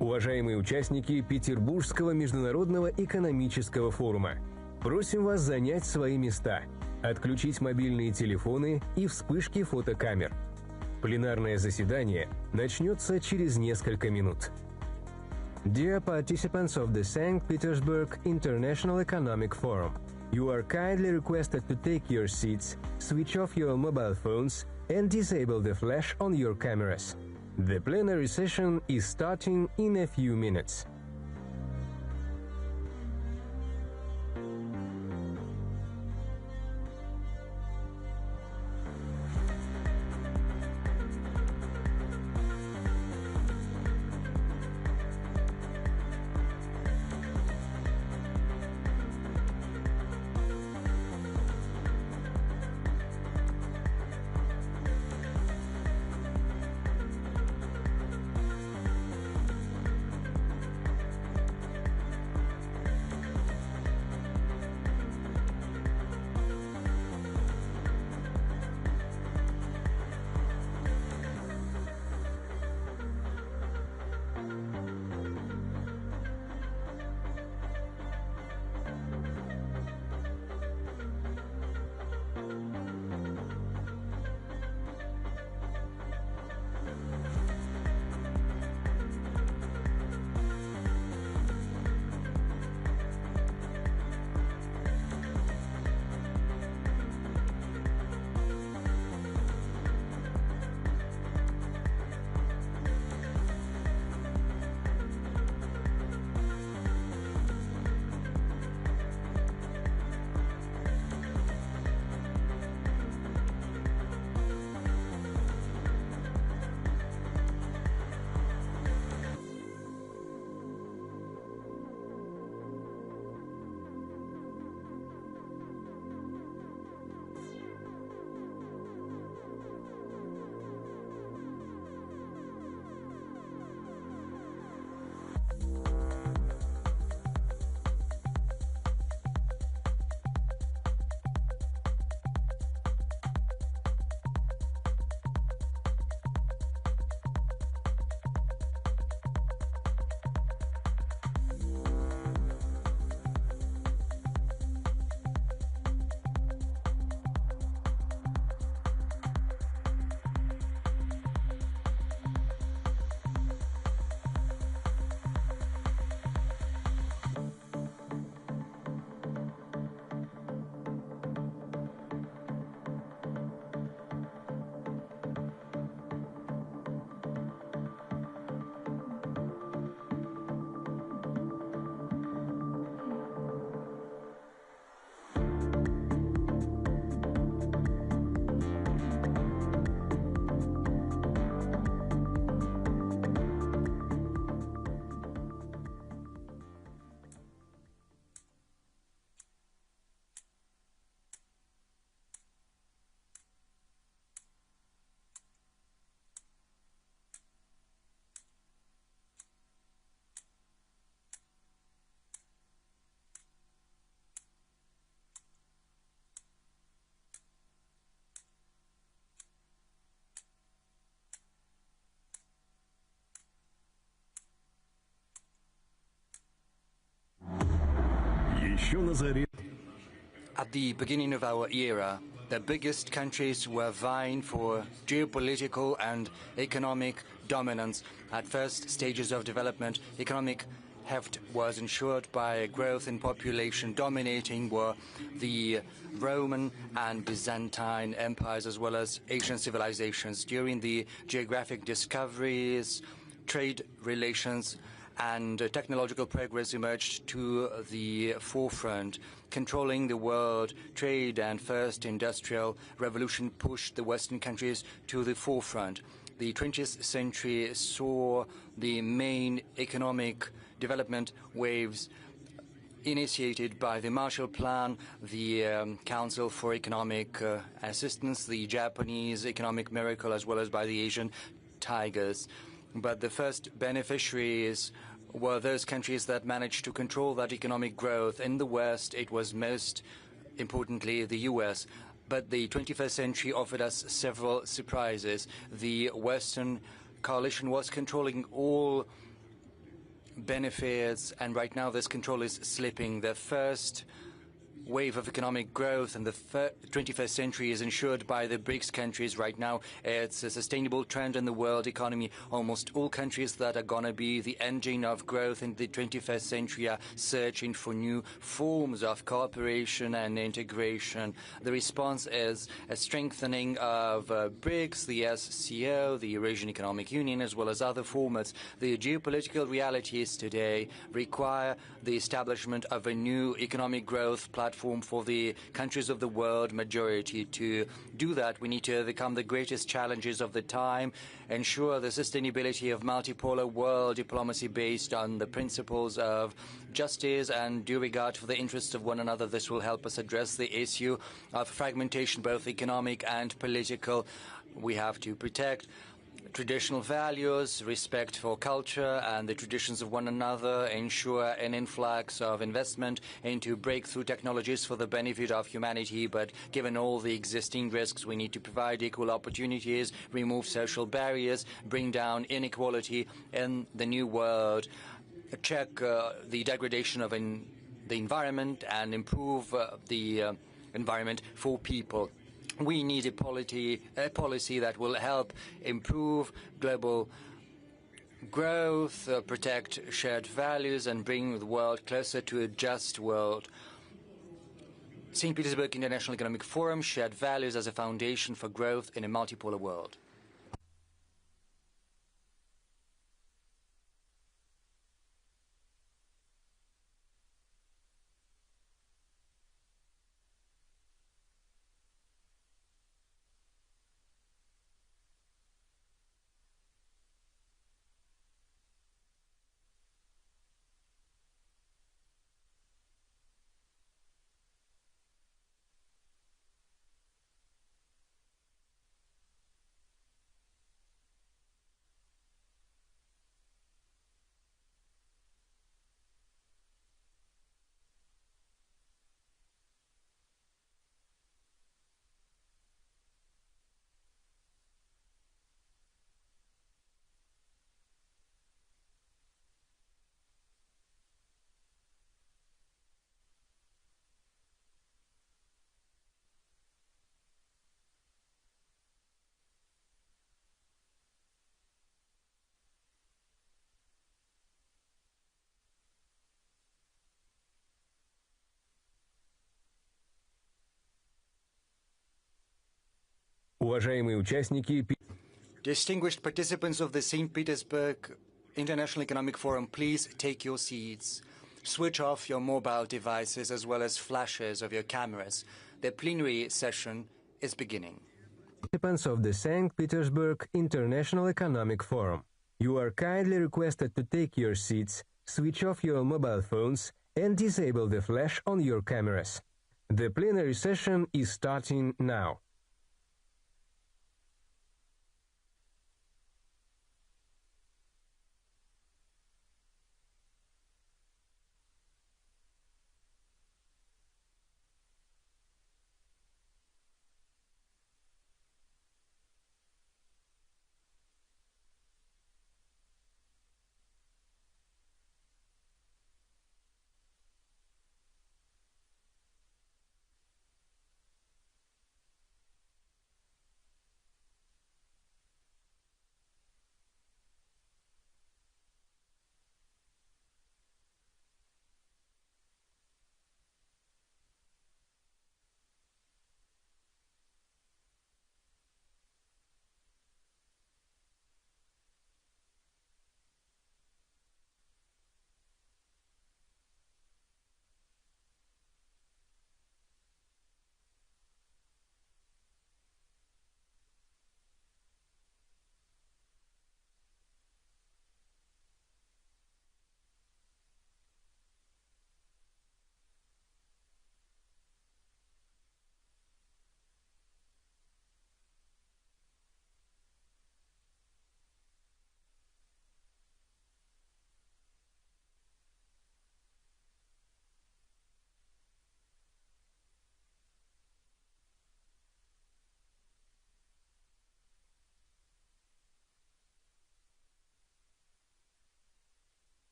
Уважаемые участники Петербургского международного экономического форума, просим вас занять свои места, отключить мобильные телефоны и вспышки фотокамер. Пленарное заседание начнется через несколько минут. Dear participants of the St. Petersburg International Economic Forum, you are kindly requested to take your seats, switch off your mobile phones, and disable the flash on your cameras. The plenary session is starting in a few minutes. At the beginning of our era, the biggest countries were vying for geopolitical and economic dominance. At first stages of development, economic heft was ensured by a growth in population. Dominating were the Roman and Byzantine empires as well as Asian civilizations. During the geographic discoveries, trade relations and technological progress emerged to the forefront. Controlling the world trade and first industrial revolution pushed the Western countries to the forefront. The 20th century saw the main economic development waves initiated by the Marshall Plan, the Council for Economic Assistance, the Japanese economic miracle, as well as by the Asian tigers. But the first beneficiaries were those countries that managed to control that economic growth. In the West, it was most importantly the US. But the 21st century offered us several surprises. The Western coalition was controlling all benefits, and right now this control is slipping. The first wave of economic growth in the 21st century is ensured by the BRICS countries right now. It's a sustainable trend in the world economy. Almost all countries that are going to be the engine of growth in the 21st century are searching for new forms of cooperation and integration. The response is a strengthening of BRICS, the SCO, the Eurasian Economic Union, as well as other formats. The geopolitical realities today require the establishment of a new economic growth platform for the countries of the world majority. To do that, we need to overcome the greatest challenges of the time, ensure the sustainability of multipolar world diplomacy based on the principles of justice and due regard for the interests of one another. This will help us address the issue of fragmentation, both economic and political. We have to protect traditional values, respect for culture and the traditions of one another, ensure an influx of investment into breakthrough technologies for the benefit of humanity. But given all the existing risks, we need to provide equal opportunities, remove social barriers, bring down inequality in the new world, check the degradation of the environment, and improve the environment for people. We need a policy that will help improve global growth, protect shared values, and bring the world closer to a just world. St. Petersburg International Economic Forum, shared values as a foundation for growth in a multipolar world. Уважаемые участники, Distinguished participants of the St. Petersburg International Economic Forum, please take your seats. Switch off your mobile devices as well as flashes of your cameras. The plenary session is beginning. participants of the St. Petersburg International Economic Forum, you are kindly requested to take your seats, switch off your mobile phones, and disable the flash on your cameras. The plenary session is starting now.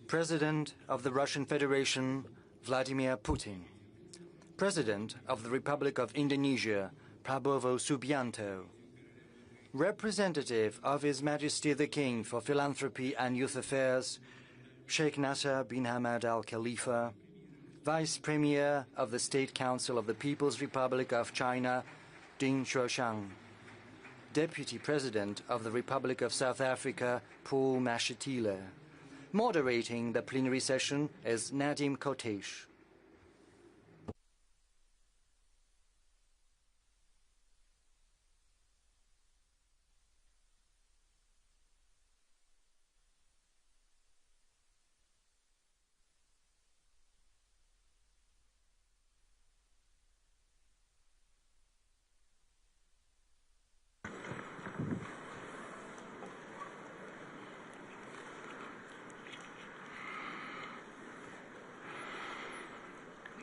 President of the Russian Federation, Vladimir Putin. President of the Republic of Indonesia, Prabowo Subianto. Representative of His Majesty the King for Philanthropy and Youth Affairs, Sheikh Naser bin Hamad Al Khalifa. Vice Premier of the State Council of the People's Republic of China, Ding Xuexiang. Deputy President of the Republic of South Africa, President Mashatile. Moderating the plenary session is Nadim Kotesh.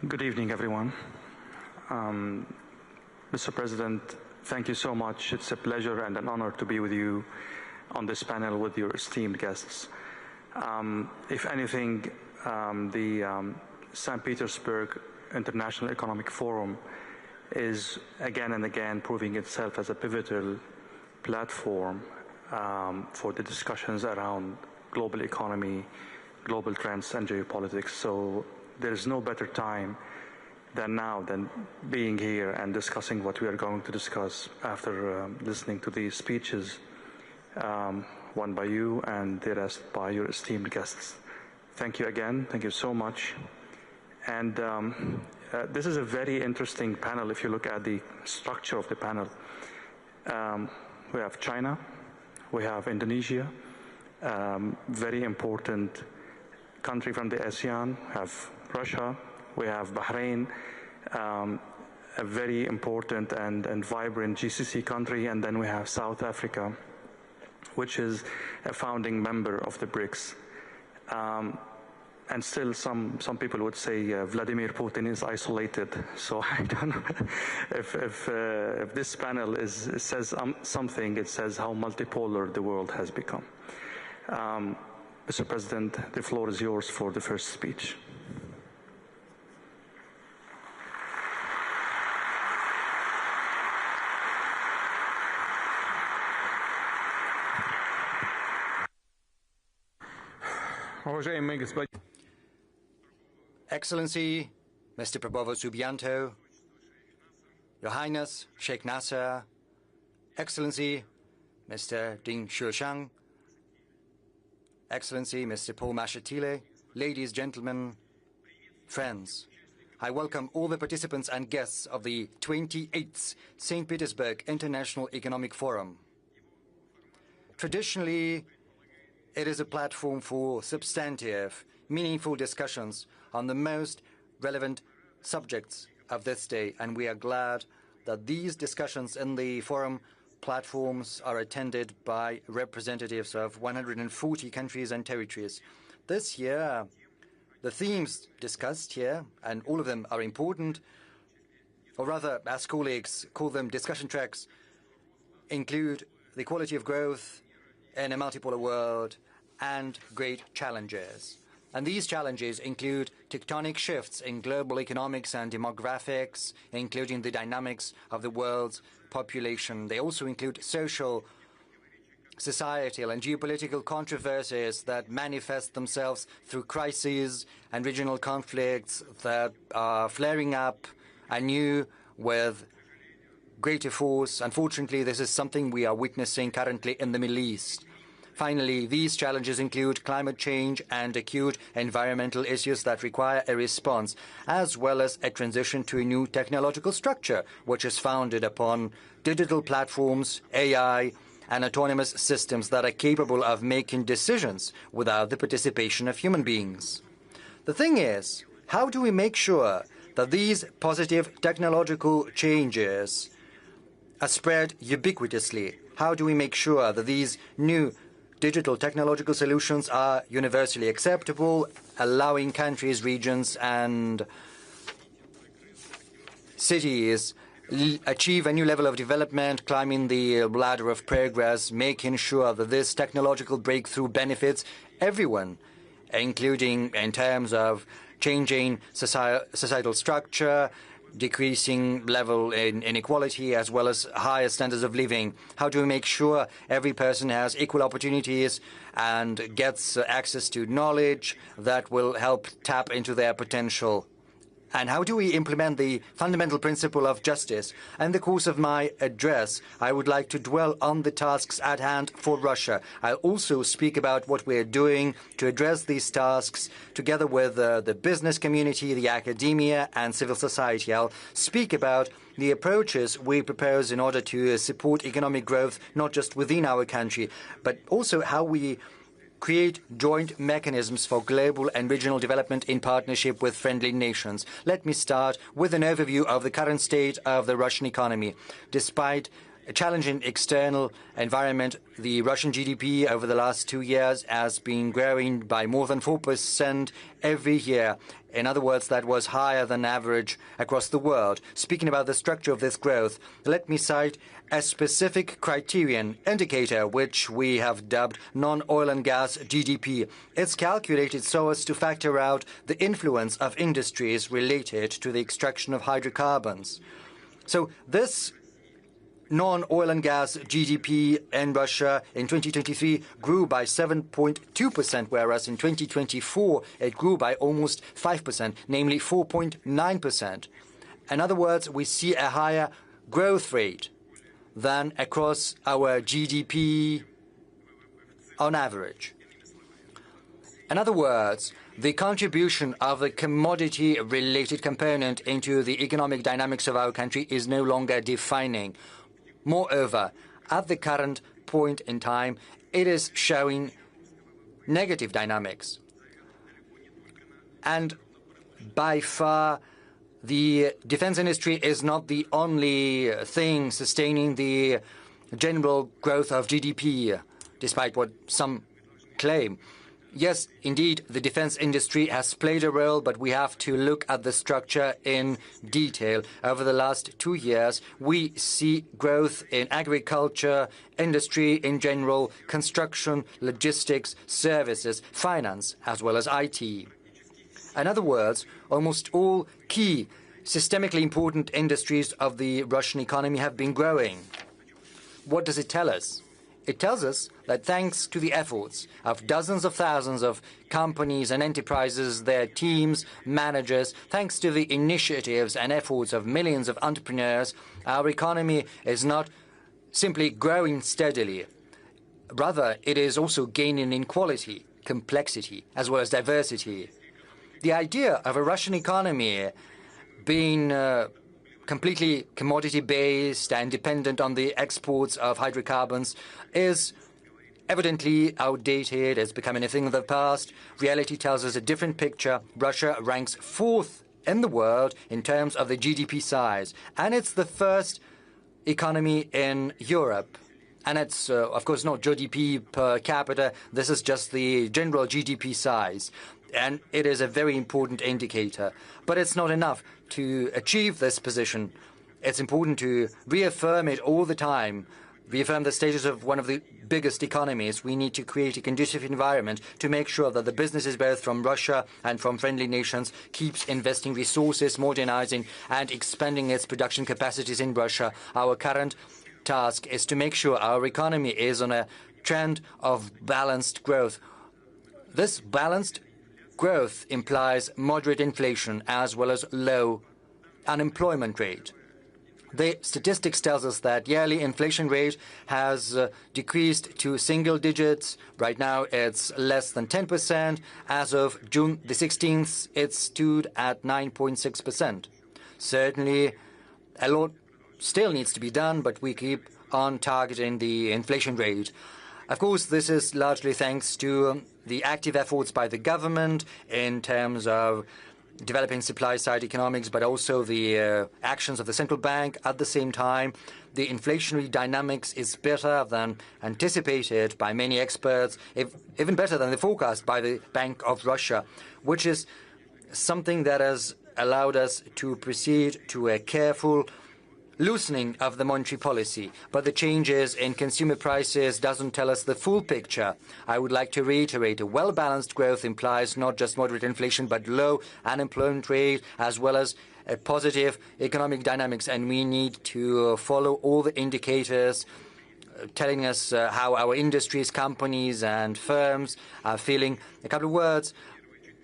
Good evening, everyone. Mr. President, thank you so much. It's a pleasure and an honor to be with you on this panel with your esteemed guests. If anything, the St. Petersburg International Economic Forum is again and again proving itself as a pivotal platform for the discussions around global economy, global trends, and geopolitics. So there's no better time than now than being here and discussing what we are going to discuss after listening to these speeches, one by you and the rest by your esteemed guests. Thank you again. Thank you so much. And this is a very interesting panel if you look at the structure of the panel. We have China, we have Indonesia, very important country from the ASEAN, we have Russia, we have Bahrain, a very important and vibrant GCC country, and then we have South Africa, which is a founding member of the BRICS. And still some people would say Vladimir Putin is isolated. So I don't know if this panel says something, it says how multipolar the world has become. Mr. President, the floor is yours for the first speech. Excellency, Mr. Prabowo Subianto, Your Highness, Sheikh Naser, Excellency, Mr. Ding Xuexiang, Excellency, Mr. President Mashatile, ladies, gentlemen, friends, I welcome all the participants and guests of the 28th St. Petersburg International Economic Forum. Traditionally, it is a platform for substantive, meaningful discussions on the most relevant subjects of this day, and we are glad that these discussions in the forum platforms are attended by representatives of 140 countries and territories. This year, the themes discussed here, and all of them are important, or rather, as colleagues call them, discussion tracks, include the quality of growth in a multipolar world and great challenges. And these challenges include tectonic shifts in global economics and demographics, including the dynamics of the world's population. They also include social, societal, and geopolitical controversies that manifest themselves through crises and regional conflicts that are flaring up anew with greater force. Unfortunately, this is something we are witnessing currently in the Middle East. Finally, these challenges include climate change and acute environmental issues that require a response, as well as a transition to a new technological structure, which is founded upon digital platforms, AI, and autonomous systems that are capable of making decisions without the participation of human beings. The thing is, how do we make sure that these positive technological changes are spread ubiquitously? How do we make sure that these new digital technological solutions are universally acceptable, allowing countries, regions, and cities achieve a new level of development, climbing the ladder of progress, making sure that this technological breakthrough benefits everyone, including in terms of changing societal structure, decreasing level in inequality, as well as higher standards of living. How do we make sure every person has equal opportunities and gets access to knowledge that will help tap into their potential? And how do we implement the fundamental principle of justice? In the course of my address, I would like to dwell on the tasks at hand for Russia. I'll also speak about what we're doing to address these tasks together with the business community, the academia, and civil society. I'll speak about the approaches we propose in order to support economic growth, not just within our country, but also how we create joint mechanisms for global and regional development in partnership with friendly nations. Let me start with an overview of the current state of the Russian economy. Despite a challenging external environment, the Russian GDP over the last 2 years has been growing by more than 4% every year. In other words, that was higher than average across the world. Speaking about the structure of this growth, let me cite a specific criterion indicator which we have dubbed non-oil and gas GDP. It's calculated so as to factor out the influence of industries related to the extraction of hydrocarbons. So this non-oil and gas GDP in Russia in 2023 grew by 7.2%, whereas in 2024 it grew by almost 5%, namely 4.9%. In other words, we see a higher growth rate than across our GDP on average. In other words, the contribution of the commodity-related component into the economic dynamics of our country is no longer defining. Moreover, at the current point in time, it is showing negative dynamics. And by far, the defense industry is not the only thing sustaining the general growth of GDP, despite what some claim. Yes, indeed, the defense industry has played a role, but we have to look at the structure in detail. Over the last 2 years, we see growth in agriculture, industry in general, construction, logistics, services, finance, as well as IT. In other words, almost all key systemically important industries of the Russian economy have been growing. What does it tell us? It tells us that thanks to the efforts of dozens of thousands of companies and enterprises, their teams, managers, thanks to the initiatives and efforts of millions of entrepreneurs, our economy is not simply growing steadily. Rather, it is also gaining in quality, complexity, as well as diversity. The idea of a Russian economy being completely commodity-based and dependent on the exports of hydrocarbons is evidently outdated. It's becoming a thing of the past. Reality tells us a different picture. Russia ranks 4th in the world in terms of the GDP size, and it's the first economy in Europe. And it's, of course, not GDP per capita. This is just the general GDP size. And it is a very important indicator. But it's not enough to achieve this position. It's important to reaffirm it all the time, reaffirm the status of one of the biggest economies. We need to create a conducive environment to make sure that the businesses, both from Russia and from friendly nations, keeps investing resources, modernizing and expanding its production capacities in Russia. Our current task is to make sure our economy is on a trend of balanced growth. This balanced growth implies moderate inflation as well as low unemployment rate. The statistics tells us that yearly inflation rate has decreased to single digits. Right now it's less than 10%. As of June the 16th, it stood at 9.6%. Certainly, a lot still needs to be done, but we keep on targeting the inflation rate. Of course, this is largely thanks to the active efforts by the government in terms of developing supply-side economics, but also the actions of the central bank. At the same time, the inflationary dynamics is better than anticipated by many experts, even better than the forecast by the Bank of Russia, which is something that has allowed us to proceed to a careful loosening of the monetary policy, but the changes in consumer prices doesn't tell us the full picture. I would like to reiterate, a well-balanced growth implies not just moderate inflation, but low unemployment rate, as well as a positive economic dynamics, and we need to follow all the indicators telling us how our industries, companies and firms are feeling. A couple of words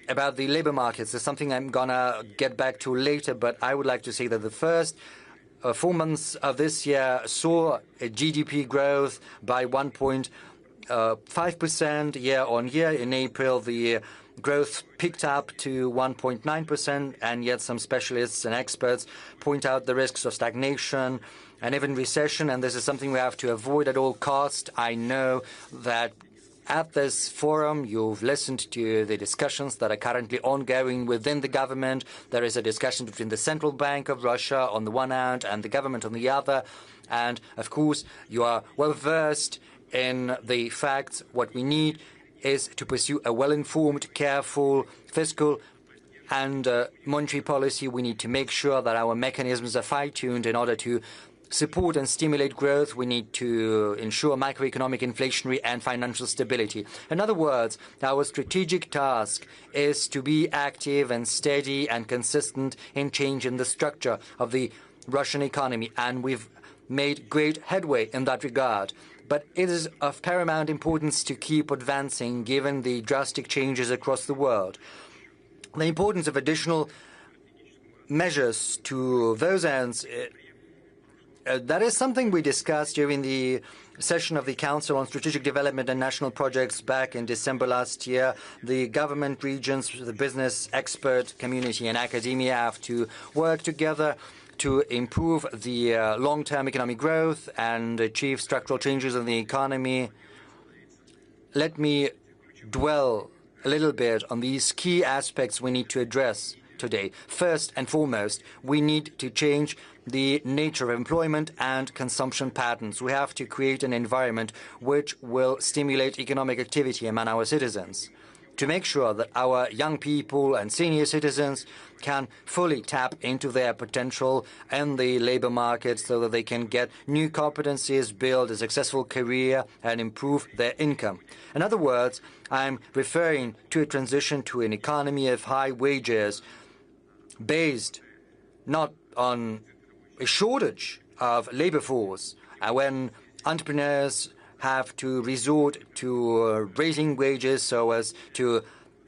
about the labor markets. There's something I'm gonna get back to later, but I would like to say that the first 4 months of this year saw a GDP growth by 1.5% year on year. In April, the growth picked up to 1.9%, and yet some specialists and experts point out the risks of stagnation and even recession, and this is something we have to avoid at all costs. I know that at this forum, you've listened to the discussions that are currently ongoing within the government. There is a discussion between the Central Bank of Russia on the one hand and the government on the other. And, of course, you are well versed in the facts. What we need is to pursue a well-informed, careful, fiscal and monetary policy. We need to make sure that our mechanisms are fine-tuned in order to support and stimulate growth. We need to ensure macroeconomic, inflationary and financial stability. In other words, our strategic task is to be active and steady and consistent in changing the structure of the Russian economy, and we've made great headway in that regard. But it is of paramount importance to keep advancing given the drastic changes across the world. The importance of additional measures to those ends, that is something we discussed during the session of the Council on Strategic Development and National Projects back in December last year. The government, regions, the business, expert community and academia have to work together to improve the long-term economic growth and achieve structural changes in the economy. Let me dwell a little bit on these key aspects we need to address today. First and foremost, we need to change the nature of employment and consumption patterns. We have to create an environment which will stimulate economic activity among our citizens, to make sure that our young people and senior citizens can fully tap into their potential in the labor market so that they can get new competencies, build a successful career, and improve their income. In other words, I'm referring to a transition to an economy of high wages based not on a shortage of labor force, when entrepreneurs have to resort to raising wages so as to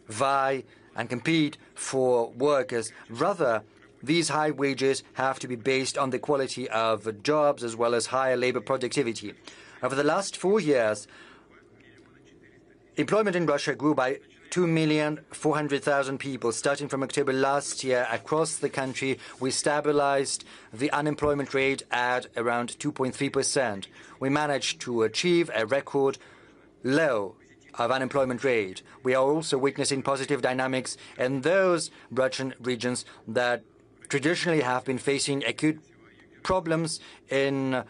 vie and compete for workers. Rather, these high wages have to be based on the quality of jobs as well as higher labor productivity. Over the last 4 years, employment in Russia grew by 2,400,000 people. Starting from October last year, across the country, we stabilized the unemployment rate at around 2.3%. We managed to achieve a record low of unemployment rate. We are also witnessing positive dynamics in those Russian regions that traditionally have been facing acute problems in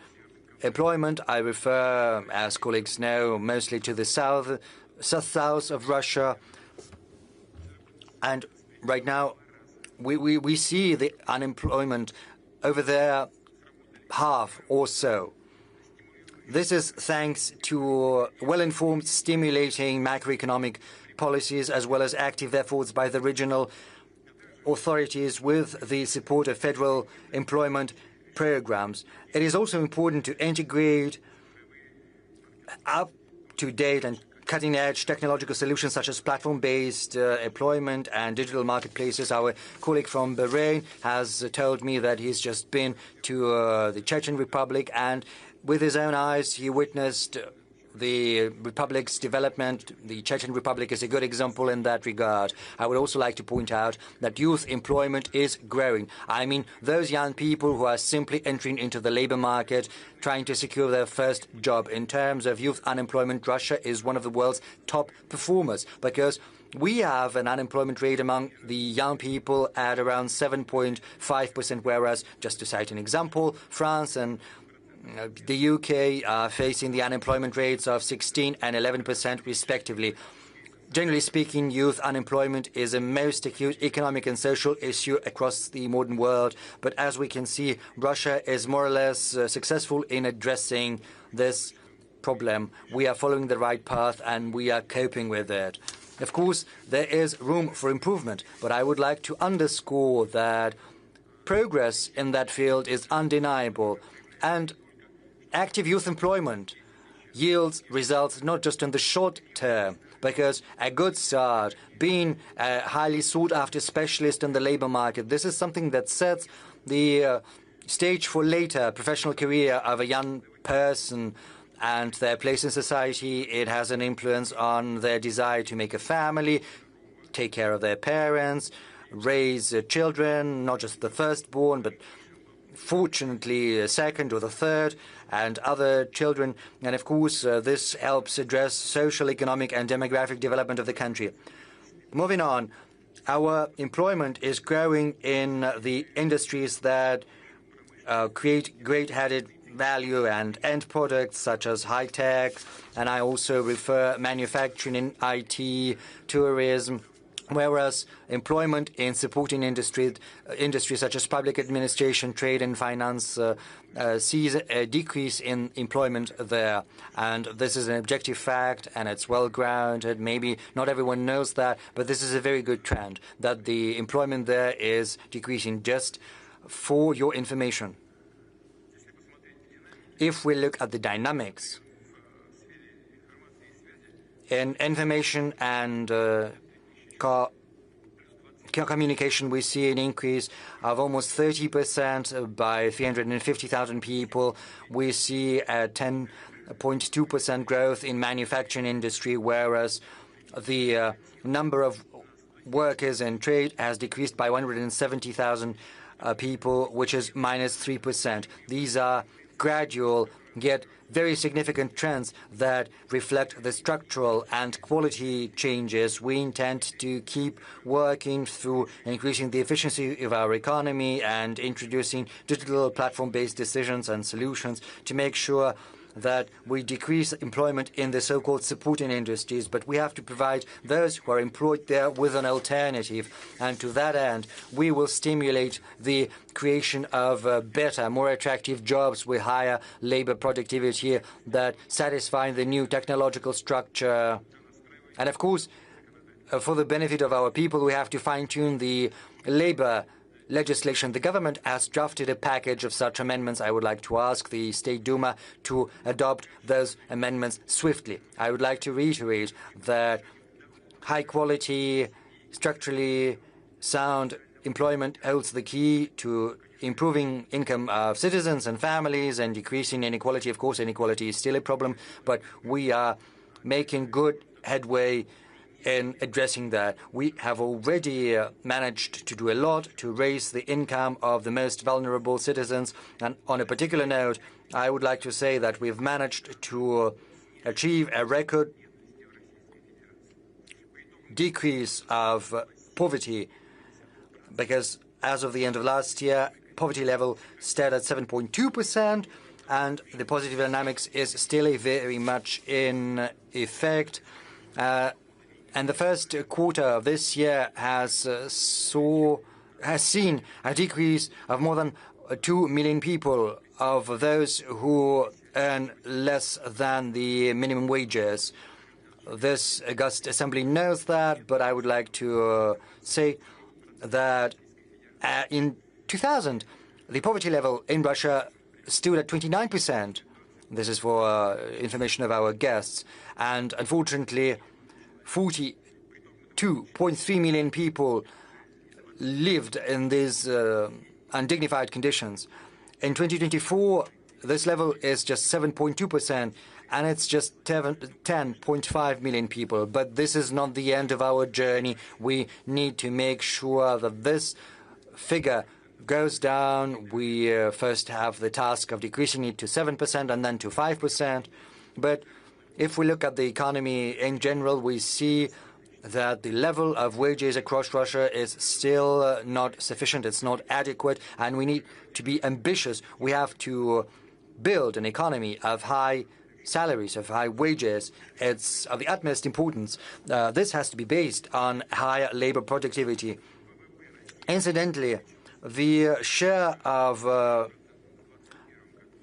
employment. I refer, as colleagues know, mostly to the south of Russia. And right now, we see the unemployment over there half or so. This is thanks to well-informed, stimulating macroeconomic policies as well as active efforts by the regional authorities with the support of federal employment programs. It is also important to integrate up-to-date and cutting-edge technological solutions such as platform-based employment and digital marketplaces. Our colleague from Bahrain has told me that he's just been to the Chechen Republic, and with his own eyes he witnessed the Republic's development. The Chechen Republic is a good example in that regard. I would also like to point out that youth employment is growing. I mean, those young people who are simply entering into the labor market, trying to secure their first job. In terms of youth unemployment, Russia is one of the world's top performers because we have an unemployment rate among the young people at around 7.5%, whereas, just to cite an example, France and the UK are facing the unemployment rates of 16% and 11% respectively. Generally speaking, youth unemployment is a most acute economic and social issue across the modern world. But as we can see, Russia is more or less successful in addressing this problem. We are following the right path and we are coping with it. Of course, there is room for improvement, but I would like to underscore that progress in that field is undeniable. And active youth employment yields results not just in the short term, because a good start, being a highly sought-after specialist in the labor market, this is something that sets the stage for later professional career of a young person and their place in society. It has an influence on their desire to make a family, take care of their parents, raise children, not just the firstborn, but fortunately, a second or the third, and other children. And of course, this helps address social, economic, and demographic development of the country. Moving on, our employment is growing in the industries that create great added value and end products such as high tech, and I also refer manufacturing in IT, tourism, whereas employment in supporting industries such as public administration, trade and finance sees a decrease in employment there. And this is an objective fact and it's well grounded. Maybe not everyone knows that, but this is a very good trend that the employment there is decreasing. Just for your information, if we look at the dynamics in information and communication, we see an increase of almost 30% by 350,000 people. We see a 10.2% growth in manufacturing industry, whereas the number of workers in trade has decreased by 170,000 people, which is minus 3%. These are gradual yet very significant trends that reflect the structural and quality changes we intend to keep working through increasing the efficiency of our economy and introducing digital platform-based decisions and solutions to make sure that we decrease employment in the so-called supporting industries, but we have to provide those who are employed there with an alternative. And to that end, we will stimulate the creation of better, more attractive jobs with higher labor productivity that satisfy the new technological structure. And of course, for the benefit of our people, we have to fine-tune the labor legislation. The government has drafted a package of such amendments. I would like to ask the State Duma to adopt those amendments swiftly. I would like to reiterate that high-quality, structurally sound employment holds the key to improving income of citizens and families and decreasing inequality. Of course, inequality is still a problem, but we are making good headway in addressing that. We have already managed to do a lot to raise the income of the most vulnerable citizens. And on a particular note, I would like to say that we've managed to achieve a record decrease of poverty, because as of the end of last year, poverty level stood at 7.2%, and the positive dynamics is still very much in effect. And the first quarter of this year has seen a decrease of more than 2 million people, of those who earn less than the minimum wages. This August Assembly knows that, but I would like to say that in 2000, the poverty level in Russia stood at 29%. This is for information of our guests. And unfortunately, 42.3 million people lived in these undignified conditions. In 2024, this level is just 7.2%, and it's just 10.5 million people. But this is not the end of our journey. We need to make sure that this figure goes down. We first have the task of decreasing it to 7% and then to 5%. But if we look at the economy in general, we see that the level of wages across Russia is still not sufficient. It's not adequate, and we need to be ambitious. We have to build an economy of high salaries, of high wages. It's of the utmost importance. This has to be based on higher labor productivity. Incidentally, the share of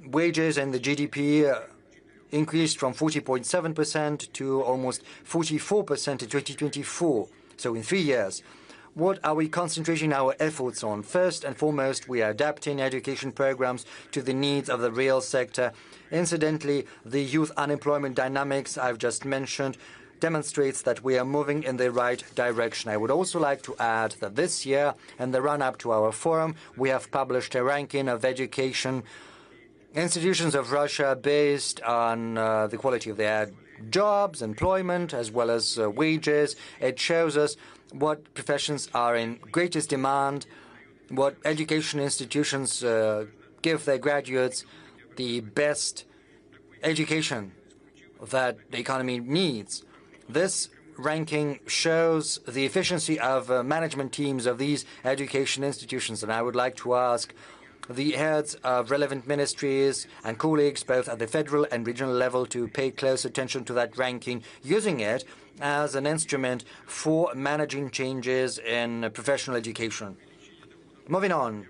wages in the GDP increased from 40.7% to almost 44% in 2024. So in 3 years. What are we concentrating our efforts on? First and foremost, we are adapting education programs to the needs of the real sector. Incidentally, the youth unemployment dynamics I've just mentioned demonstrates that we are moving in the right direction. I would also like to add that this year, in the run-up to our forum, we have published a ranking of education institutions of Russia based on the quality of their jobs, employment, as well as wages. It shows us what professions are in greatest demand, what education institutions give their graduates the best education that the economy needs. This ranking shows the efficiency of management teams of these education institutions, and I would like to ask the heads of relevant ministries and colleagues both at the federal and regional level to pay close attention to that ranking, using it as an instrument for managing changes in professional education. Moving on,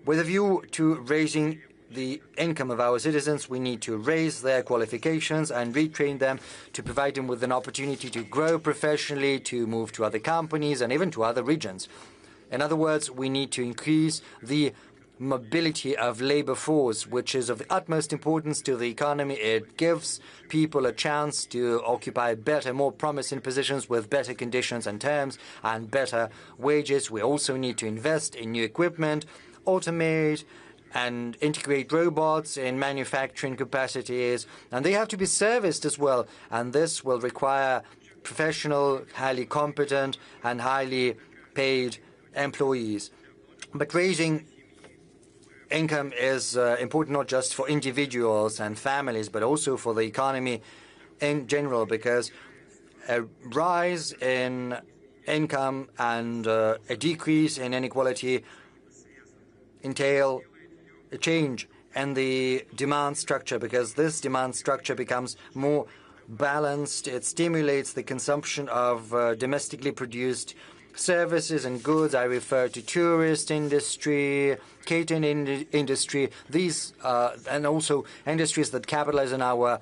with a view to raising the income of our citizens, we need to raise their qualifications and retrain them to provide them with an opportunity to grow professionally, to move to other companies and even to other regions. In other words, we need to increase the mobility of labor force, which is of the utmost importance to the economy. It gives people a chance to occupy better, more promising positions with better conditions and terms and better wages. We also need to invest in new equipment, automate and integrate robots in manufacturing capacities, and they have to be serviced as well. And this will require professional, highly competent and highly paid employees. But raising income is important not just for individuals and families, but also for the economy in general, because a rise in income and a decrease in inequality entail a change in the demand structure, because this demand structure becomes more balanced. It stimulates the consumption of domestically produced services and goods. I refer to tourist industry, catering industry, these and also industries that capitalize on our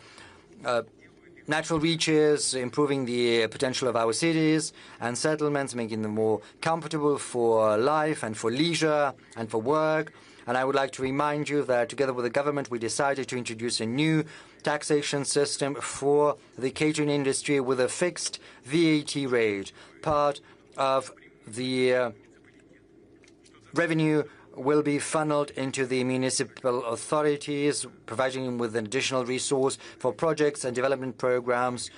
natural reaches, improving the potential of our cities and settlements, making them more comfortable for life and for leisure and for work. And I would like to remind you that together with the government, we decided to introduce a new taxation system for the catering industry with a fixed VAT rate. Part of the revenue will be funneled into the municipal authorities, providing them with an additional resource for projects and development programs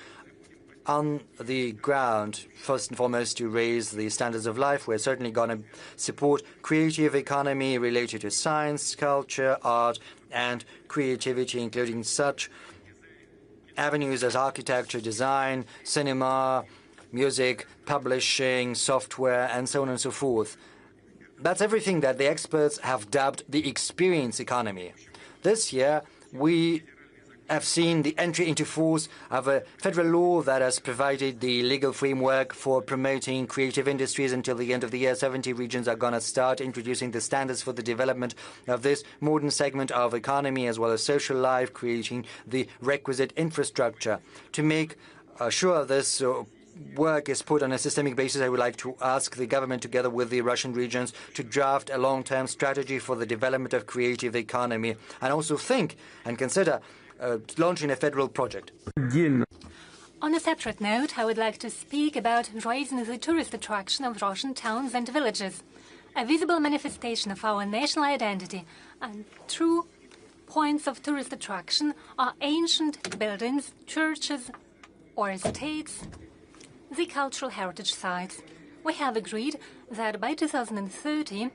on the ground. First and foremost, to raise the standards of life. We're certainly going to support creative economy related to science, culture, art, and creativity, including such avenues as architecture, design, cinema, music, publishing, software, and so on and so forth. That's everything that the experts have dubbed the experience economy. This year, we have seen the entry into force of a federal law that has provided the legal framework for promoting creative industries. Until the end of the year, 70 regions are going to start introducing the standards for the development of this modern segment of economy as well as social life, creating the requisite infrastructure. To make sure this work is put on a systemic basis, I would like to ask the government, together with the Russian regions, to draft a long-term strategy for the development of creative economy, and also think and consider launching a federal project. On a separate note, I would like to speak about raising the tourist attraction of Russian towns and villages, a visible manifestation of our national identity. And true points of tourist attraction are ancient buildings, churches or estates, the cultural heritage sites. We have agreed that by 2030,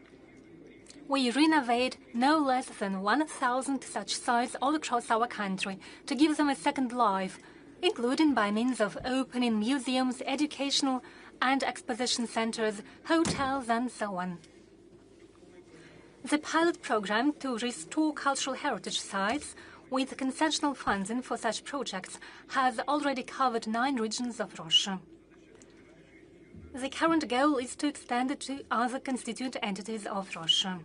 we renovate no less than 1,000 such sites all across our country to give them a second life, including by means of opening museums, educational and exposition centers, hotels, and so on. The pilot program to restore cultural heritage sites with concessional funding for such projects has already covered 9 regions of Russia. The current goal is to extend it to other constituent entities of Russia.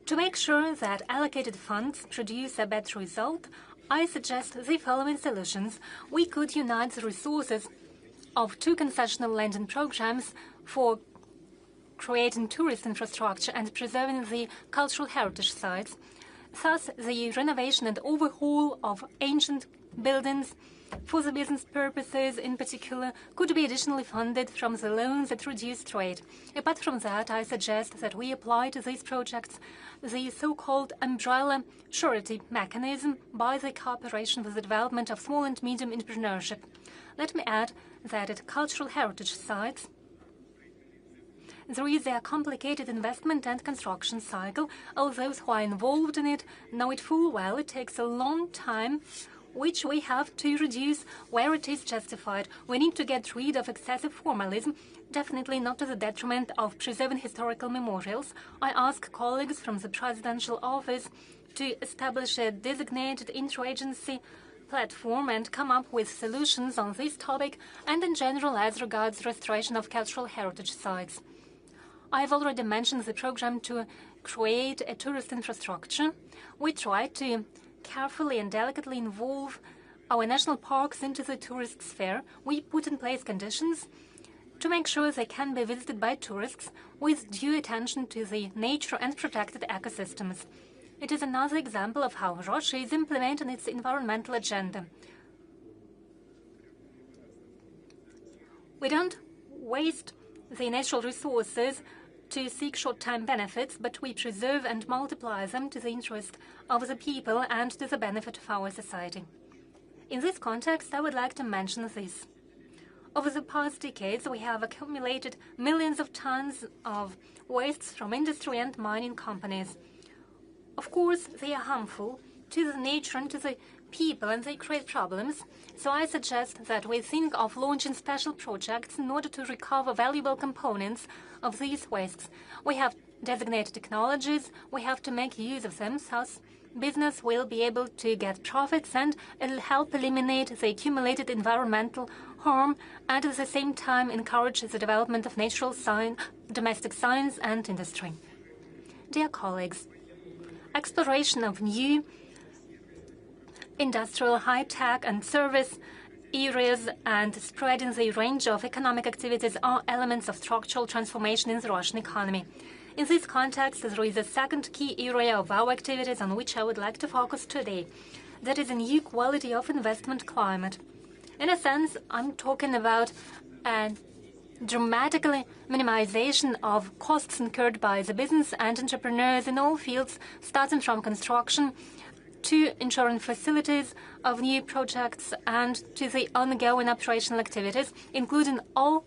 To make sure that allocated funds produce a better result, I suggest the following solutions. We could unite the resources of 2 concessional lending programs for creating tourist infrastructure and preserving the cultural heritage sites. Thus, the renovation and overhaul of ancient buildings for the business purposes in particular could be additionally funded from the loans that reduce trade. Apart from that, I suggest that we apply to these projects the so-called umbrella surety mechanism by the cooperation with the development of small and medium entrepreneurship. Let me add that at cultural heritage sites, there is a complicated investment and construction cycle. All those who are involved in it know it full well. It takes a long time, which we have to reduce where it is justified. We need to get rid of excessive formalism, definitely not to the detriment of preserving historical memorials. I ask colleagues from the Presidential Office to establish a designated interagency platform and come up with solutions on this topic and in general as regards restoration of cultural heritage sites. I have already mentioned the program to create a tourist infrastructure. We try to carefully and delicately involve our national parks into the tourist sphere. We put in place conditions to make sure they can be visited by tourists with due attention to the nature and protected ecosystems. It is another example of how Russia is implementing its environmental agenda. We don't waste the natural resources to seek short-term benefits, but we preserve and multiply them to the interest of the people and to the benefit of our society. In this context, I would like to mention this. Over the past decades, we have accumulated millions of tons of wastes from industry and mining companies. Of course, they are harmful to the nature and to the people, and they create problems. So I suggest that we think of launching special projects in order to recover valuable components of these wastes. We have designated technologies, we have to make use of them, thus business will be able to get profits and it'll help eliminate the accumulated environmental harm and at the same time encourage the development of natural domestic science and industry. Dear colleagues, exploration of new industrial, high-tech and service areas and spreading the range of economic activities are elements of structural transformation in the Russian economy. In this context, there is a second key area of our activities on which I would like to focus today. That is a new quality of investment climate. In a sense, I'm talking about a dramatically minimization of costs incurred by the business and entrepreneurs in all fields, starting from construction to ensuring facilities of new projects and to the ongoing operational activities, including all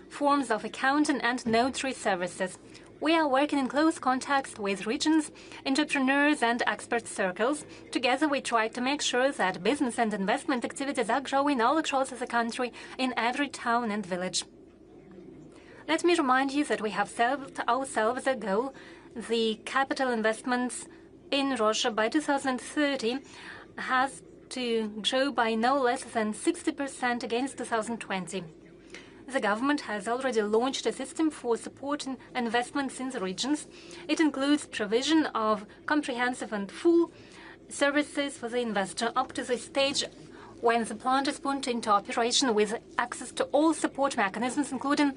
forms of accounting and notary services. We are working in close contact with regions, entrepreneurs and expert circles. Together we try to make sure that business and investment activities are growing all across the country in every town and village. Let me remind you that we have set ourselves a goal. The capital investments in Russia by 2030 has to grow by no less than 60% against 2020. The government has already launched a system for supporting investments in the regions. It includes provision of comprehensive and full services for the investor up to the stage when the plant is put into operation with access to all support mechanisms, including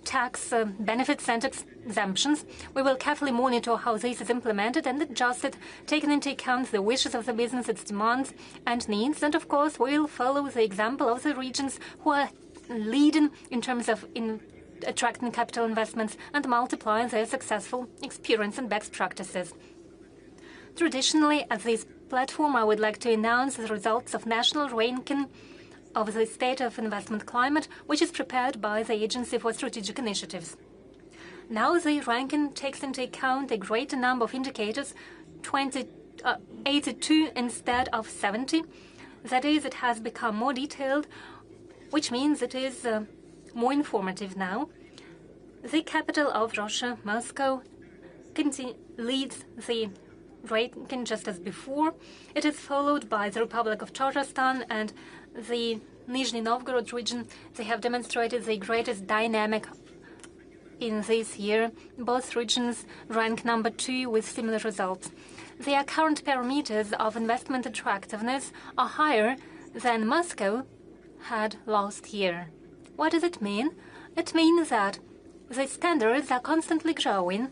tax benefits and exemptions. We will carefully monitor how this is implemented and adjust it, taking into account the wishes of the business, its demands and needs. And of course, we will follow the example of the regions who are leading in terms of attracting capital investments and multiplying their successful experience and best practices. Traditionally, at this platform, I would like to announce the results of national ranking of the state of investment climate, which is prepared by the Agency for Strategic Initiatives. Now the ranking takes into account a greater number of indicators, 82 instead of 70. That is, it has become more detailed, which means it is more informative now. The capital of Russia, Moscow, leads the ranking just as before. It is followed by the Republic of Tatarstan and the Nizhny Novgorod region. They have demonstrated the greatest dynamic in this year. Both regions rank number 2 with similar results. Their current parameters of investment attractiveness are higher than Moscow had last year. What does it mean? It means that the standards are constantly growing.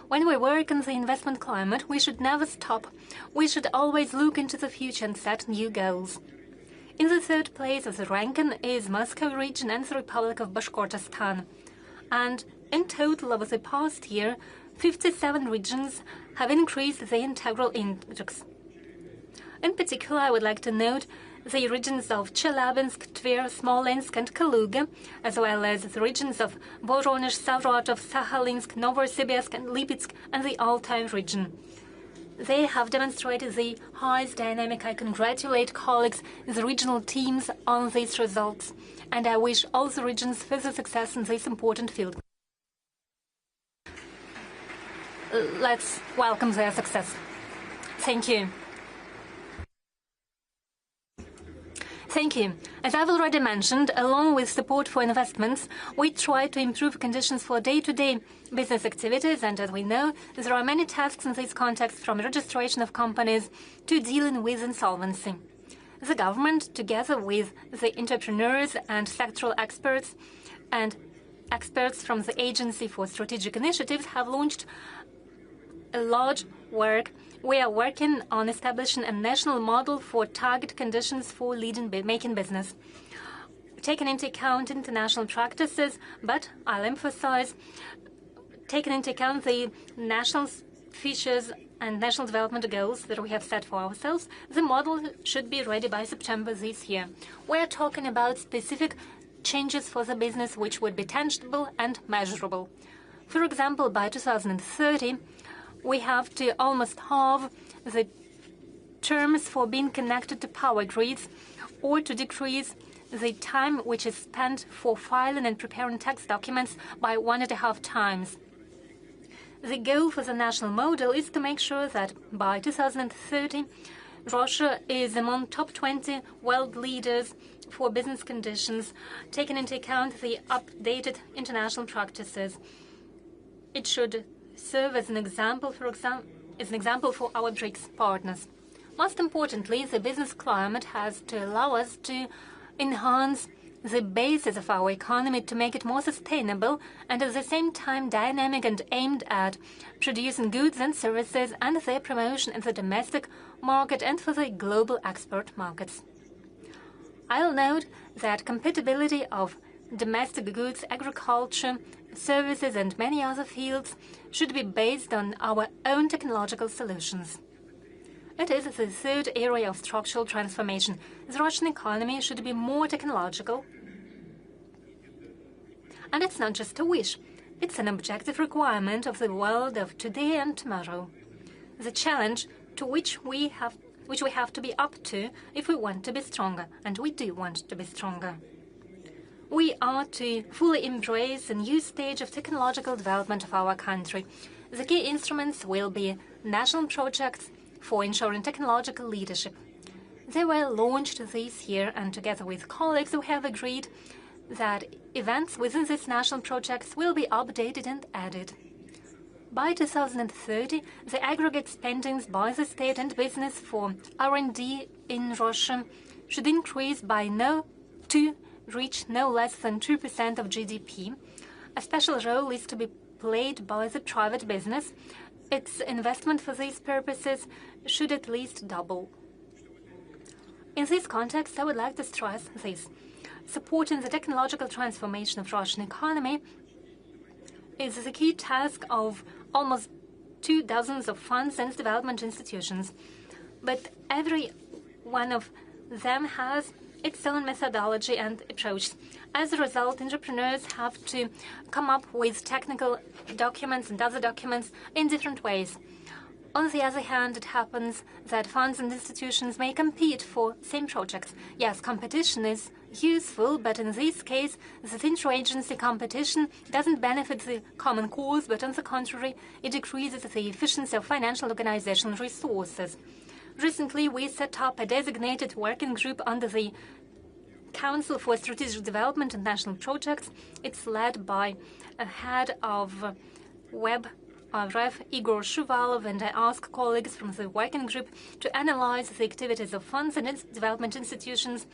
When we work in the investment climate, we should never stop. We should always look into the future and set new goals. In the third place of the ranking is Moscow region and the Republic of Bashkortostan. And in total over the past year, 57 regions have increased the integral index. In particular, I would like to note the regions of Chelyabinsk, Tver, Smolensk and Kaluga, as well as the regions of Voronezh, Saratov, Sakhalinsk, Novosibirsk and Lipetsk and the Altai region. They have demonstrated the highest dynamic. I congratulate colleagues in the regional teams on these results, and I wish all the regions further success in this important field. Let's welcome their success. Thank you. Thank you. As I've already mentioned, along with support for investments, we try to improve conditions for day-to-day business activities, and as we know, there are many tasks in this context, from registration of companies to dealing with insolvency. The government, together with the entrepreneurs and sectoral experts and experts from the Agency for Strategic Initiatives, have launched a large work. We are working on establishing a national model for target conditions for making business, taking into account international practices, but I'll emphasize taking into account the national features and national development goals that we have set for ourselves. The model should be ready by September this year. We are talking about specific changes for the business which would be tangible and measurable. For example, by 2030, we have to almost halve the terms for being connected to power grids, or to decrease the time which is spent for filing and preparing tax documents by 1.5 times. The goal for the national model is to make sure that by 2030, Russia is among top 20 world leaders for business conditions, taking into account the updated international practices. It should serve as an example for our BRICS partners. Most importantly, the business climate has to allow us to enhance the basis of our economy, to make it more sustainable and at the same time dynamic and aimed at producing goods and services and their promotion in the domestic market and for the global export markets. I'll note that compatibility of domestic goods, agriculture, services and many other fields should be based on our own technological solutions. It is the third area of structural transformation. The Russian economy should be more technological. And it's not just a wish. It's an objective requirement of the world of today and tomorrow. The challenge to which we have to be up to if we want to be stronger, and we do want to be stronger. We are to fully embrace a new stage of technological development of our country. The key instruments will be national projects for ensuring technological leadership. They were launched this year, and together with colleagues we have agreed that events within these national projects will be updated and added. By 2030, the aggregate spendings by the state and business for R&D in Russia should increase to reach no less than 2% of GDP. A special role is to be played by the private business. Its investment for these purposes should at least double. In this context, I would like to stress this. Supporting the technological transformation of Russian economy is the key task of almost 24 of funds and development institutions. But every one of them has its own methodology and approach. As a result, entrepreneurs have to come up with technical documents and other documents in different ways. On the other hand, it happens that funds and institutions may compete for same projects. Yes, competition is useful, but in this case, the interagency competition doesn't benefit the common cause, but on the contrary, it decreases the efficiency of financial organizational resources. Recently, we set up a designated working group under the Council for Strategic Development and National Projects. It's led by a head of Web RF, Igor Shuvalov, and I ask colleagues from the working group to analyze the activities of funds and development institutions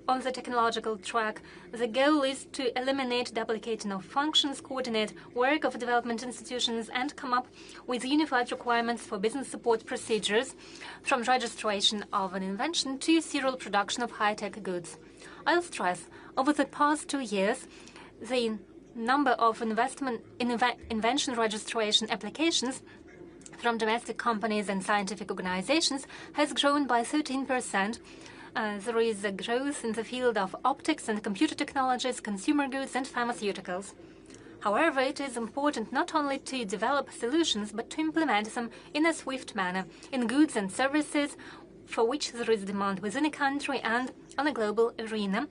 on the technological track. The goal is to eliminate duplicating of functions, coordinate work of development institutions, and come up with unified requirements for business support procedures, from registration of an invention to serial production of high-tech goods. I'll stress, over the past 2 years, the number of invention registration applications from domestic companies and scientific organizations has grown by 13%. There is a growth in the field of optics and computer technologies, consumer goods, and pharmaceuticals. However, it is important not only to develop solutions, but to implement them in a swift manner in goods and services for which there is demand within a country and on a global arena,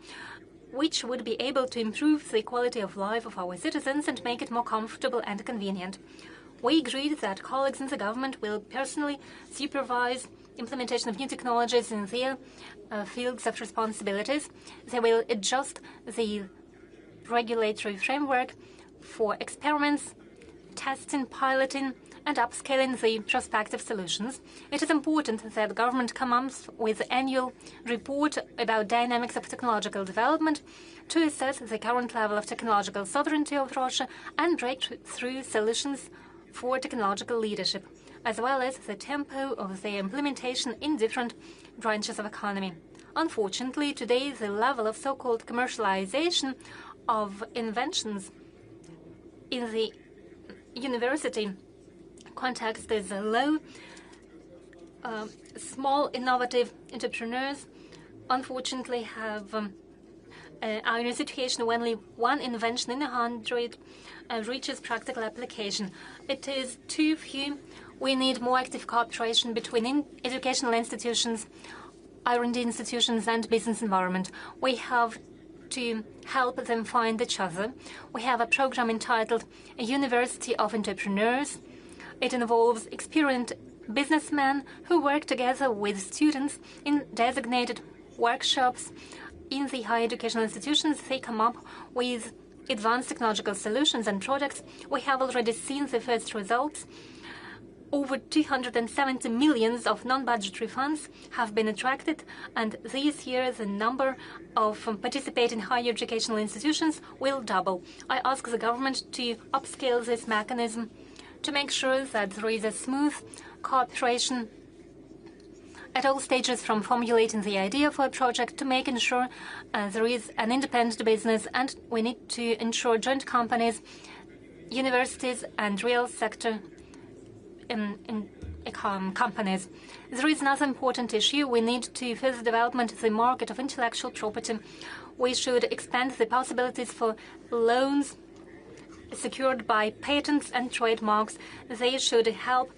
which would be able to improve the quality of life of our citizens and make it more comfortable and convenient. We agreed that colleagues in the government will personally supervise implementation of new technologies in their fields of responsibilities. They will adjust the regulatory framework for experiments, testing, piloting, and upscaling the prospective solutions. It is important that the government comes with an annual report about dynamics of technological development to assess the current level of technological sovereignty of Russia and breakthrough solutions for technological leadership, as well as the tempo of their implementation in different branches of economy. Unfortunately, today the level of so-called commercialization of inventions in the university context is low. Small innovative entrepreneurs unfortunately are in a situation when only one invention in 100 reaches practical application. It is too few. We need more active cooperation between educational institutions, R&D institutions, and business environment. We have to help them find each other. We have a program entitled A University of Entrepreneurs. It involves experienced businessmen who work together with students in designated workshops in the higher educational institutions. They come up with advanced technological solutions and products. We have already seen the first results. Over 270 million of non-budgetary funds have been attracted, and this year the number of participating higher educational institutions will double. I ask the government to upscale this mechanism to make sure that there is a smooth cooperation at all stages, from formulating the idea for a project to making sure there is an independent business, and we need to ensure joint companies, universities, and real sector companies. There is another important issue. We need to further development the market of intellectual property. We should expand the possibilities for loans secured by patents and trademarks. They should help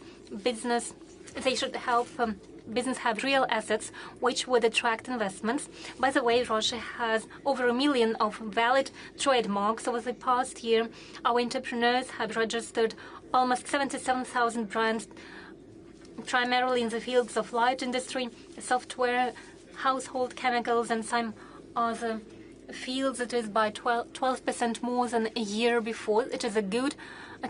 business. They should help business have real assets which would attract investments. By the way, Russia has over 1 million of valid trademarks. Over the past year, our entrepreneurs have registered almost 77,000 brands, primarily in the fields of light industry, software, household chemicals, and some other fields. It is by 12% more than a year before. It is a good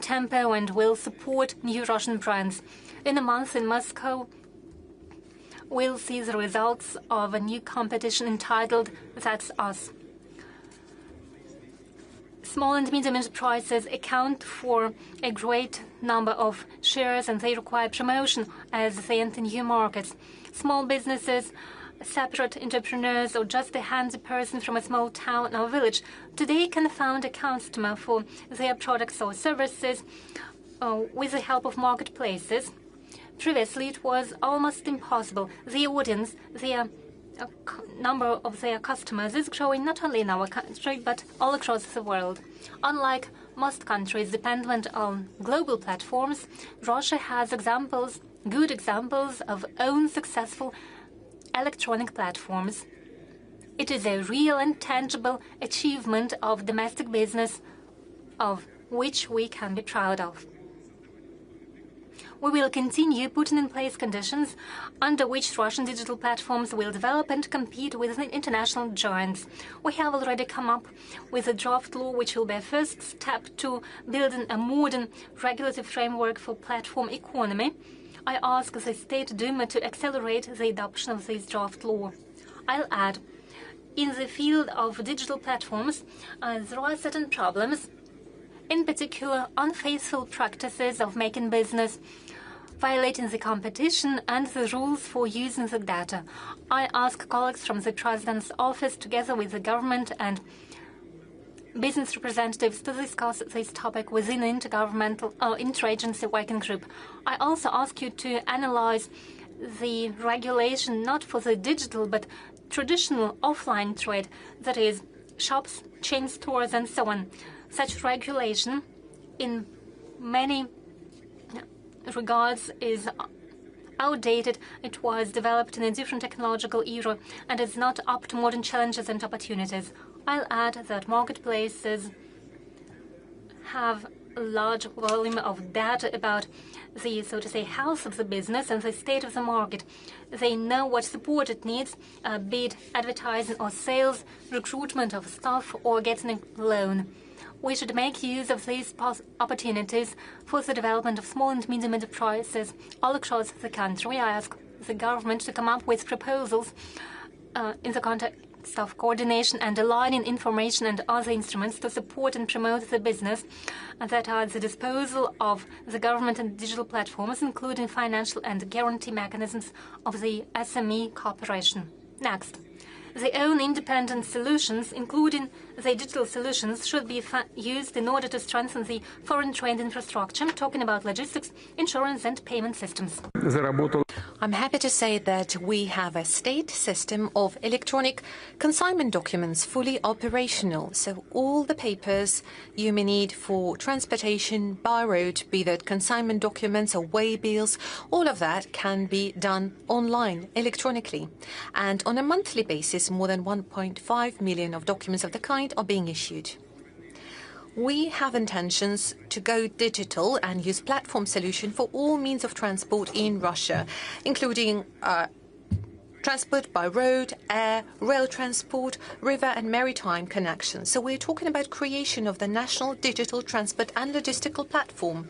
tempo and will support new Russian brands. In a month in Moscow, we'll see the results of a new competition entitled That's Us. Small and medium enterprises account for a great number of shares, and they require promotion as they enter new markets. Small businesses, separate entrepreneurs, or just a handy person from a small town or village today can find a customer for their products or services with the help of marketplaces. Previously, it was almost impossible. The audience, the number of their customers is growing not only in our country, but all across the world. Unlike most countries dependent on global platforms, Russia has good examples of own successful electronic platforms. It is a real and tangible achievement of domestic business of which we can be proud of. We will continue putting in place conditions under which Russian digital platforms will develop and compete with international giants. We have already come up with a draft law which will be a first step to building a modern regulative framework for platform economy. I ask the State Duma to accelerate the adoption of this draft law. I'll add, in the field of digital platforms, there are certain problems, in particular unfaithful practices of making business, violating the competition and the rules for using the data. I ask colleagues from the President's office, together with the government and business representatives, to discuss this topic within the interagency working group. I also ask you to analyze the regulation not for the digital but traditional offline trade, that is, shops, chain stores, and so on. Such regulation, in many regards, is outdated. It was developed in a different technological era and is not up to modern challenges and opportunities. I'll add that marketplaces have a large volume of data about the, so to say, health of the business and the state of the market. They know what support it needs, be it advertising or sales, recruitment of staff, or getting a loan. We should make use of these opportunities for the development of small and medium enterprises all across the country. I ask the government to come up with proposals in the context of coordination and aligning information and other instruments to support and promote the business that are at the disposal of the government and digital platforms, including financial and guarantee mechanisms of the SME cooperation. Next, the own independent solutions, including the digital solutions, should be used in order to strengthen the foreign trade infrastructure. I'm talking about logistics, insurance, and payment systems. I'm happy to say that we have a state system of electronic consignment documents fully operational. So all the papers you may need for transportation by road, be that consignment documents or waybills, all of that can be done online, electronically. And on a monthly basis, more than 1.5 million of documents of the kind are being issued. We have intentions to go digital and use platform solution for all means of transport in Russia, including transport by road, air, rail transport, river and maritime connections. So we're talking about creation of the National Digital Transport and Logistical Platform.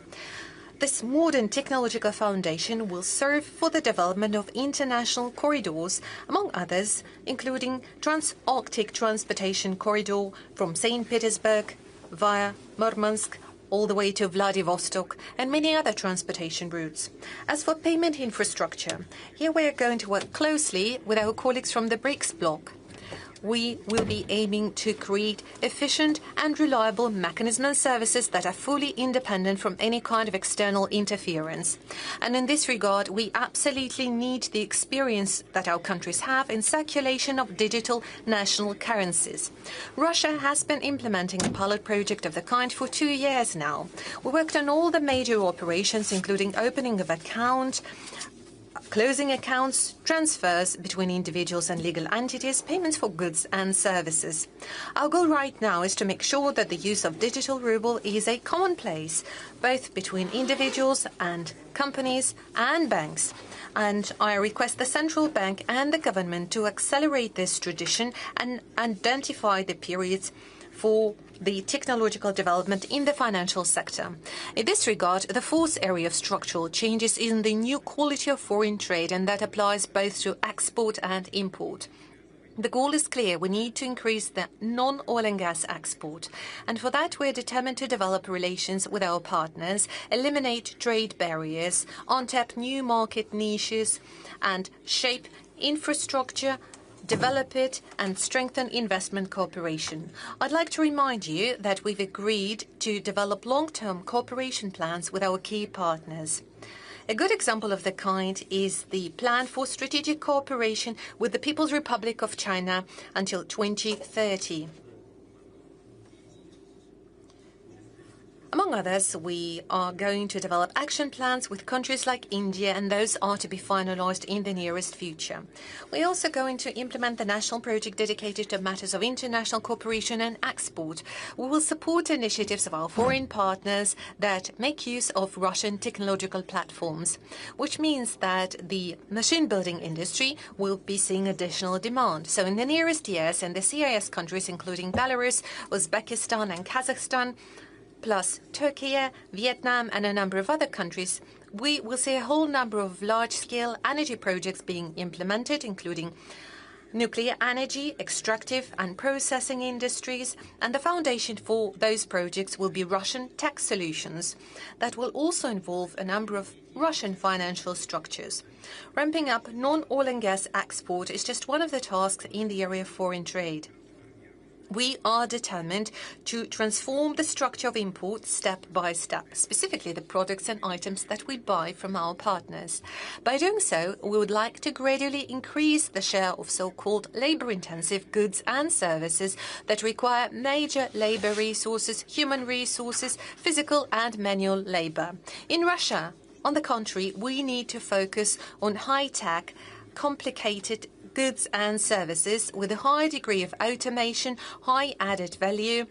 This modern technological foundation will serve for the development of international corridors, among others, including Trans-Arctic Transportation Corridor from St. Petersburg via Murmansk all the way to Vladivostok, and many other transportation routes. As for payment infrastructure, here we are going to work closely with our colleagues from the BRICS bloc. We will be aiming to create efficient and reliable mechanisms and services that are fully independent from any kind of external interference. And in this regard, we absolutely need the experience that our countries have in circulation of digital national currencies. Russia has been implementing a pilot project of the kind for 2 years now. We worked on all the major operations, including opening of account, closing accounts, transfers between individuals and legal entities, payments for goods and services. Our goal right now is to make sure that the use of digital ruble is a commonplace, both between individuals and companies and banks. And I request the central bank and the government to accelerate this tradition and identify the periods for the technological development in the financial sector. In this regard, the fourth area of structural changes is in the new quality of foreign trade, and that applies both to export and import. The goal is clear. We need to increase the non-oil and gas export. And for that, we're determined to develop relations with our partners, eliminate trade barriers, untap new market niches, and shape infrastructure, develop it, and strengthen investment cooperation. I'd like to remind you that we've agreed to develop long-term cooperation plans with our key partners. A good example of the kind is the plan for strategic cooperation with the People's Republic of China until 2030. Among others, we are going to develop action plans with countries like India, and those are to be finalized in the nearest future. We're also going to implement the national project dedicated to matters of international cooperation and export. We will support initiatives of our foreign partners that make use of Russian technological platforms, which means that the machine building industry will be seeing additional demand. So in the nearest years, in the CIS countries, including Belarus, Uzbekistan and Kazakhstan, plus Turkey, Vietnam and a number of other countries, we will see a whole number of large-scale energy projects being implemented, including nuclear energy, extractive and processing industries, and the foundation for those projects will be Russian tech solutions that will also involve a number of Russian financial structures. Ramping up non-oil and gas export is just one of the tasks in the area of foreign trade. We are determined to transform the structure of imports step by step, specifically the products and items that we buy from our partners. By doing so, we would like to gradually increase the share of so-called labor-intensive goods and services that require major labor resources, human resources, physical and manual labor. In Russia, on the contrary, we need to focus on high-tech, complicated goods and services with a high degree of automation, high added value,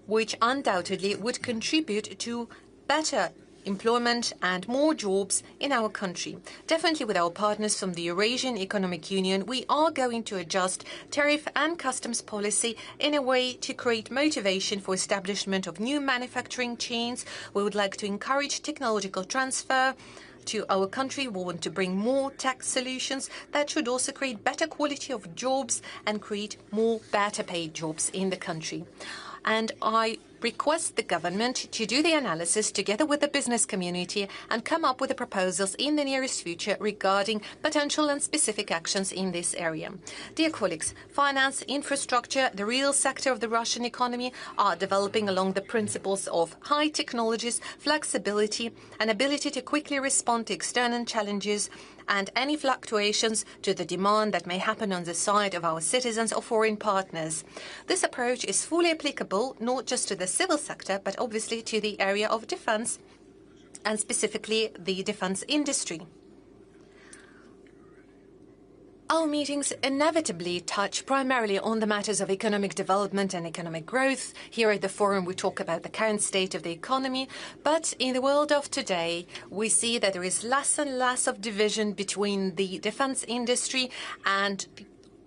which undoubtedly would contribute to better employment and more jobs in our country. Definitely with our partners from the Eurasian Economic Union, we are going to adjust tariff and customs policy in a way to create motivation for establishment of new manufacturing chains. We would like to encourage technological transfer to our country. We want to bring more tech solutions that should also create better quality of jobs and create more better paid jobs in the country. And I request the government to do the analysis together with the business community and come up with the proposals in the nearest future regarding potential and specific actions in this area. Dear colleagues, finance, infrastructure, the real sector of the Russian economy are developing along the principles of high technologies, flexibility, and ability to quickly respond to external challenges and any fluctuations to the demand that may happen on the side of our citizens or foreign partners. This approach is fully applicable not just to the civil sector, but obviously to the area of defense, and specifically the defense industry. Our meetings inevitably touch primarily on the matters of economic development and economic growth. Here at the forum, we talk about the current state of the economy. But in the world of today, we see that there is less and less of division between the defense industry and the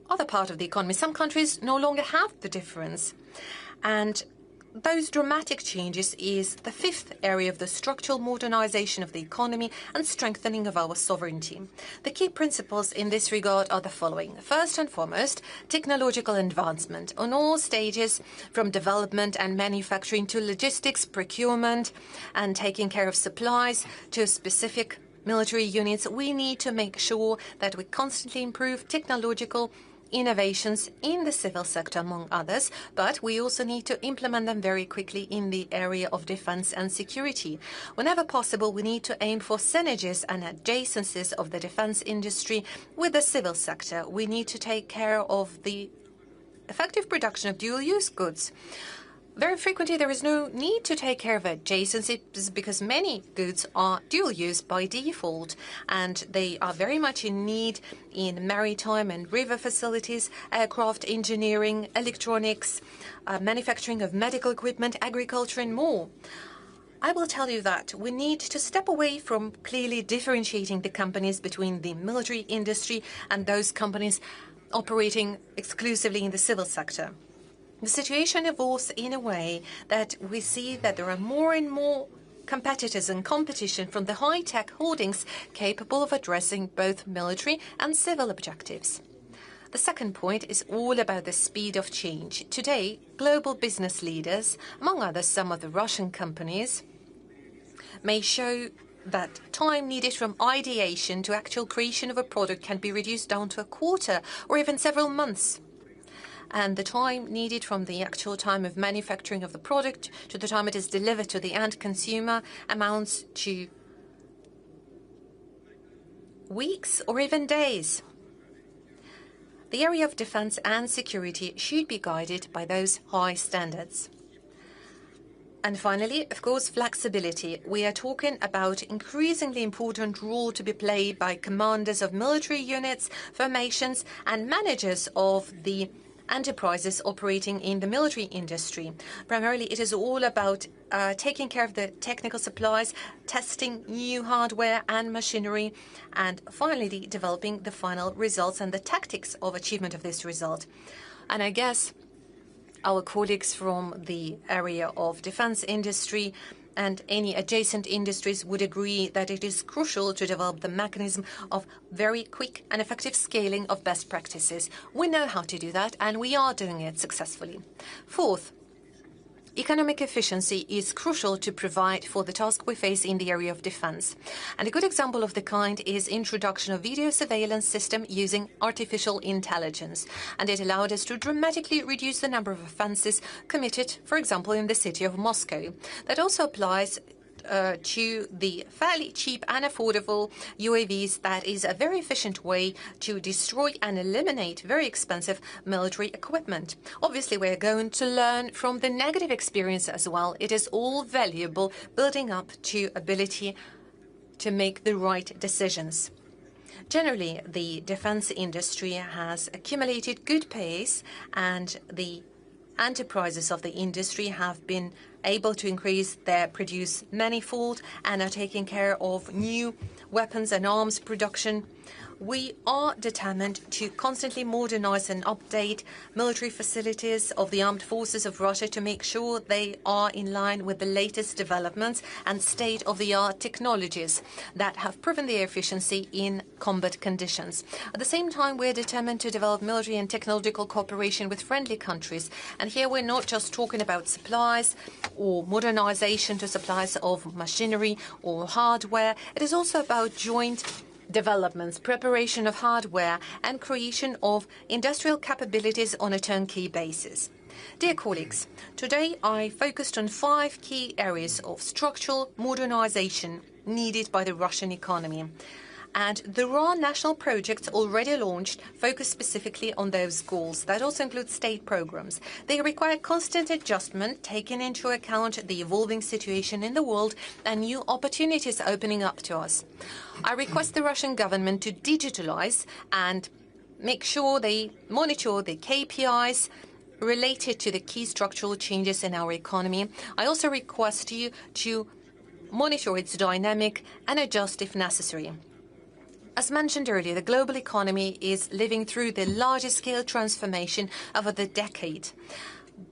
other part of the economy. Some countries no longer have the difference. And those dramatic changes is the fifth area of the structural modernization of the economy and strengthening of our sovereignty. The key principles in this regard are the following. First and foremost, technological advancement on all stages, from development and manufacturing to logistics, procurement, and taking care of supplies to specific military units. We need to make sure that we constantly improve technological innovations in the civil sector, among others, but we also need to implement them very quickly in the area of defense and security. Whenever possible, we need to aim for synergies and adjacencies of the defense industry with the civil sector. We need to take care of the effective production of dual-use goods. Very frequently, there is no need to take care of adjacencies because many goods are dual-use by default, and they are very much in need in maritime and river facilities, aircraft engineering, electronics, manufacturing of medical equipment, agriculture, and more. I will tell you that we need to step away from clearly differentiating the companies between the military industry and those companies operating exclusively in the civil sector. The situation evolves in a way that we see that there are more and more competitors and competition from the high-tech holdings capable of addressing both military and civil objectives. The second point is all about the speed of change. Today, global business leaders, among others some of the Russian companies, may show that time needed from ideation to actual creation of a product can be reduced down to a quarter or even several months. And the time needed from the actual time of manufacturing of the product to the time it is delivered to the end consumer amounts to weeks or even days. The area of defense and security should be guided by those high standards. And finally, of course, flexibility. We are talking about increasingly important role to be played by commanders of military units, formations, and managers of the enterprises operating in the military industry. Primarily, it is all about taking care of the technical supplies, testing new hardware and machinery, and finally developing the final results and the tactics of achievement of this result. And I guess our colleagues from the area of defense industry and any adjacent industries would agree that it is crucial to develop the mechanism of very quick and effective scaling of best practices. We know how to do that, and we are doing it successfully. Fourth, economic efficiency is crucial to provide for the task we face in the area of defense. And a good example of the kind is introduction of video surveillance system using artificial intelligence. And it allowed us to dramatically reduce the number of offenses committed, for example, in the city of Moscow. That also applies to the fairly cheap and affordable UAVs. That is a very efficient way to destroy and eliminate very expensive military equipment. Obviously, we're going to learn from the negative experience as well. It is all valuable, building up to ability to make the right decisions. Generally, the defense industry has accumulated good pace, and the enterprises of the industry have been able to increase their produce manifold and are taking care of new weapons and arms production. We are determined to constantly modernize and update military facilities of the armed forces of Russia to make sure they are in line with the latest developments and state-of-the-art technologies that have proven their efficiency in combat conditions. At the same time, we're determined to develop military and technological cooperation with friendly countries. And here we're not just talking about supplies or modernization to supplies of machinery or hardware. It is also about joint developments, preparation of hardware, and creation of industrial capabilities on a turnkey basis. Dear colleagues, today I focused on 5 key areas of structural modernization needed by the Russian economy. And there are national projects already launched focused specifically on those goals. That also includes state programs. They require constant adjustment, taking into account the evolving situation in the world and new opportunities opening up to us. I request the Russian government to digitalize and make sure they monitor the KPIs related to the key structural changes in our economy. I also request you to monitor its dynamic and adjust if necessary. As mentioned earlier, the global economy is living through the largest-scale transformation over the decade.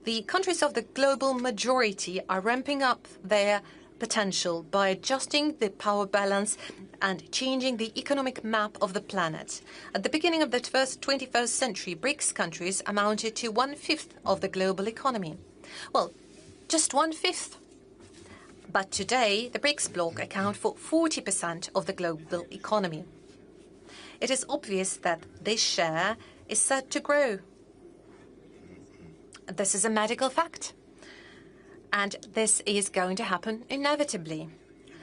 The countries of the global majority are ramping up their potential by adjusting the power balance and changing the economic map of the planet. At the beginning of the 21st century, BRICS countries amounted to 1/5 of the global economy. Well, just 1/5. But today, the BRICS bloc account for 40% of the global economy. It is obvious that this share is set to grow. This is a medical fact. And this is going to happen inevitably.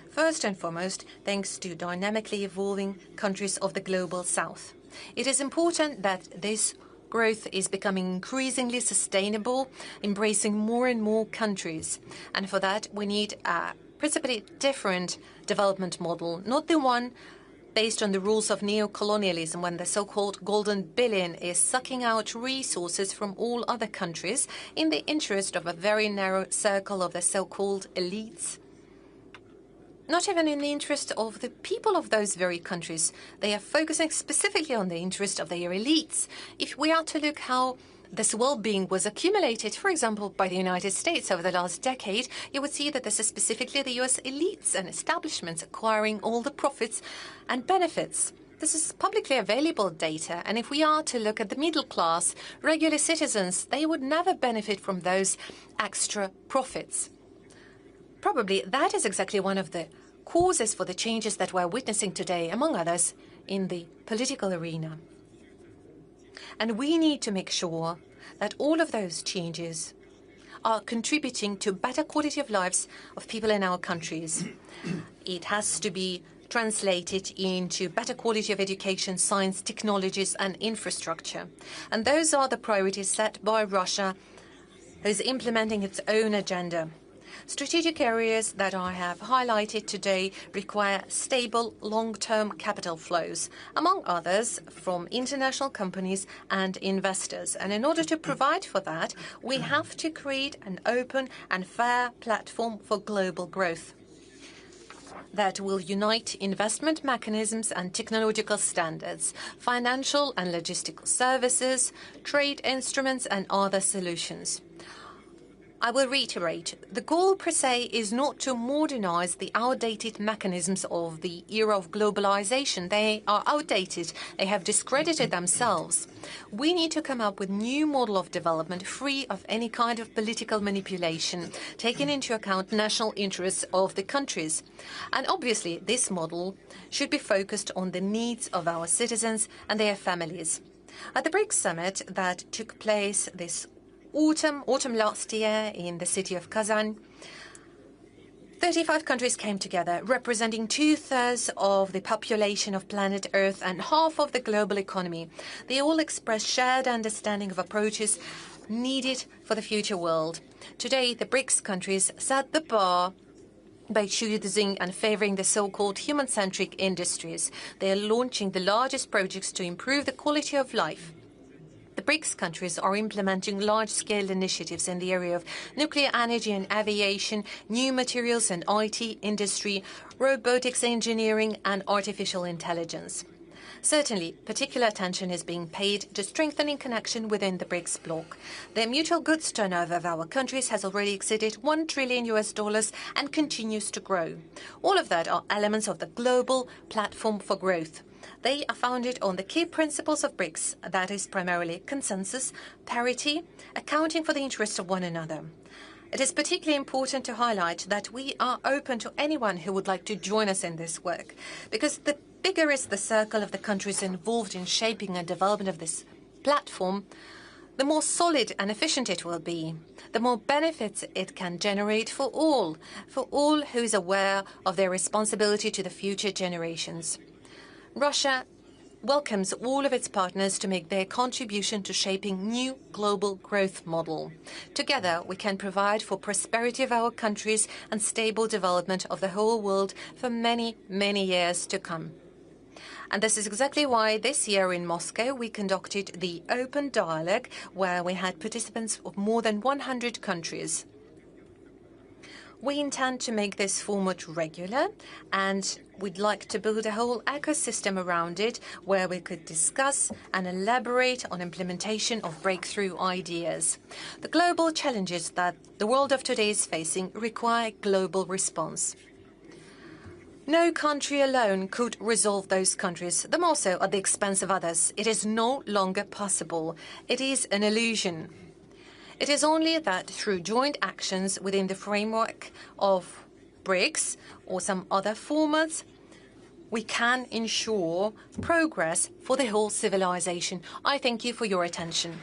First and foremost, thanks to dynamically evolving countries of the global south. It is important that this growth is becoming increasingly sustainable, embracing more and more countries. And for that, we need a principally different development model, not the one based on the rules of neo-colonialism, when the so-called golden billion is sucking out resources from all other countries in the interest of a very narrow circle of the so-called elites. Not even in the interest of the people of those very countries. They are focusing specifically on the interest of their elites. If we are to look how this well-being was accumulated, for example, by the United States over the last decade, you would see that this is specifically the US elites and establishments acquiring all the profits and benefits. This is publicly available data, and if we are to look at the middle class, regular citizens, they would never benefit from those extra profits. Probably that is exactly one of the causes for the changes that we're witnessing today, among others, in the political arena. And we need to make sure that all of those changes are contributing to better quality of lives of people in our countries. It has to be translated into better quality of education, science, technologies, and infrastructure. And those are the priorities set by Russia, who is implementing its own agenda. Strategic areas that I have highlighted today require stable long-term capital flows, among others from international companies and investors. And in order to provide for that, we have to create an open and fair platform for global growth that will unite investment mechanisms and technological standards, financial and logistical services, trade instruments and other solutions. I will reiterate, the goal per se is not to modernize the outdated mechanisms of the era of globalization. They are outdated. They have discredited themselves. We need to come up with a new model of development free of any kind of political manipulation, taking into account national interests of the countries. And obviously, this model should be focused on the needs of our citizens and their families. At the BRICS summit that took place this autumn last year in the city of Kazan, 35 countries came together, representing 2/3 of the population of planet Earth and half of the global economy. They all expressed shared understanding of approaches needed for the future world. Today, the BRICS countries set the bar by choosing and favoring the so-called human-centric industries. They are launching the largest projects to improve the quality of life. The BRICS countries are implementing large-scale initiatives in the area of nuclear energy and aviation, new materials and IT industry, robotics engineering and artificial intelligence. Certainly, particular attention is being paid to strengthening connection within the BRICS bloc. The mutual goods turnover of our countries has already exceeded $1 trillion and continues to grow. All of that are elements of the global platform for growth. They are founded on the key principles of BRICS, that is primarily consensus, parity, accounting for the interests of one another. It is particularly important to highlight that we are open to anyone who would like to join us in this work, because the bigger is the circle of the countries involved in shaping and development of this platform, the more solid and efficient it will be, the more benefits it can generate for all who is aware of their responsibility to the future generations. Russia welcomes all of its partners to make their contribution to shaping new global growth model. Together, we can provide for prosperity of our countries and stable development of the whole world for many, many years to come. And this is exactly why this year in Moscow we conducted the Open Dialogue, where we had participants of more than 100 countries. We intend to make this format regular, and we'd like to build a whole ecosystem around it where we could discuss and elaborate on implementation of breakthrough ideas. The global challenges that the world of today is facing require global response. No country alone could resolve those countries, the more so at the expense of others. It is no longer possible. It is an illusion. It is only that through joint actions within the framework of BRICS or some other formats, we can ensure progress for the whole civilization. I thank you for your attention.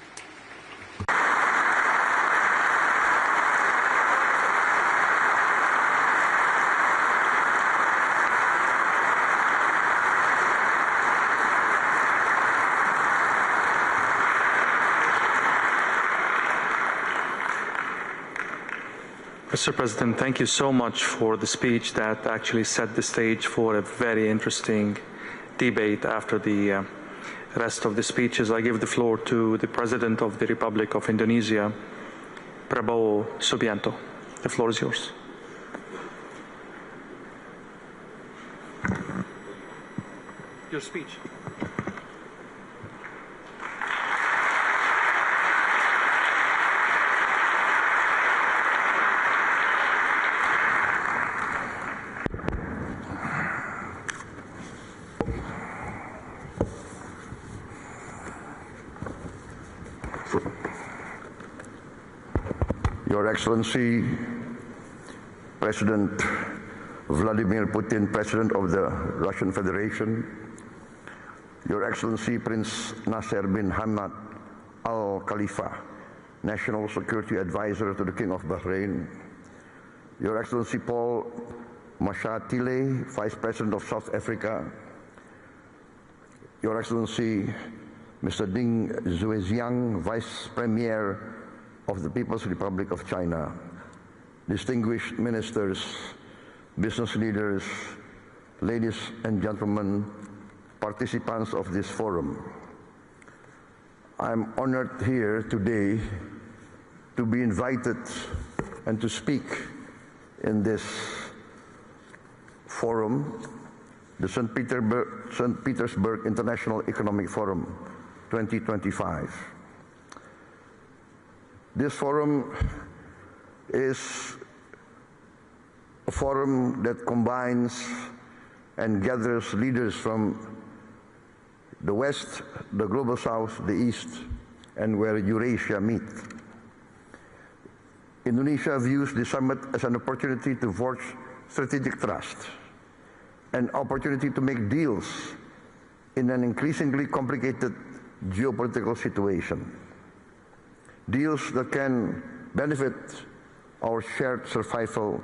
Mr. President, thank you so much for the speech that actually set the stage for a very interesting debate after the rest of the speeches. I give the floor to the President of the Republic of Indonesia, Prabowo Subianto. The floor is yours. Your speech. Your Excellency, President Vladimir Putin, President of the Russian Federation, Your Excellency Prince Naser bin Hamad Al Khalifa, National Security Advisor to the King of Bahrain, Your Excellency Paul Mashatile, Vice President of South Africa, Your Excellency Mr. Ding Xuexiang, Vice Premier of the People's Republic of China, distinguished ministers, business leaders, ladies and gentlemen, participants of this forum. I'm honored here today to be invited and to speak in this forum, the St. Petersburg International Economic Forum 2025. This forum is a forum that combines and gathers leaders from the West, the Global South, the East, and where Eurasia meet. Indonesia views the summit as an opportunity to forge strategic trust, an opportunity to make deals in an increasingly complicated geopolitical situation. Deals that can benefit our shared survival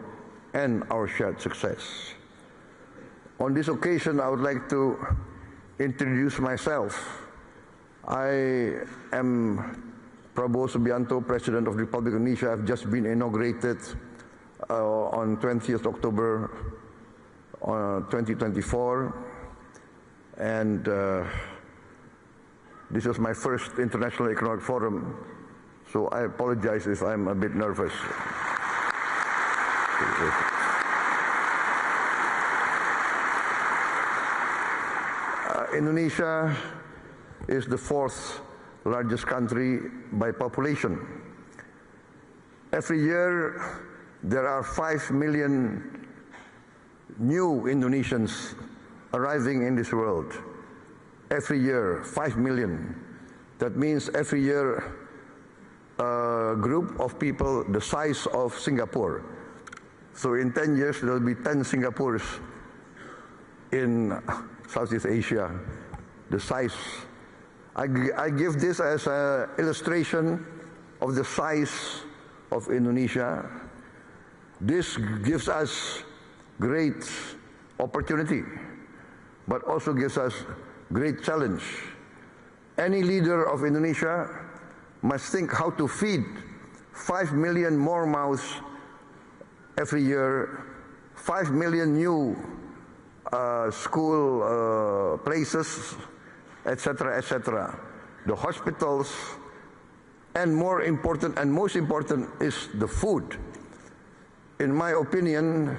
and our shared success. On this occasion, I would like to introduce myself. I am prowess Subanto, President of the Republic of Indonesia. I've just been inaugurated on 20th October 2024, and this is my first International Economic Forum, so I apologize if I'm a bit nervous. Indonesia is the fourth largest country by population. Every year, there are 5 million new Indonesians arriving in this world. Every year, 5 million. That means every year, a group of people the size of Singapore. So in 10 years, there will be 10 Singapores in Southeast Asia, the size. I give this as an illustration of the size of Indonesia. This gives us great opportunity, but also gives us great challenge. Any leader of Indonesia must think how to feed 5 million more mouths every year, 5 million new school places, etc., etc. The hospitals, and more important and most important is the food. In my opinion,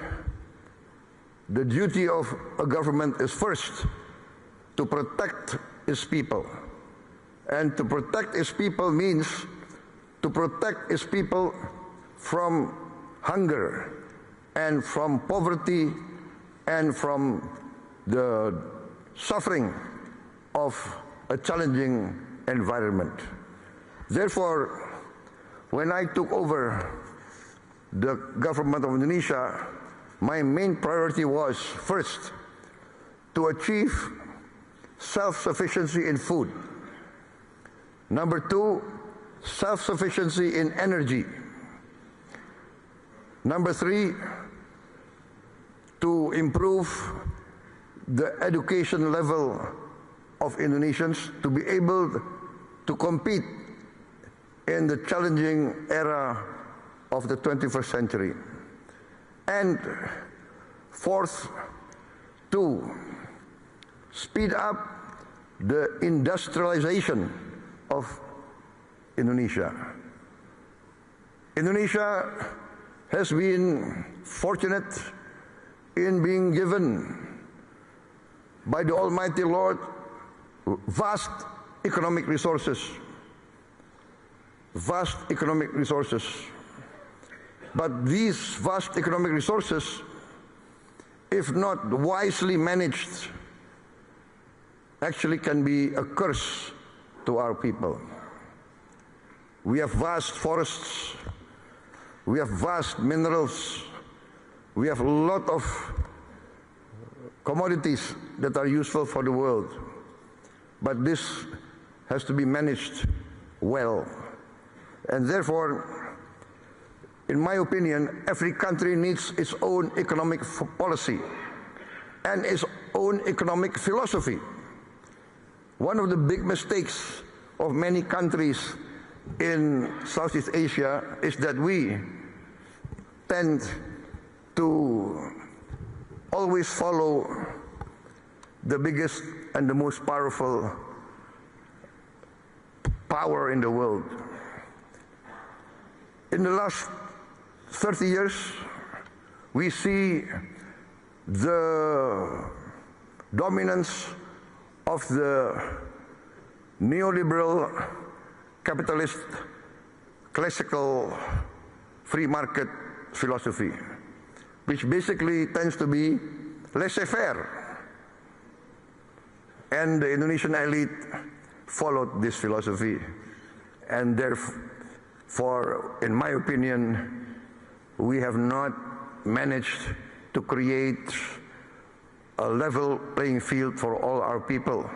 the duty of a government is first to protect its people. And to protect its people means to protect its people from hunger and from poverty and from the suffering of a challenging environment. Therefore, when I took over the government of Indonesia, my main priority was, first, to achieve self-sufficiency in food. Number two, self-sufficiency in energy. Number three, to improve the education level of Indonesians to be able to compete in the challenging era of the 21st century. And fourth, to speed up the industrialization of Indonesia. Indonesia has been fortunate in being given by the Almighty Lord vast economic resources. Vast economic resources. But these vast economic resources, if not wisely managed, actually can be a curse to our people. We have vast forests, we have vast minerals, we have a lot of commodities that are useful for the world. But this has to be managed well. And therefore, in my opinion, every country needs its own economic policy and its own economic philosophy. One of the big mistakes of many countries in Southeast Asia is that we tend to always follow the biggest and the most powerful power in the world. In the last 30 years, we see the dominance of the neoliberal capitalist classical free market philosophy, which basically tends to be laissez-faire. And the Indonesian elite followed this philosophy, and therefore, in my opinion, we have not managed to create a level playing field for all our people.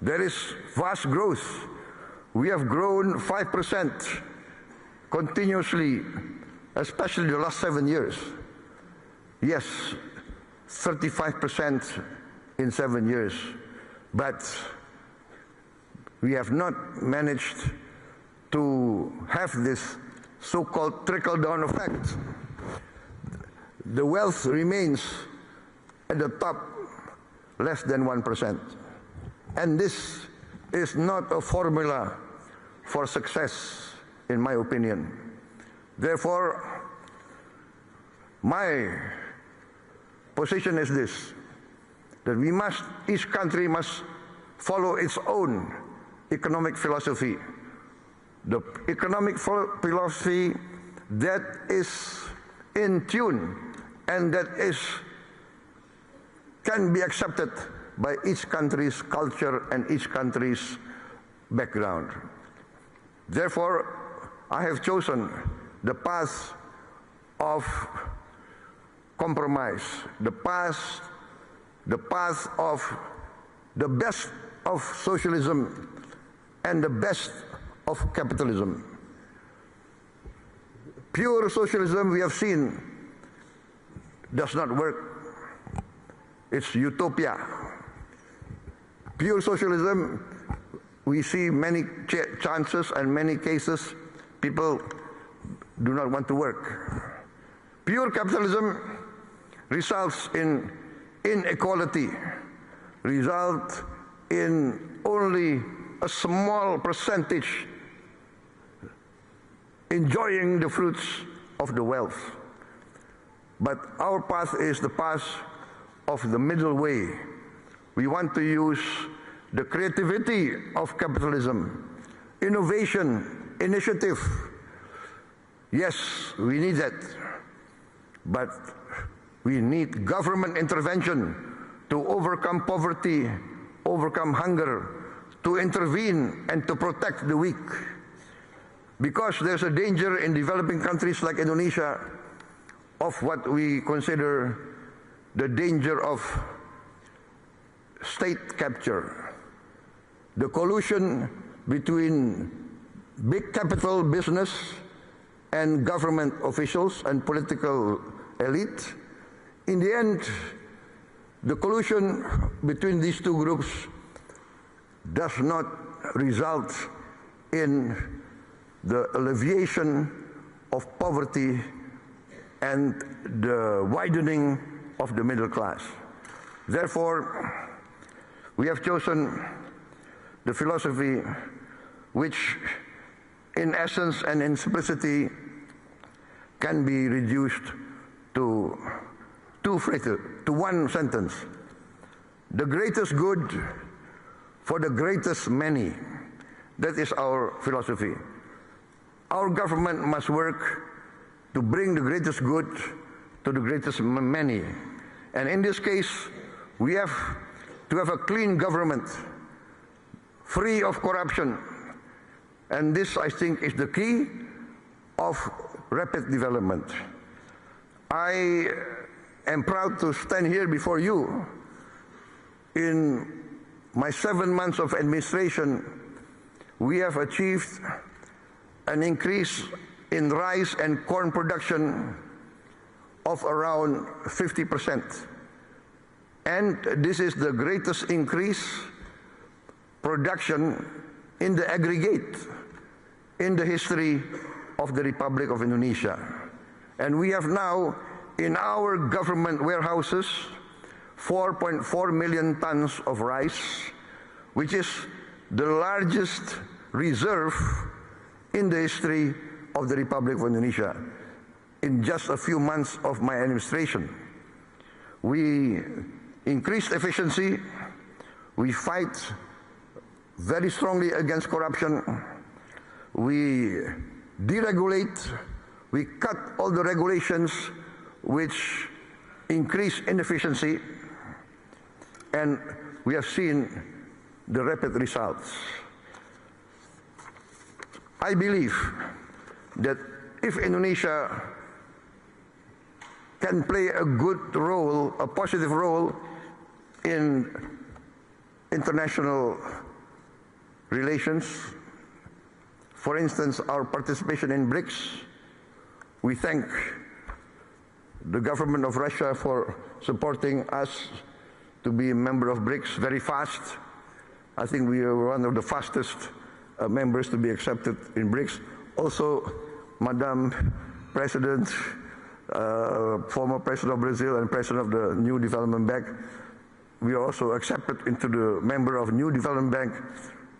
There is vast growth. We have grown 5% continuously, especially the last 7 years. Yes, 35% in 7 years, but we have not managed to have this so-called trickle-down effect. The wealth remains at the top less than 1%. And this is not a formula for success, in my opinion. Therefore, my position is this, that each country must follow its own economic philosophy. The economic philosophy that is in tune and that can be accepted by each country's culture and each country's background. Therefore, I have chosen the path of compromise, the path of the best of socialism and the best of capitalism. Pure socialism, we have seen, does not work. It's utopia. Pure socialism, we see many chances and many cases people do not want to work. Pure capitalism results in inequality, results in only a small percentage enjoying the fruits of the wealth. But our path is the path of the middle way. We want to use the creativity of capitalism, innovation, initiative. Yes, we need that. But we need government intervention to overcome poverty, overcome hunger, to intervene and to protect the weak. Because there's a danger in developing countries like Indonesia of what we consider the danger of state capture. The collusion between big capital business and government officials and political elite. In the end, the collusion between these two groups does not result in the alleviation of poverty and the widening of the middle class. Therefore, we have chosen the philosophy which, in essence and in simplicity, can be reduced to one sentence. The greatest good for the greatest many. That is our philosophy. Our government must work to bring the greatest good to the greatest many. And in this case, we have to have a clean government, free of corruption. And this, I think, is the key of rapid development. I am proud to stand here before you. In my 7 months of administration, we have achieved an increase in rice and corn production of around 50%. And this is the greatest increase production in the aggregate in the history of the Republic of Indonesia. And we have now in our government warehouses 4.4 million tons of rice, which is the largest reserve in the history of the Republic of Indonesia in just a few months of my administration. We increased efficiency, we fight very strongly against corruption, we deregulate, we cut all the regulations which increase inefficiency, and we have seen the rapid results. I believe that if Indonesia can play a good role, a positive role in international relations, for instance, our participation in BRICS, we thank the government of Russia for supporting us to be a member of BRICS very fast. I think we are one of the fastest members to be accepted in BRICS. Also, Madam President, former President of Brazil and President of the New Development Bank, we are also accepted into the member of New Development Bank,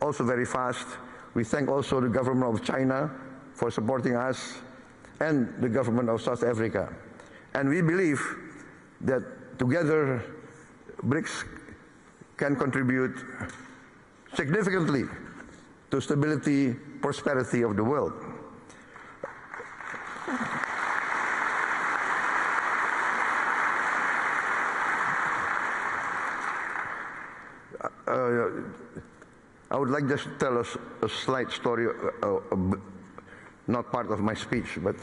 also very fast. We thank also the government of China for supporting us and the government of South Africa. And we believe that together BRICS can contribute significantly to stability, prosperity of the world. I would like just to tell us a slight story, not part of my speech, but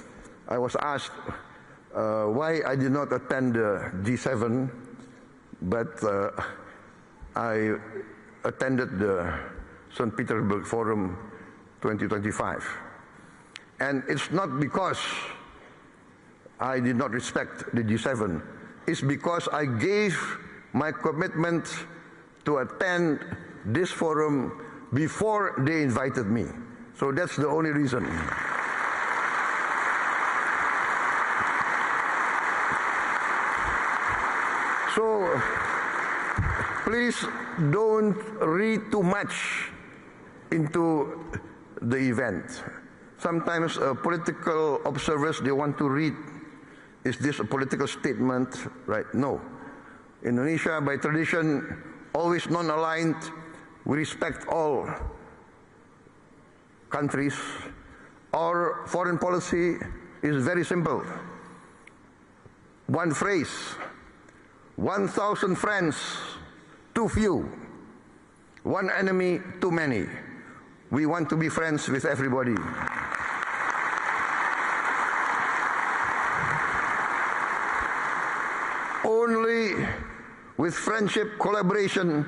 I was asked why I did not attend the G7, but I attended the St. Petersburg Forum 2025. And it's not because I did not respect the G7, it's because I gave my commitment to attend this forum before they invited me. So that's the only reason. So please don't read too much into the event. Sometimes political observers, they want to read, is this a political statement? Right? No. Indonesia, by tradition, always non-aligned. We respect all countries. Our foreign policy is very simple. One phrase: 1,000 friends, too few. One enemy, too many. We want to be friends with everybody. Only with friendship, collaboration,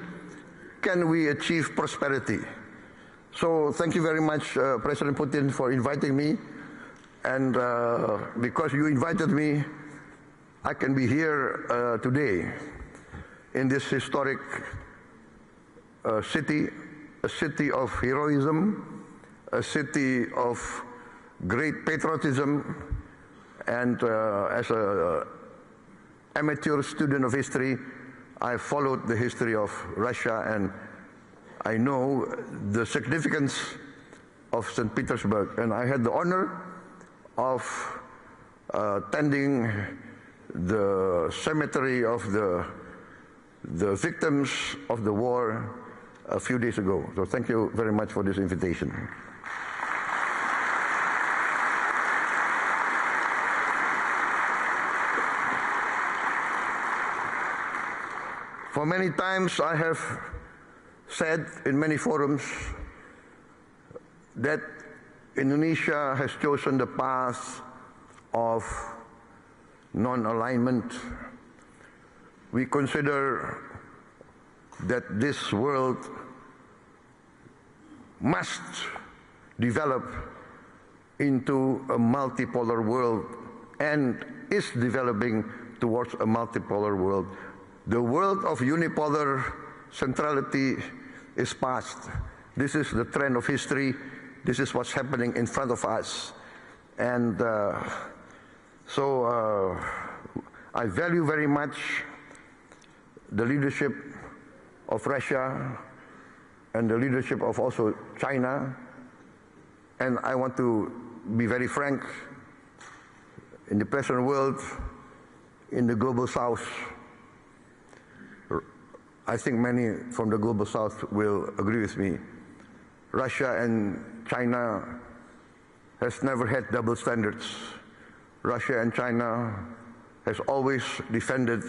can we achieve prosperity. So thank you very much, President Putin, for inviting me. And because you invited me, I can be here today in this historic city, a city of heroism, a city of great patriotism, and as an amateur student of history, I followed the history of Russia, and I know the significance of St. Petersburg. And I had the honor of attending the cemetery of the victims of the war a few days ago. So thank you very much for this invitation. For many times I have said in many forums that Indonesia has chosen the path of non-alignment. We consider that this world must develop into a multipolar world and is developing towards a multipolar world. The world of unipolar centrality is past. This is the trend of history. This is what's happening in front of us. And So I value very much the leadership of Russia and the leadership of also China. And I want to be very frank, in the present world, in the global south, I think many from the global south will agree with me. Russia and China has never had double standards. Russia and China has always defended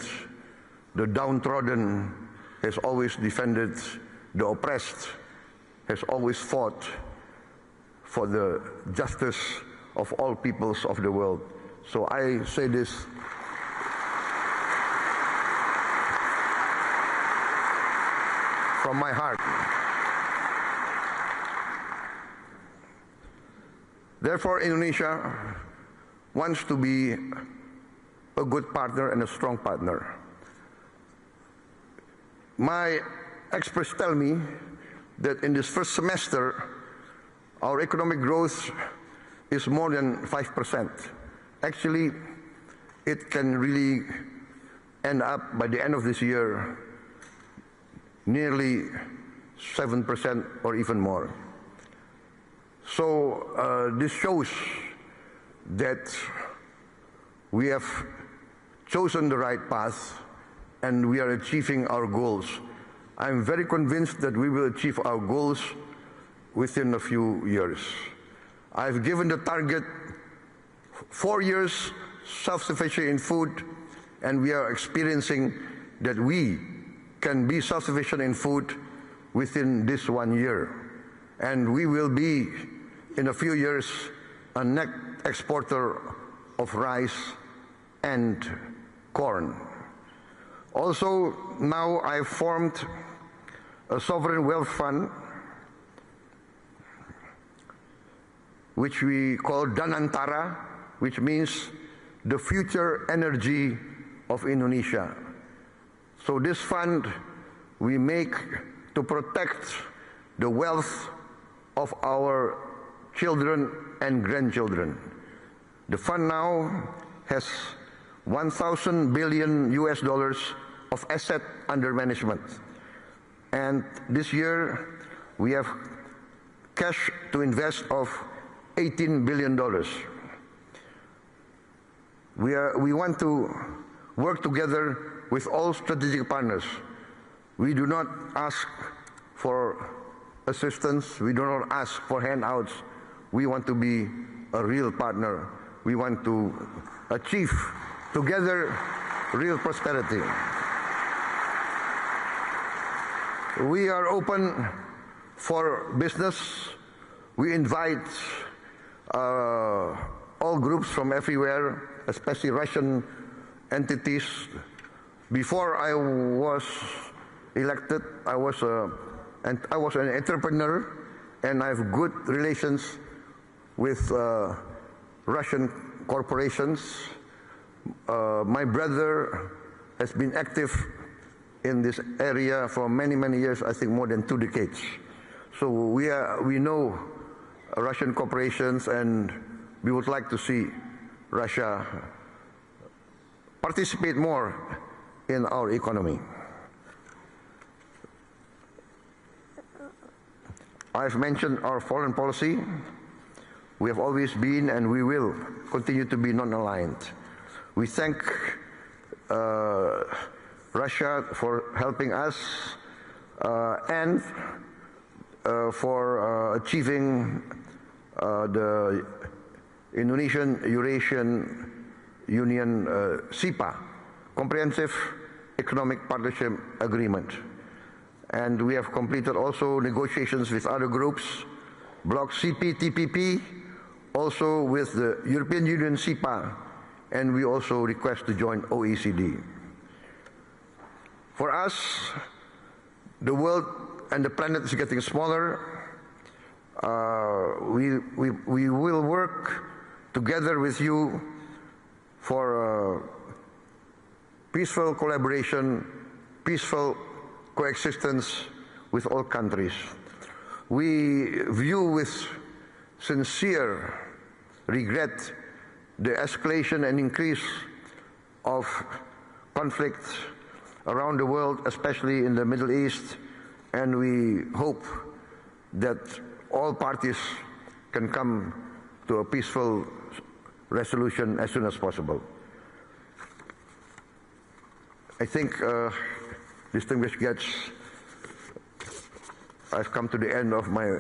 the downtrodden, has always defended the oppressed, has always fought for the justice of all peoples of the world. So I say this from my heart. Therefore, Indonesia wants to be a good partner and a strong partner. My experts tell me that in this first semester, our economic growth is more than 5%. Actually, it can really end up by the end of this year nearly 7% or even more. So this shows that we have chosen the right path and we are achieving our goals. I'm very convinced that we will achieve our goals within a few years. I've given the target 4 years self-sufficient in food, and we are experiencing that we can be self-sufficient in food within this 1 year. And we will be, in a few years, a net exporter of rice and corn. Also, now I've formed a sovereign wealth fund, which we call Danantara, which means the future energy of Indonesia. So this fund we make to protect the wealth of our children and grandchildren. The fund now has 1,000 billion US dollars of asset under management. And this year we have cash to invest of $18 billion. We want to work together with all strategic partners. We do not ask for assistance. We do not ask for handouts. We want to be a real partner. We want to achieve together real prosperity. We are open for business. We invite all groups from everywhere, especially Russian entities. Before I was elected, I was an entrepreneur, and I have good relations with Russian corporations. My brother has been active in this area for many, many years, I think more than 2 decades. So we know Russian corporations, and we would like to see Russia participate more in our economy. I've mentioned our foreign policy. We have always been and we will continue to be non-aligned. We thank Russia for helping us and for achieving the Indonesian-Eurasian Union SIPA, Comprehensive Economic Partnership Agreement. And we have completed also negotiations with other groups, Bloc CPTPP, also with the European Union SIPA, and we also request to join OECD. For us, the world and the planet is getting smaller. We will work together with you for peaceful collaboration, peaceful coexistence with all countries. We view with sincere regret the escalation and increase of conflicts around the world, especially in the Middle East, and we hope that all parties can come to a peaceful resolution as soon as possible. I think, distinguished guests, I've come to the end of my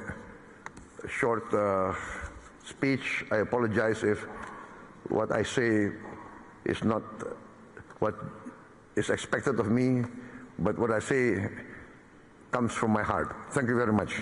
short speech. I apologize if what I say is not what is expected of me, but what I say comes from my heart. Thank you very much.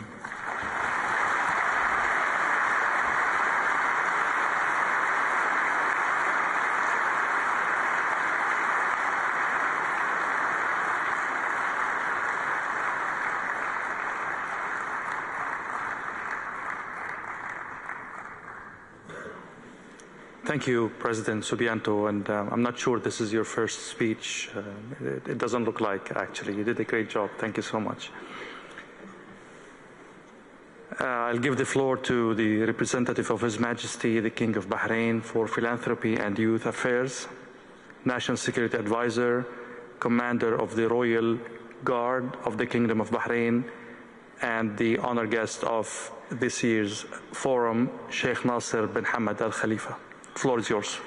Thank you, President Subianto, and I'm not sure this is your first speech. It doesn't look like, actually. You did a great job. Thank you so much. I'll give the floor to the representative of His Majesty, the King of Bahrain for Philanthropy and Youth Affairs, National Security Advisor, Commander of the Royal Guard of the Kingdom of Bahrain, and the honored guest of this year's forum, Sheikh Naser bin Hamad Al Khalifa. The floor is yours.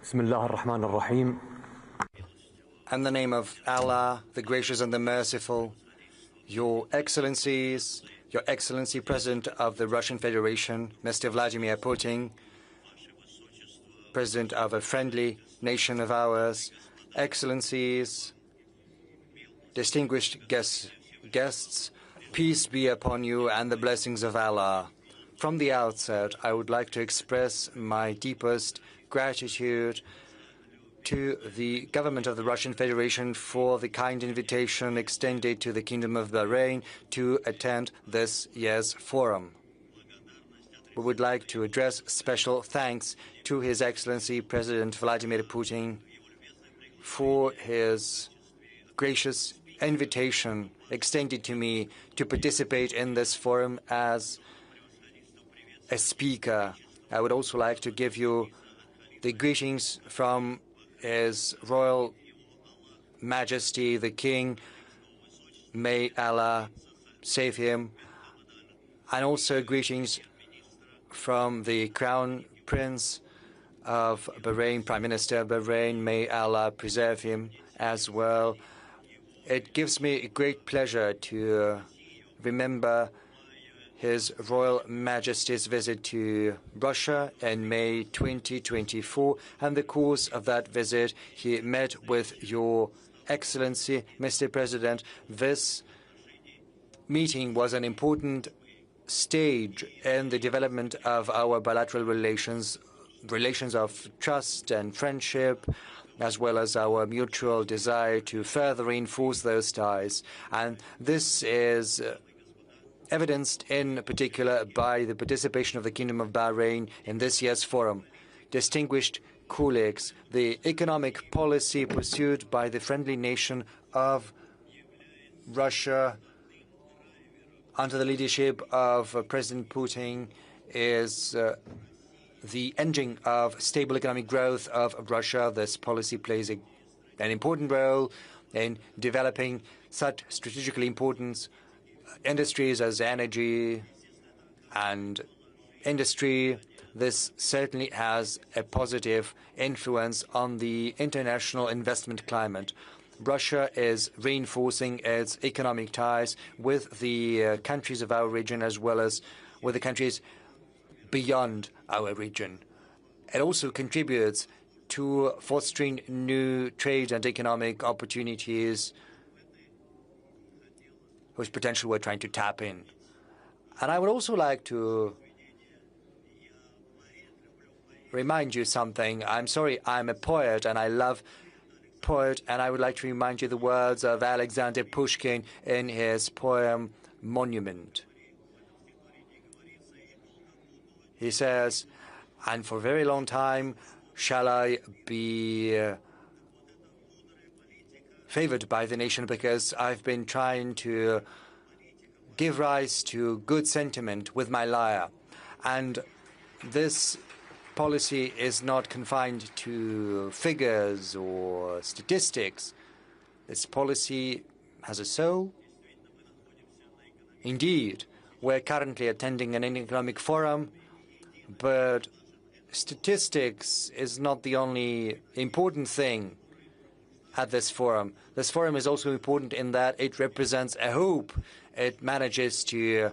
Bismillah ar-Rahman ar-Rahim. In the name of Allah, the Gracious and the Merciful, Your Excellencies, Your Excellency President of the Russian Federation, Mr. Vladimir Putin, President of a friendly nation of ours, Excellencies, distinguished guests, peace be upon you and the blessings of Allah. From the outset, I would like to express my deepest gratitude to the government of the Russian Federation for the kind invitation extended to the Kingdom of Bahrain to attend this year's forum. We would like to address special thanks to His Excellency President Vladimir Putin for his gracious invitation extended to me to participate in this forum as a speaker. I would also like to give you the greetings from His Royal Majesty, the King. May Allah save him. And also greetings from the Crown Prince of Bahrain, Prime Minister of Bahrain. May Allah preserve him as well. It gives me great pleasure to remember His Royal Majesty's visit to Russia in May 2024. And the course of that visit, he met with Your Excellency, Mr. President. This meeting was an important stage in the development of our bilateral relations of trust and friendship, as well as our mutual desire to further reinforce those ties. And this is evidenced in particular by the participation of the Kingdom of Bahrain in this year's forum. Distinguished colleagues, the economic policy pursued by the friendly nation of Russia under the leadership of President Putin is the engine of stable economic growth of Russia. This policy plays an important role in developing such strategically important industries as energy and industry. This certainly has a positive influence on the international investment climate. Russia is reinforcing its economic ties with the countries of our region as well as with the countries beyond our region. It also contributes to fostering new trade and economic opportunities whose potential we're trying to tap in. And I would also like to remind you something. I'm sorry, I'm a poet and I love poet, and I would like to remind you the words of Alexander Pushkin in his poem Monument. He says, "And for a very long time shall I be favored by the nation because I've been trying to give rise to good sentiment with my lyre. And this policy is not confined to figures or statistics. This policy has a soul. Indeed, we're currently attending an economic forum, but statistics is not the only important thing at this forum. This forum is also important in that it represents a hope. It manages to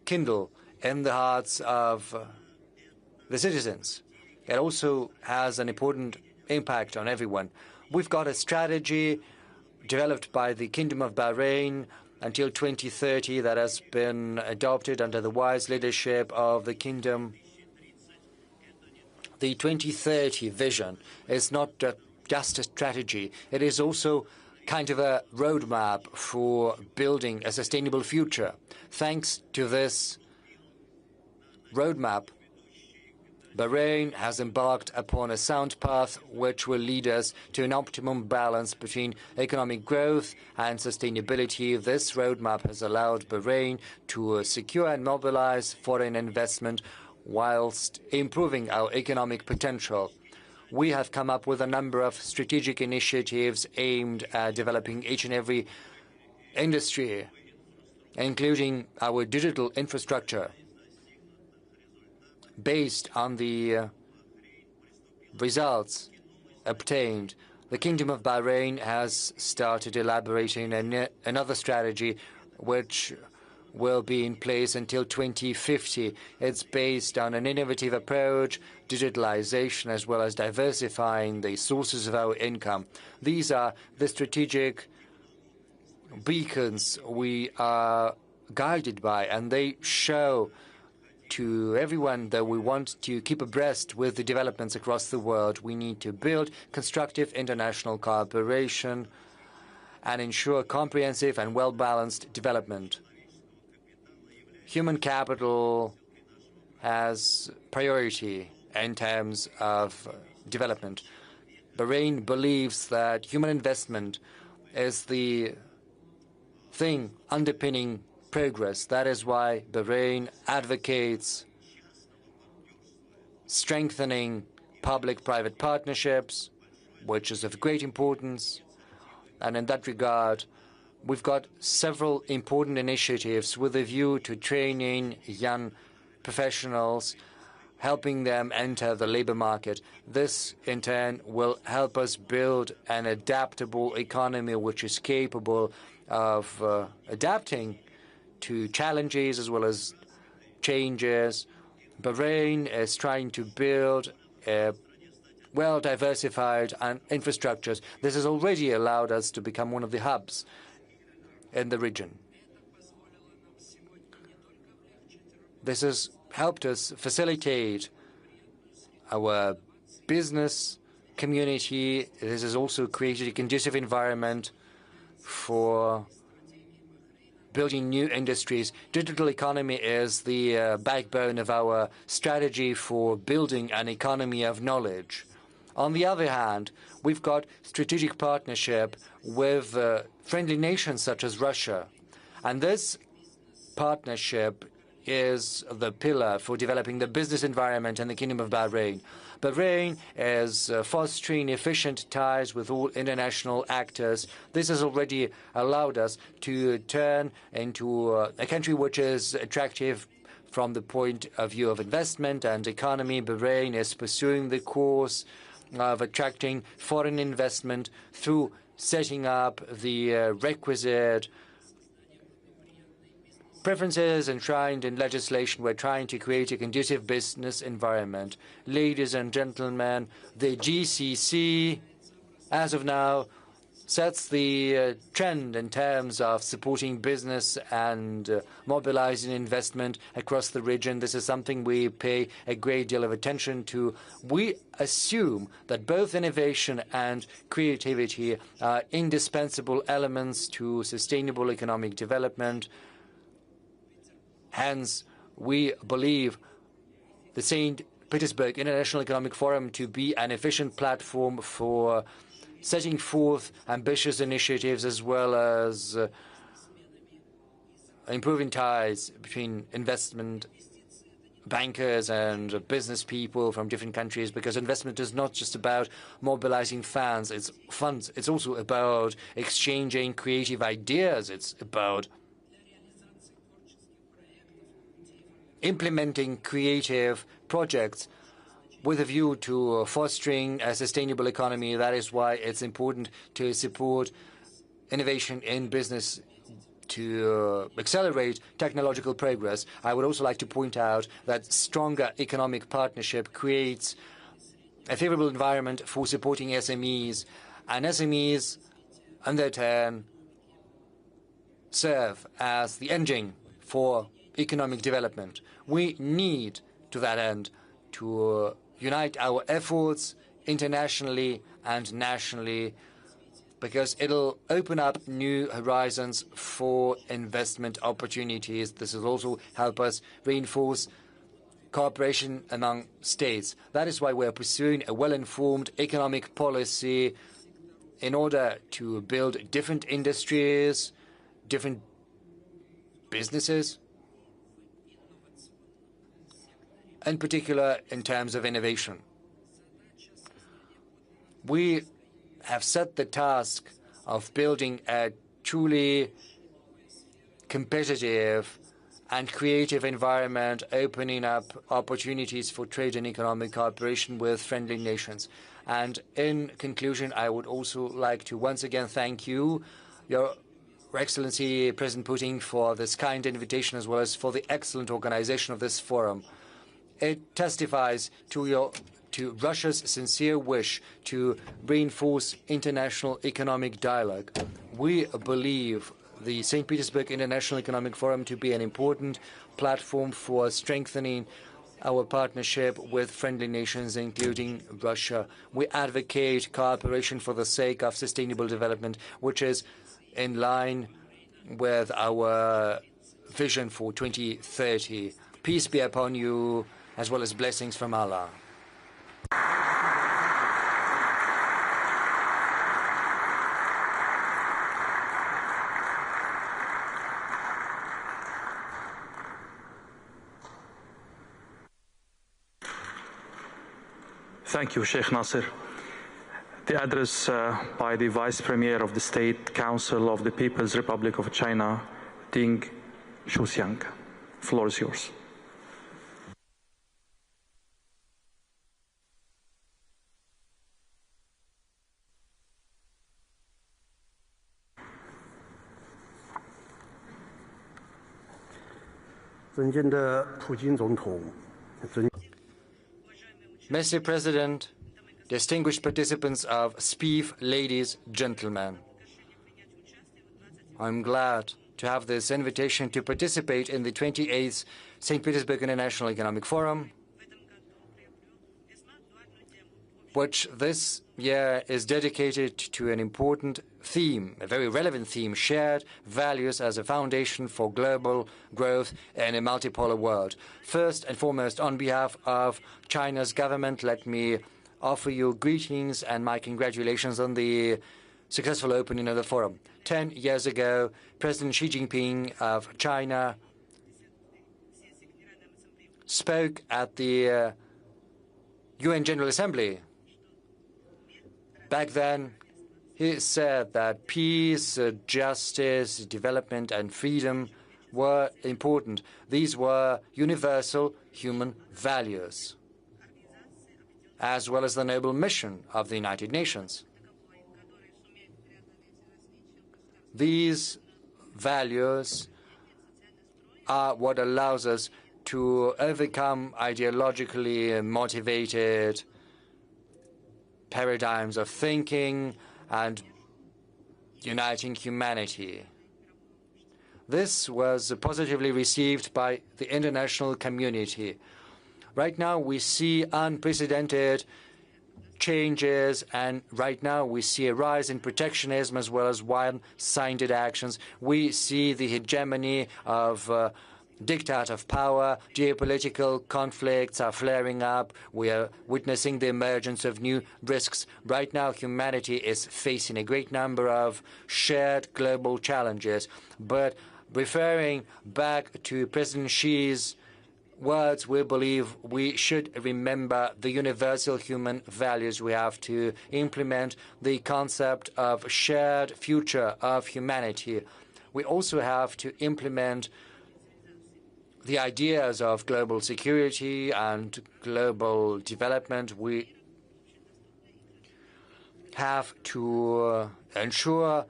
kindle in the hearts of the citizens. It also has an important impact on everyone. We've got a strategy developed by the Kingdom of Bahrain until 2030 that has been adopted under the wise leadership of the Kingdom. The 2030 vision is not just a strategy. It is also kind of a roadmap for building a sustainable future. Thanks to this roadmap, Bahrain has embarked upon a sound path which will lead us to an optimum balance between economic growth and sustainability. This roadmap has allowed Bahrain to secure and mobilize foreign investment whilst improving our economic potential. We have come up with a number of strategic initiatives aimed at developing each and every industry, including our digital infrastructure. Based on the results obtained, the Kingdom of Bahrain has started elaborating another strategy which will be in place until 2050. It's based on an innovative approach, digitalization, as well as diversifying the sources of our income. These are the strategic beacons we are guided by, and they show to everyone that we want to keep abreast with the developments across the world. We need to build constructive international cooperation and ensure comprehensive and well-balanced development. Human capital has priority in terms of development. Bahrain believes that human investment is the thing underpinning progress. That is why Bahrain advocates strengthening public-private partnerships, which is of great importance. And in that regard, we've got several important initiatives with a view to training young professionals, helping them enter the labor market. This, in turn, will help us build an adaptable economy which is capable of adapting to challenges as well as changes. Bahrain is trying to build a well-diversified infrastructures. This has already allowed us to become one of the hubs in the region. This has helped us facilitate our business community. This has also created a conducive environment for building new industries. Digital economy is the backbone of our strategy for building an economy of knowledge. On the other hand, we've got strategic partnership with friendly nations such as Russia. And this partnership is the pillar for developing the business environment in the Kingdom of Bahrain. Bahrain is fostering efficient ties with all international actors. This has already allowed us to turn into a country which is attractive from the point of view of investment and economy. Bahrain is pursuing the course of attracting foreign investment through setting up the requisite preferences enshrined in legislation. We're trying to create a conducive business environment. Ladies and gentlemen, the GCC, as of now, sets the trend in terms of supporting business and mobilizing investment across the region. This is something we pay a great deal of attention to. We assume that both innovation and creativity are indispensable elements to sustainable economic development. Hence, we believe the St. Petersburg International Economic Forum to be an efficient platform for setting forth ambitious initiatives as well as improving ties between investment bankers and business people from different countries, because investment is not just about mobilizing funds, it's also about exchanging creative ideas, it's about implementing creative projects with a view to fostering a sustainable economy. That is why it's important to support innovation in business to accelerate technological progress. I would also like to point out that stronger economic partnership creates a favorable environment for supporting SMEs, and SMEs, in their turn, serve as the engine for economic development. We need, to that end, to unite our efforts internationally and nationally, because it'll open up new horizons for investment opportunities. This will also help us reinforce cooperation among states. That is why we're pursuing a well-informed economic policy in order to build different industries, different businesses, in particular in terms of innovation. We have set the task of building a truly competitive and creative environment, opening up opportunities for trade and economic cooperation with friendly nations. And in conclusion, I would also like to once again thank you, Your Excellency President Putin, for this kind invitation as well as for the excellent organization of this forum. It testifies to Russia's sincere wish to reinforce international economic dialogue. We believe the St. Petersburg International Economic Forum to be an important platform for strengthening our partnership with friendly nations, including Russia. We advocate cooperation for the sake of sustainable development, which is in line with our vision for 2030. Peace be upon you, as well as blessings from Allah. Thank you, Sheikh Naser. The address by the Vice Premier of the State Council of the People's Republic of China, Ding Shuxiang. The floor is yours. Mr. President, distinguished participants of SPIEF, ladies, gentlemen, I'm glad to have this invitation to participate in the 28th St. Petersburg International Economic Forum, which this year is dedicated to an important theme, a very relevant theme: shared values as a foundation for global growth in a multipolar world. First and foremost, on behalf of China's government, let me offer you greetings and my congratulations on the successful opening of the forum. 10 years ago, President Xi Jinping of China spoke at the UN General Assembly. Back then, he said that peace, justice, development, and freedom were important. These were universal human values, as well as the noble mission of the United Nations. These values are what allows us to overcome ideologically motivated paradigms of thinking and uniting humanity. This was positively received by the international community. Right now, we see unprecedented changes, and right now we see a rise in protectionism as well as one-sided actions. We see the hegemony of diktat of power. Geopolitical conflicts are flaring up. We are witnessing the emergence of new risks. Right now, humanity is facing a great number of shared global challenges. But referring back to President Xi's words, we believe we should remember the universal human values. We have to implement the concept of shared future of humanity. We also have to implement the ideas of global security and global development. We have to ensure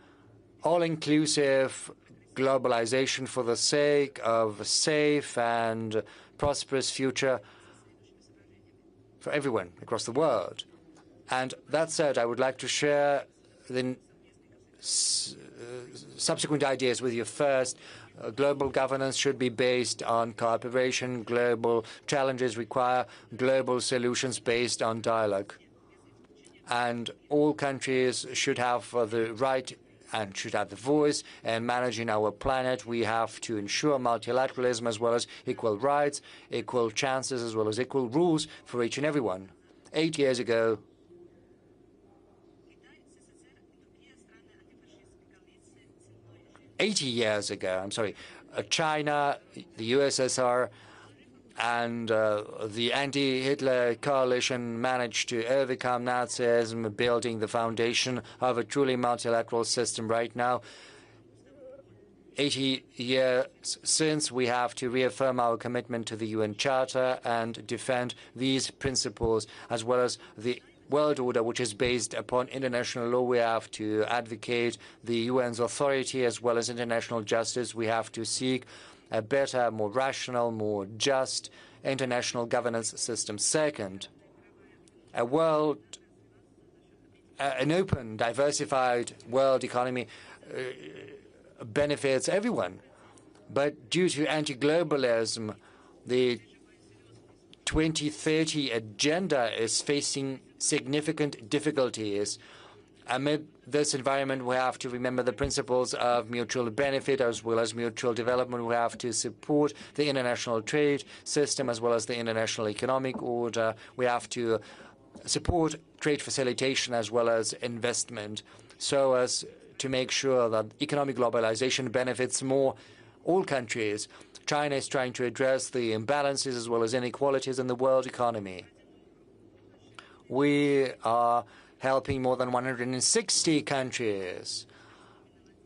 all-inclusive globalization for the sake of a safe and prosperous future for everyone across the world. And that said, I would like to share the subsequent ideas with you. First, global governance should be based on cooperation. Global challenges require global solutions based on dialogue. And all countries should have the right and should have the voice in managing our planet. We have to ensure multilateralism as well as equal rights, equal chances, as well as equal rules for each and everyone. 8 years ago, China, the USSR, and the anti-Hitler coalition managed to overcome Nazism, building the foundation of a truly multilateral system. Right now, 80 years since, we have to reaffirm our commitment to the UN Charter and defend these principles, as well as the world order, which is based upon international law. We have to advocate the UN's authority as well as international justice. We have to seek a better, more rational, more just international governance system. Second, an open, diversified world economy benefits everyone. But due to anti-globalism, the 2030 agenda is facing significant difficulties. Amid this environment, we have to remember the principles of mutual benefit as well as mutual development. We have to support the international trade system as well as the international economic order. We have to support trade facilitation as well as investment so as to make sure that economic globalization benefits more all countries. China is trying to address the imbalances as well as inequalities in the world economy. We are helping more than 160 countries.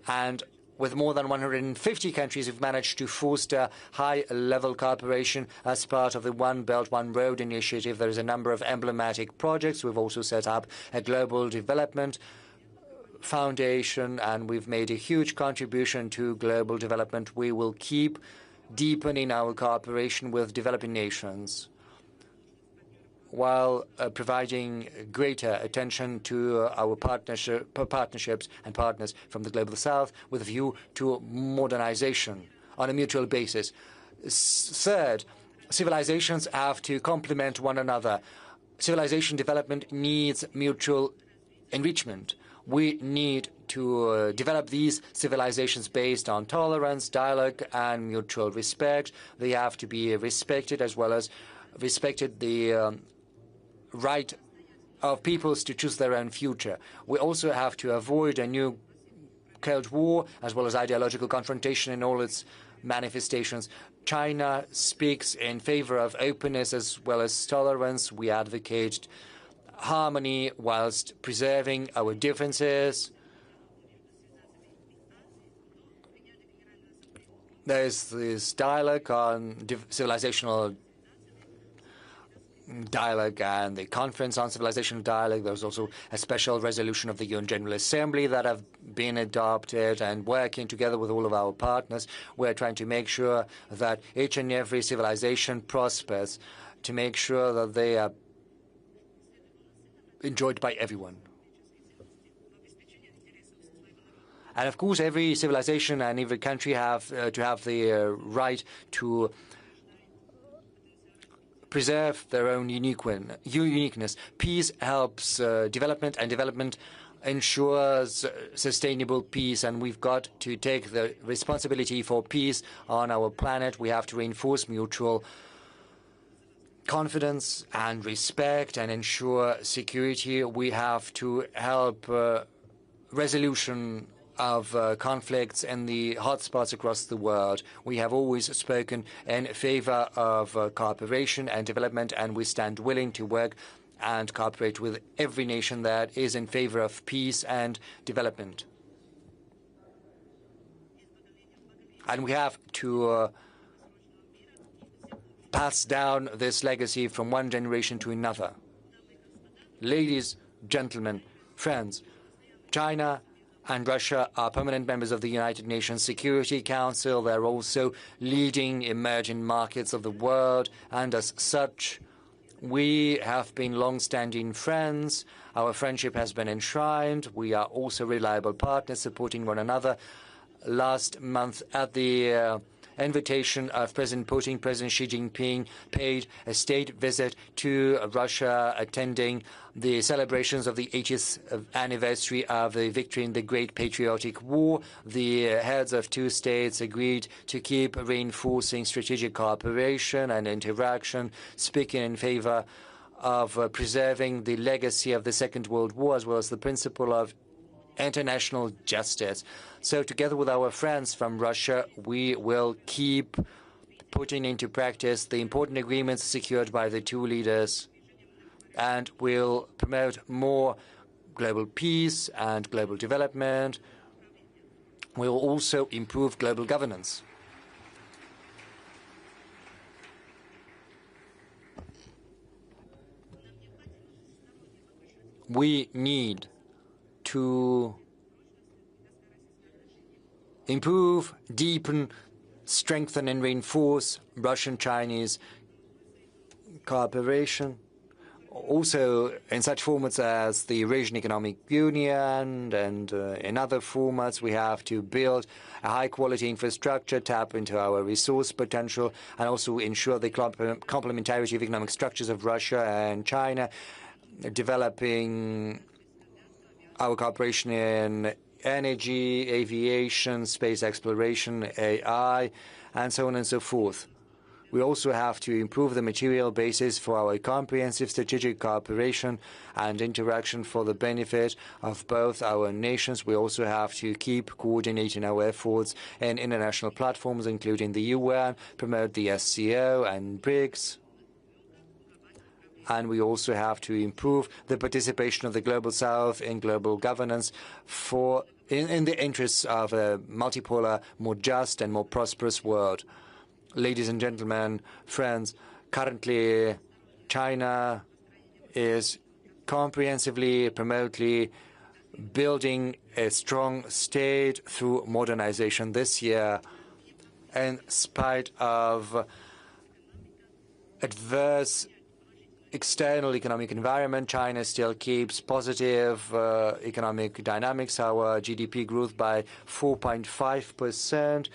And with more than 150 countries, we've managed to foster high-level cooperation as part of the One Belt, One Road initiative. There is a number of emblematic projects. We've also set up a global development foundation, and we've made a huge contribution to global development. We will keep deepening our cooperation with developing nations, while providing greater attention to our partnerships and partners from the Global South with a view to modernization on a mutual basis. Third, civilizations have to complement one another. Civilization development needs mutual enrichment. We need to develop these civilizations based on tolerance, dialogue, and mutual respect. They have to be respected as well as respected the right of peoples to choose their own future. We also have to avoid a new Cold War as well as ideological confrontation in all its manifestations. China speaks in favor of openness as well as tolerance. We advocate harmony whilst preserving our differences. There is this dialogue on civilizational dialogue and the Conference on Civilizational Dialogue. There's also a special resolution of the UN General Assembly that have been adopted, and working together with all of our partners, we're trying to make sure that each and every civilization prospers, to make sure that they are enjoyed by everyone. And of course, every civilization and every country have to have the right to preserve their own uniqueness. Peace helps development, and development ensures sustainable peace, and we've got to take the responsibility for peace on our planet. We have to reinforce mutual confidence and respect and ensure security. We have to help resolution of conflicts in the hotspots across the world. We have always spoken in favor of cooperation and development, and we stand willing to work and cooperate with every nation that is in favor of peace and development. And we have to pass down this legacy from one generation to another. Ladies, gentlemen, friends, China and Russia are permanent members of the United Nations Security Council. They're also leading emerging markets of the world, and as such, we have been long-standing friends. Our friendship has been enshrined. We are also reliable partners, supporting one another. Last month, at the invitation of President Putin, President Xi Jinping paid a state visit to Russia, attending the celebrations of the 80th anniversary of the victory in the Great Patriotic War. The heads of two states agreed to keep reinforcing strategic cooperation and interaction, speaking in favor of preserving the legacy of the Second World War, as well as the principle of international justice. So together with our friends from Russia, we will keep putting into practice the important agreements secured by the two leaders, and will promote more global peace and global development. We will also improve global governance. We need to improve, deepen, strengthen and reinforce Russian-Chinese cooperation. Also in such formats as the Eurasian Economic Union and in other formats, we have to build a high-quality infrastructure, tap into our resource potential, and also ensure the complementarity of economic structures of Russia and China, developing our cooperation in energy, aviation, space exploration, AI, and so on and so forth. We also have to improve the material basis for our comprehensive strategic cooperation and interaction for the benefit of both our nations. We also have to keep coordinating our efforts in international platforms, including the UN, promote the SCO and BRICS. And we also have to improve the participation of the Global South in global governance in the interests of a multipolar, more just and more prosperous world. Ladies and gentlemen, friends, currently China is comprehensively, promoting, building a strong state through modernization this year. In spite of adverse external economic environment, China still keeps positive economic dynamics. Our GDP grew by 5.4%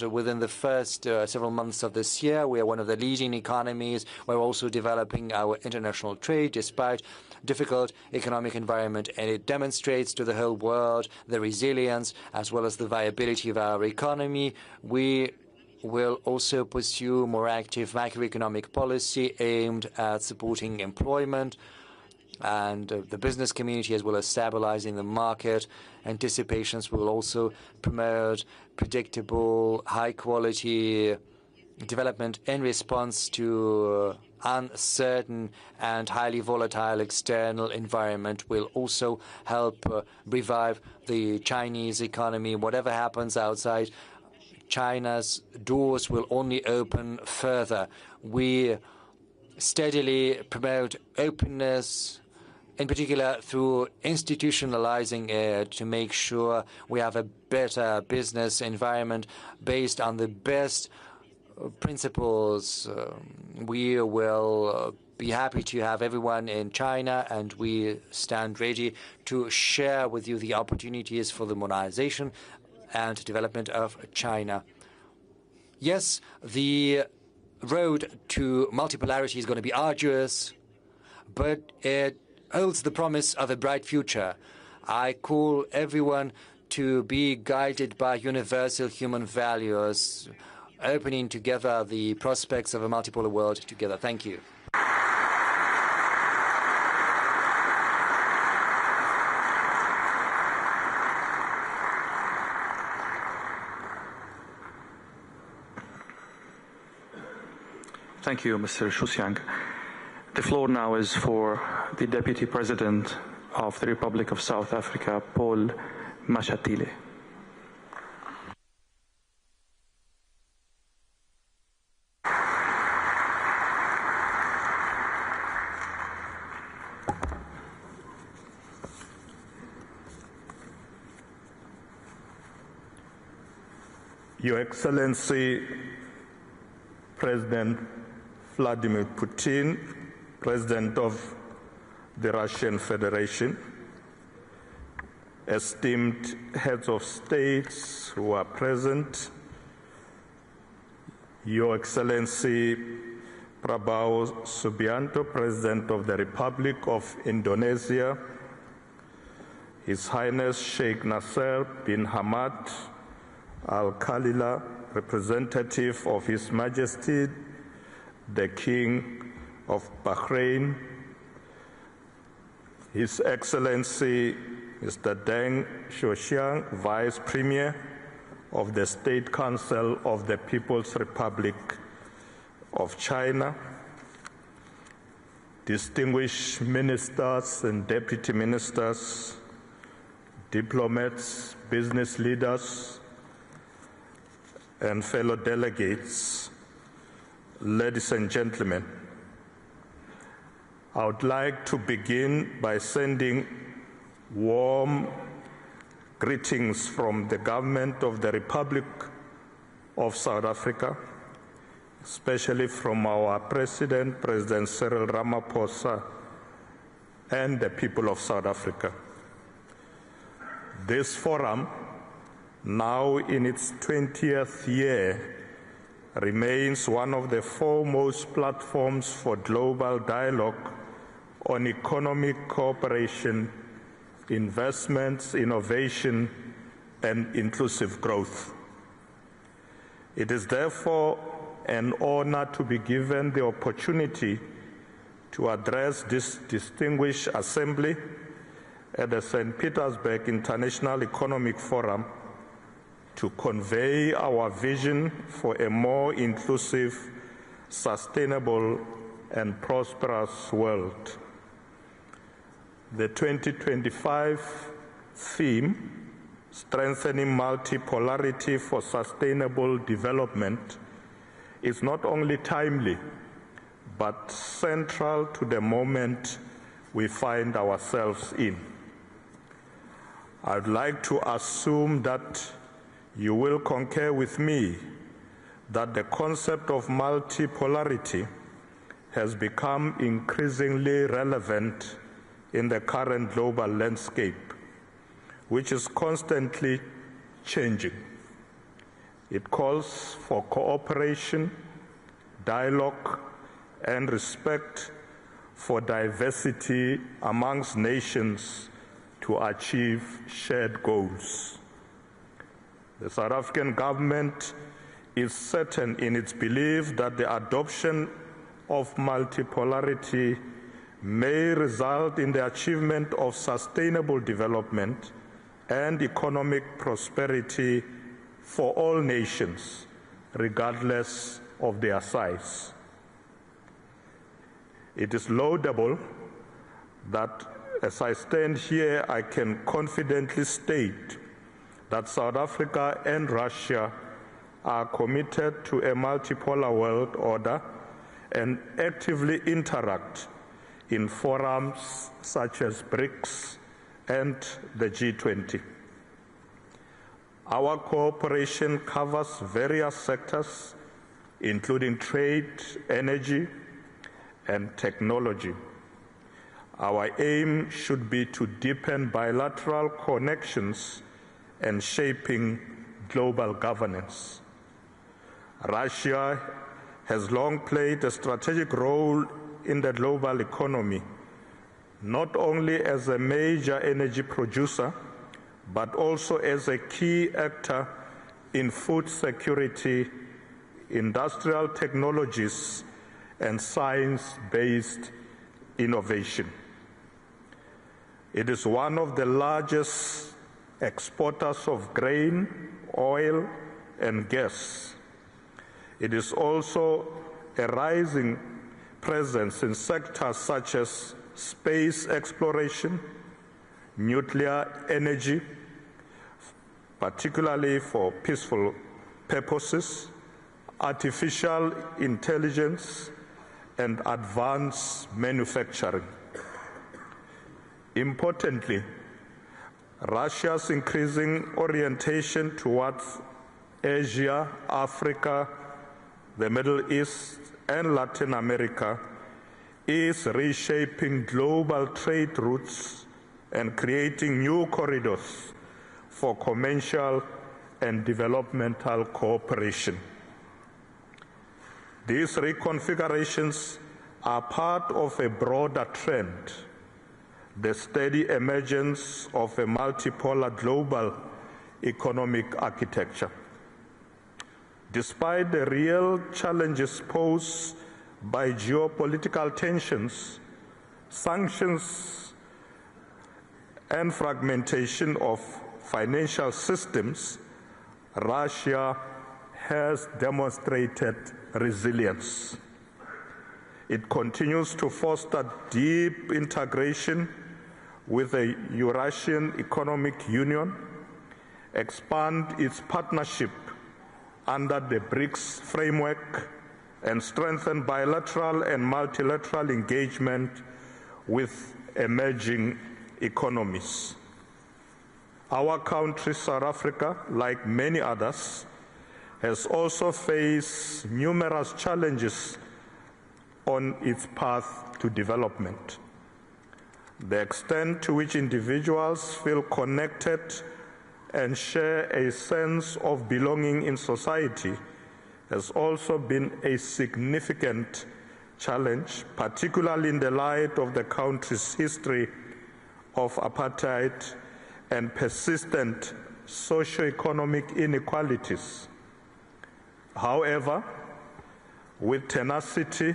within the first several months of this year. We are one of the leading economies. We're also developing our international trade despite difficult economic environment, and it demonstrates to the whole world the resilience as well as the viability of our economy. We will also pursue more active macroeconomic policy aimed at supporting employment and the business community, as well as stabilizing the market. Anticipations will also promote predictable, high-quality development in response to uncertain and highly volatile external environment. Will also help revive the Chinese economy. Whatever happens outside, China's doors will only open further. We steadily promote openness, in particular through institutionalizing it, to make sure we have a better business environment based on the best principles. We will be happy to have everyone in China, and we stand ready to share with you the opportunities for the modernization and development of China. Yes, the road to multipolarity is going to be arduous, but it holds the promise of a bright future. I call everyone to be guided by universal human values, opening together the prospects of a multipolar world together. Thank you. Thank you, Mr. Shusyang. The floor now is for the Deputy President of the Republic of South Africa, Paul Mashatile. Your Excellency, President Vladimir Putin, President of the Russian Federation, esteemed heads of states who are present, Your Excellency Prabowo Subianto, President of the Republic of Indonesia, His Highness Sheikh Naser bin Hamad Al Khalila, representative of His Majesty the King of Bahrain, His Excellency Mr. Deng Xiaoxiang, Vice Premier of the State Council of the People's Republic of China, distinguished ministers and deputy ministers, diplomats, business leaders, and fellow delegates, ladies and gentlemen, I would like to begin by sending warm greetings from the government of the Republic of South Africa, especially from our President, President Cyril Ramaphosa, and the people of South Africa. This forum, now in its 20th year, remains one of the foremost platforms for global dialogue on economic cooperation, investments, innovation, and inclusive growth. It is therefore an honor to be given the opportunity to address this distinguished assembly at the St. Petersburg International Economic Forum to convey our vision for a more inclusive, sustainable, and prosperous world. The 2025 theme, Strengthening Multipolarity for Sustainable Development, is not only timely, but central to the moment we find ourselves in. I'd like to assume that you will concur with me that the concept of multipolarity has become increasingly relevant in the current global landscape, which is constantly changing. It calls for cooperation, dialogue, and respect for diversity amongst nations to achieve shared goals. The South African government is certain in its belief that the adoption of multipolarity may result in the achievement of sustainable development and economic prosperity for all nations, regardless of their size. It is laudable that as I stand here, I can confidently state that South Africa and Russia are committed to a multipolar world order and actively interact in forums such as BRICS and the G20. Our cooperation covers various sectors, including trade, energy, and technology. Our aim should be to deepen bilateral connections and shaping global governance. Russia has long played a strategic role in the global economy, not only as a major energy producer, but also as a key actor in food security, industrial technologies, and science-based innovation. It is one of the largest exporters of grain, oil, and gas. It is also a rising presence in sectors such as space exploration, nuclear energy, particularly for peaceful purposes, artificial intelligence, and advanced manufacturing. Importantly, Russia's increasing orientation towards Asia, Africa, the Middle East, and Latin America is reshaping global trade routes and creating new corridors for commercial and developmental cooperation. These reconfigurations are part of a broader trend, the steady emergence of a multipolar global economic architecture. Despite the real challenges posed by geopolitical tensions, sanctions, and fragmentation of financial systems, Russia has demonstrated resilience. It continues to foster deep integration with the Eurasian Economic Union, expand its partnership under the BRICS framework, and strengthen bilateral and multilateral engagement with emerging economies. Our country, South Africa, like many others, has also faced numerous challenges on its path to development. The extent to which individuals feel connected and share a sense of belonging in society has also been a significant challenge, particularly in the light of the country's history of apartheid and persistent socio-economic inequalities. However, with tenacity,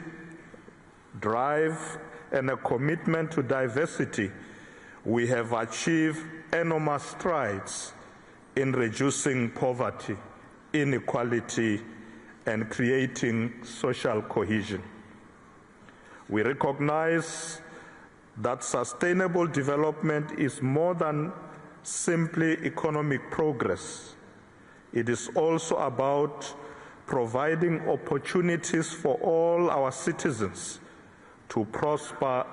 drive, and a commitment to diversity, we have achieved enormous strides in reducing poverty, inequality, and creating social cohesion. We recognize that sustainable development is more than simply economic progress. It is also about providing opportunities for all our citizens to prosper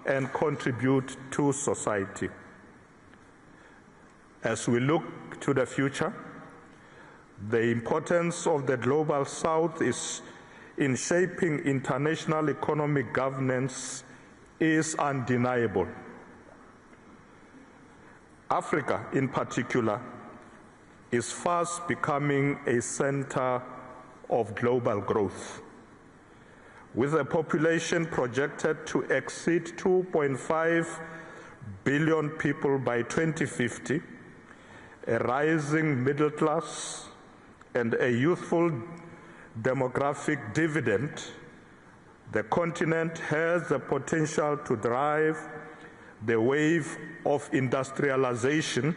and contribute to society. As we look to the future, the importance of the Global South in shaping international economic governance is undeniable. Africa, in particular, is fast becoming a center of global growth. With a population projected to exceed 2.5 billion people by 2050, a rising middle class, and a youthful demographic dividend, the continent has the potential to drive the wave of industrialization,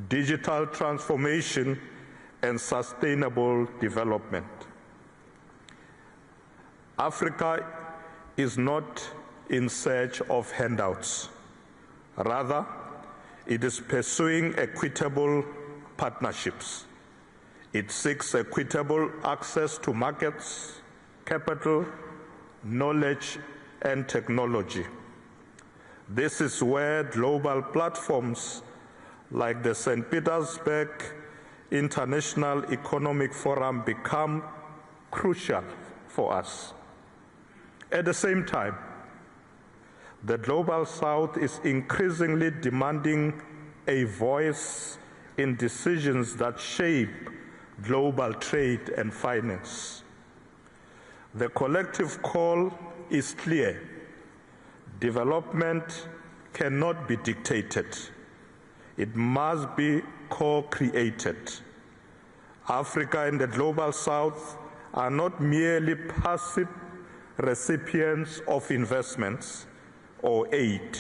digital transformation, and sustainable development. Africa is not in search of handouts. Rather, it is pursuing equitable partnerships. It seeks equitable access to markets, capital, knowledge, and technology. This is where global platforms like the St. Petersburg International Economic Forum become crucial for us. At the same time, the Global South is increasingly demanding a voice in decisions that shape global trade and finance. The collective call is clear. Development cannot be dictated. It must be co-created. Africa and the Global South are not merely passive recipients of investments or aid.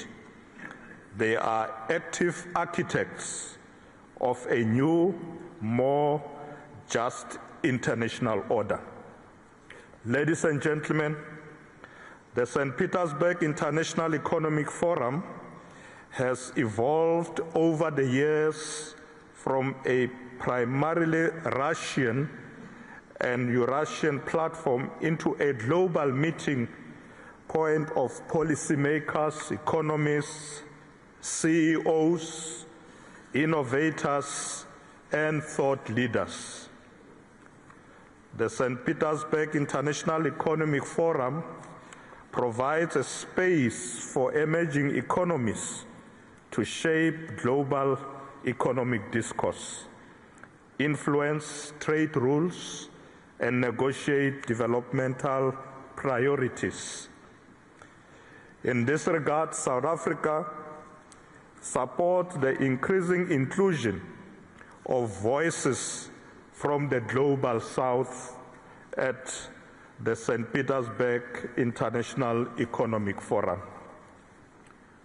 They are active architects of a new, more just international order. Ladies and gentlemen, the St. Petersburg International Economic Forum has evolved over the years from a primarily Russian and Eurasian platform into a global meeting point of policymakers, economists, CEOs, innovators, and thought leaders. The St. Petersburg International Economic Forum provides a space for emerging economies to shape global economic discourse, influence trade rules, and negotiate developmental priorities. In this regard, South Africa supports the increasing inclusion of voices from the Global South at the St. Petersburg International Economic Forum.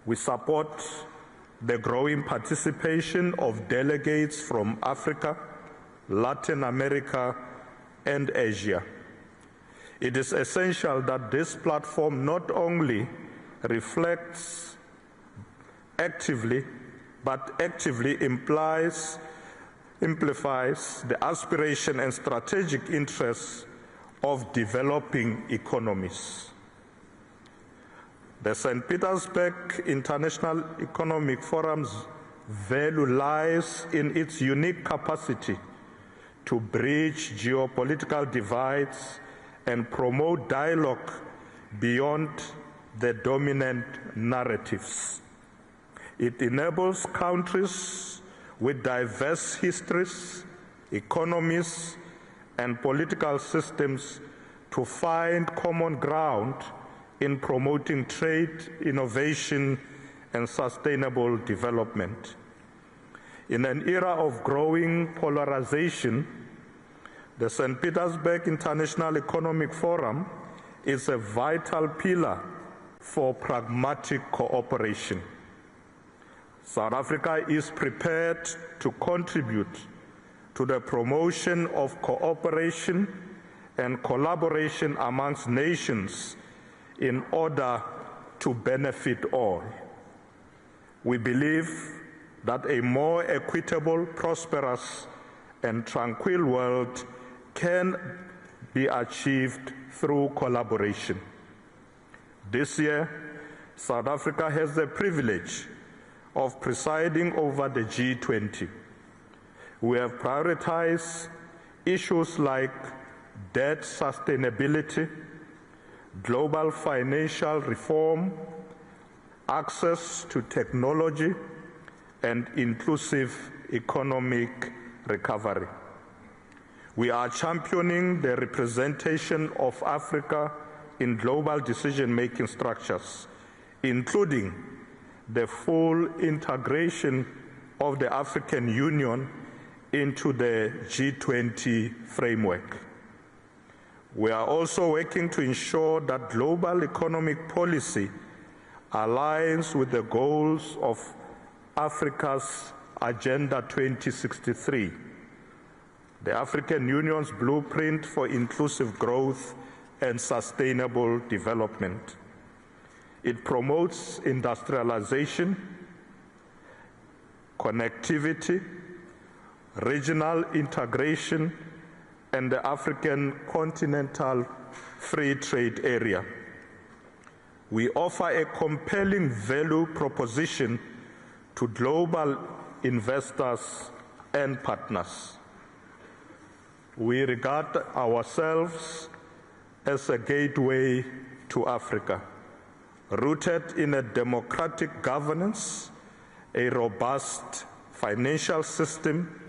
We support the growing participation of delegates from Africa, Latin America, and Asia. It is essential that this platform not only reflects actively, but actively amplifies the aspiration and strategic interests of developing economies. The St. Petersburg International Economic Forum's value lies in its unique capacity to bridge geopolitical divides and promote dialogue beyond the dominant narratives. It enables countries with diverse histories, economies, and political systems to find common ground in promoting trade, innovation, and sustainable development. In an era of growing polarization, the St. Petersburg International Economic Forum is a vital pillar for pragmatic cooperation. South Africa is prepared to contribute to the promotion of cooperation and collaboration amongst nations in order to benefit all. We believe that a more equitable, prosperous, and tranquil world can be achieved through collaboration. This year, South Africa has the privilege of presiding over the G20. We have prioritized issues like debt sustainability, global financial reform, access to technology, and inclusive economic recovery. We are championing the representation of Africa in global decision-making structures, including the full integration of the African Union into the G20 framework. We are also working to ensure that global economic policy aligns with the goals of Africa's Agenda 2063, the African Union's blueprint for inclusive growth and sustainable development. It promotes industrialization, connectivity, regional integration, and the African continental free trade area. We offer a compelling value proposition to global investors and partners. We regard ourselves as a gateway to Africa, rooted in a democratic governance, a robust financial system,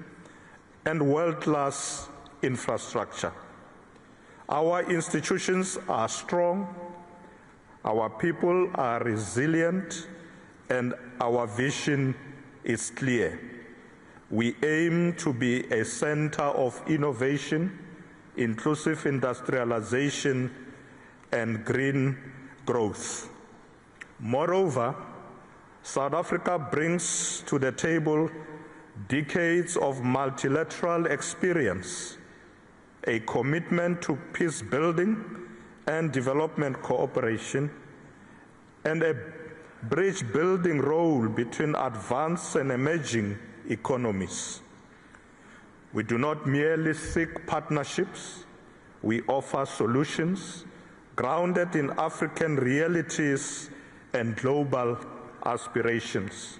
and world-class infrastructure. Our institutions are strong, Our people are resilient and our vision is clear. We aim to be a center of innovation, inclusive industrialization, and green growth. Moreover, South Africa brings to the table decades of multilateral experience, a commitment to peace building and development cooperation, and a bridge building role between advanced and emerging economies. We do not merely seek partnerships, we offer solutions grounded in African realities and global aspirations.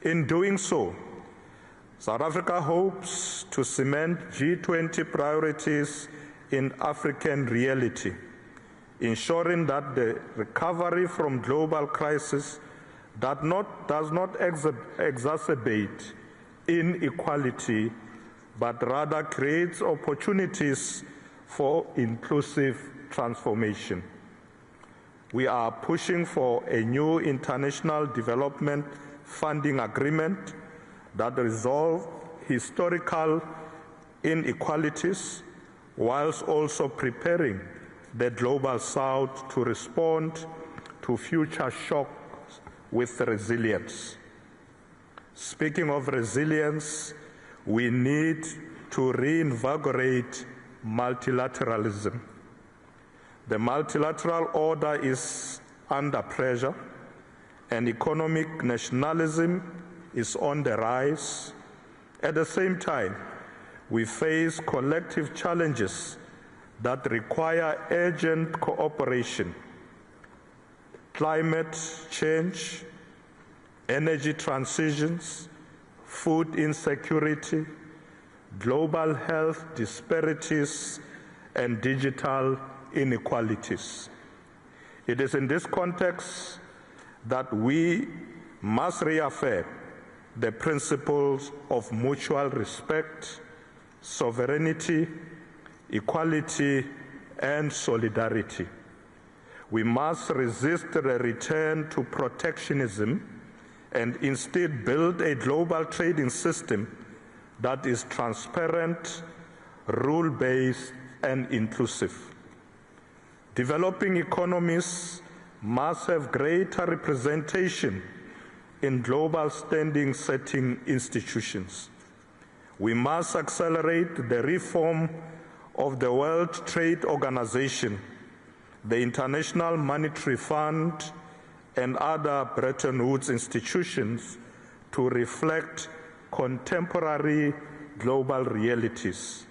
In doing so, South Africa hopes to cement G20 priorities in African reality, ensuring that the recovery from global crisis does not exacerbate inequality, but rather creates opportunities for inclusive transformation. We are pushing for a new international development funding agreement that resolves historical inequalities whilst also preparing the global South to respond to future shocks with resilience. Speaking of resilience, we need to reinvigorate multilateralism. The multilateral order is under pressure, and economic nationalism is on the rise. At the same time, we face collective challenges that require urgent cooperation. Climate change, energy transitions, food insecurity, global health disparities, and digital inequalities. It is in this context that we must reaffirm the principles of mutual respect, sovereignty, equality, and solidarity. We must resist the return to protectionism and instead build a global trading system that is transparent, rule-based, and inclusive. Developing economies must have greater representation in global standing-setting institutions. We must accelerate the reform of the World Trade Organization, the International Monetary Fund, and other Bretton Woods institutions to reflect contemporary global realities.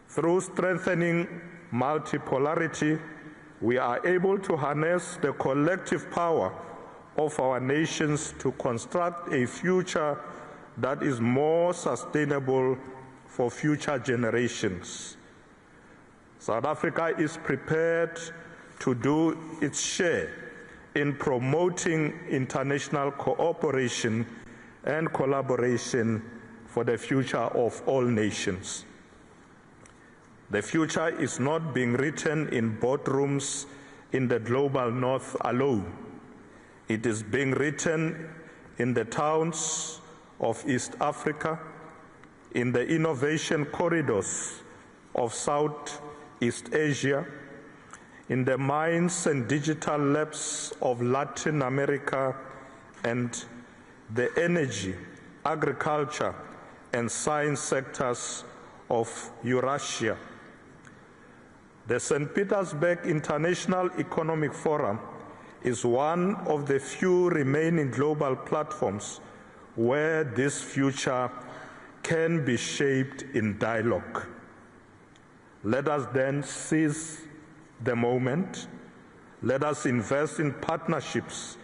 Through strengthening multipolarity, we are able to harness the collective power of our nations to construct a future that is more sustainable for future generations. South Africa is prepared to do its share in promoting international cooperation and collaboration for the future of all nations. The future is not being written in boardrooms in the global north alone. It is being written in the towns of East Africa, in the innovation corridors of Southeast Asia, in the mines and digital labs of Latin America, and the energy, agriculture, and science sectors of Eurasia. The St. Petersburg International Economic Forum is one of the few remaining global platforms where this future can be shaped in dialogue. Let us then seize the moment. Let us invest in partnerships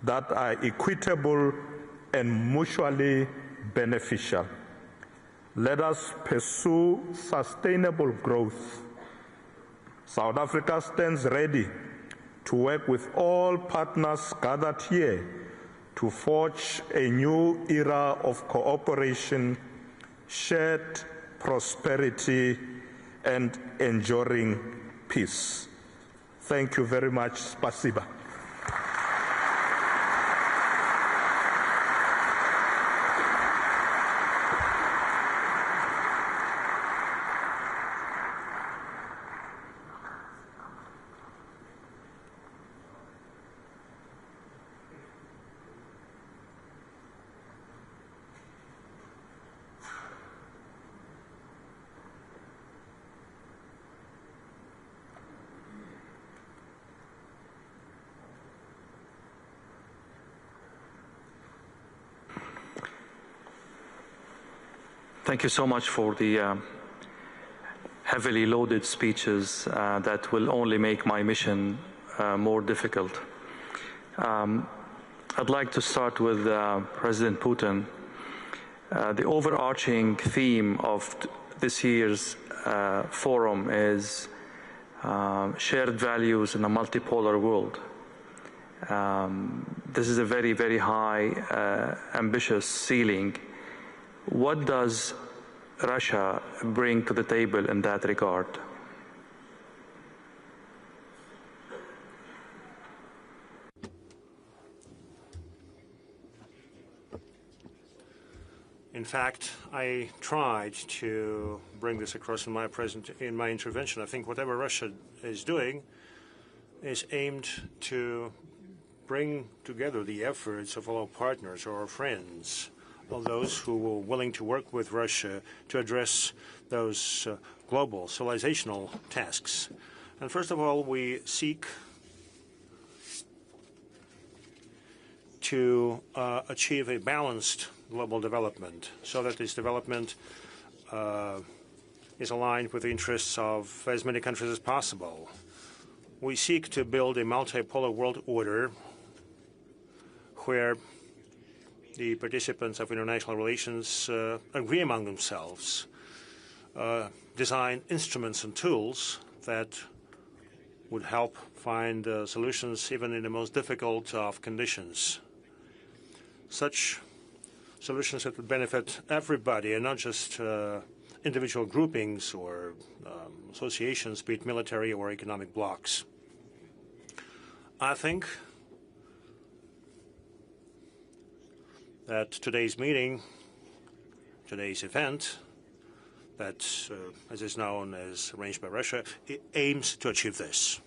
that are equitable and mutually beneficial. Let us pursue sustainable growth. South Africa stands ready to work with all partners gathered here to forge a new era of cooperation, shared prosperity, and enduring peace. Thank you very much. Spasiba. Thank you so much for the heavily loaded speeches that will only make my mission more difficult. I'd like to start with President Putin. The overarching theme of this year's forum is shared values in a multipolar world. This is a very, very high, ambitious ceiling. What does Russia bring to the table in that regard? In fact, I tried to bring this across in my intervention. I think whatever Russia is doing is aimed to bring together the efforts of all our partners or our friends, all those who are willing to work with Russia to address those global civilizational tasks. And first of all, we seek to achieve a balanced global development so that this development is aligned with the interests of as many countries as possible. We seek to build a multipolar world order where the participants of international relations agree among themselves, design instruments and tools that would help find solutions even in the most difficult of conditions. Such solutions that would benefit everybody and not just individual groupings or associations, be it military or economic blocs. I think that today's meeting, today's event, that, as is known as arranged by Russia, it aims to achieve this.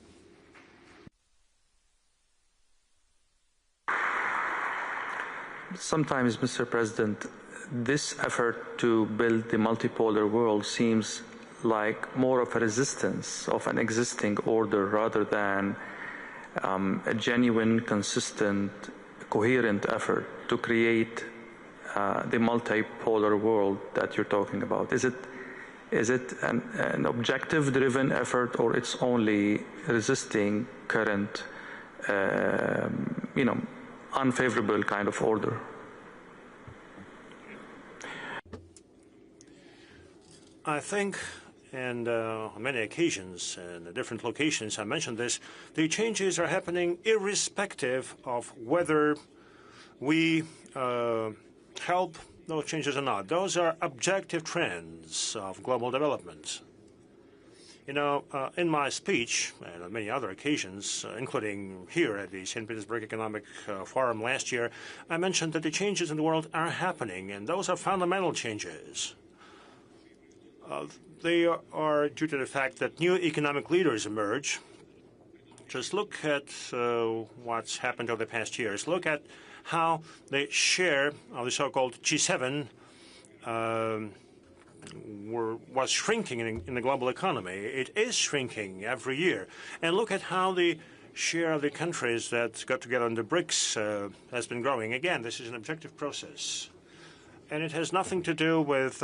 Sometimes, Mr. President, this effort to build the multipolar world seems like more of a resistance of an existing order rather than a genuine, consistent, coherent effort to create the multipolar world that you're talking about. Is it an objective-driven effort, or it's only resisting current, unfavorable kind of order? I think, and on many occasions and different locations I mentioned this, the changes are happening irrespective of whether we help those changes or not. Those are objective trends of global development. You know, in my speech, and on many other occasions, including here at the St. Petersburg Economic Forum last year, I mentioned that the changes in the world are happening, and those are fundamental changes. They are due to the fact that new economic leaders emerge. Just look at what's happened over the past years. Look at how the share of the so-called G7 was shrinking in the global economy. It is shrinking every year. And look at how the share of the countries that got together in the BRICS has been growing. Again, this is an objective process. And it has nothing to do with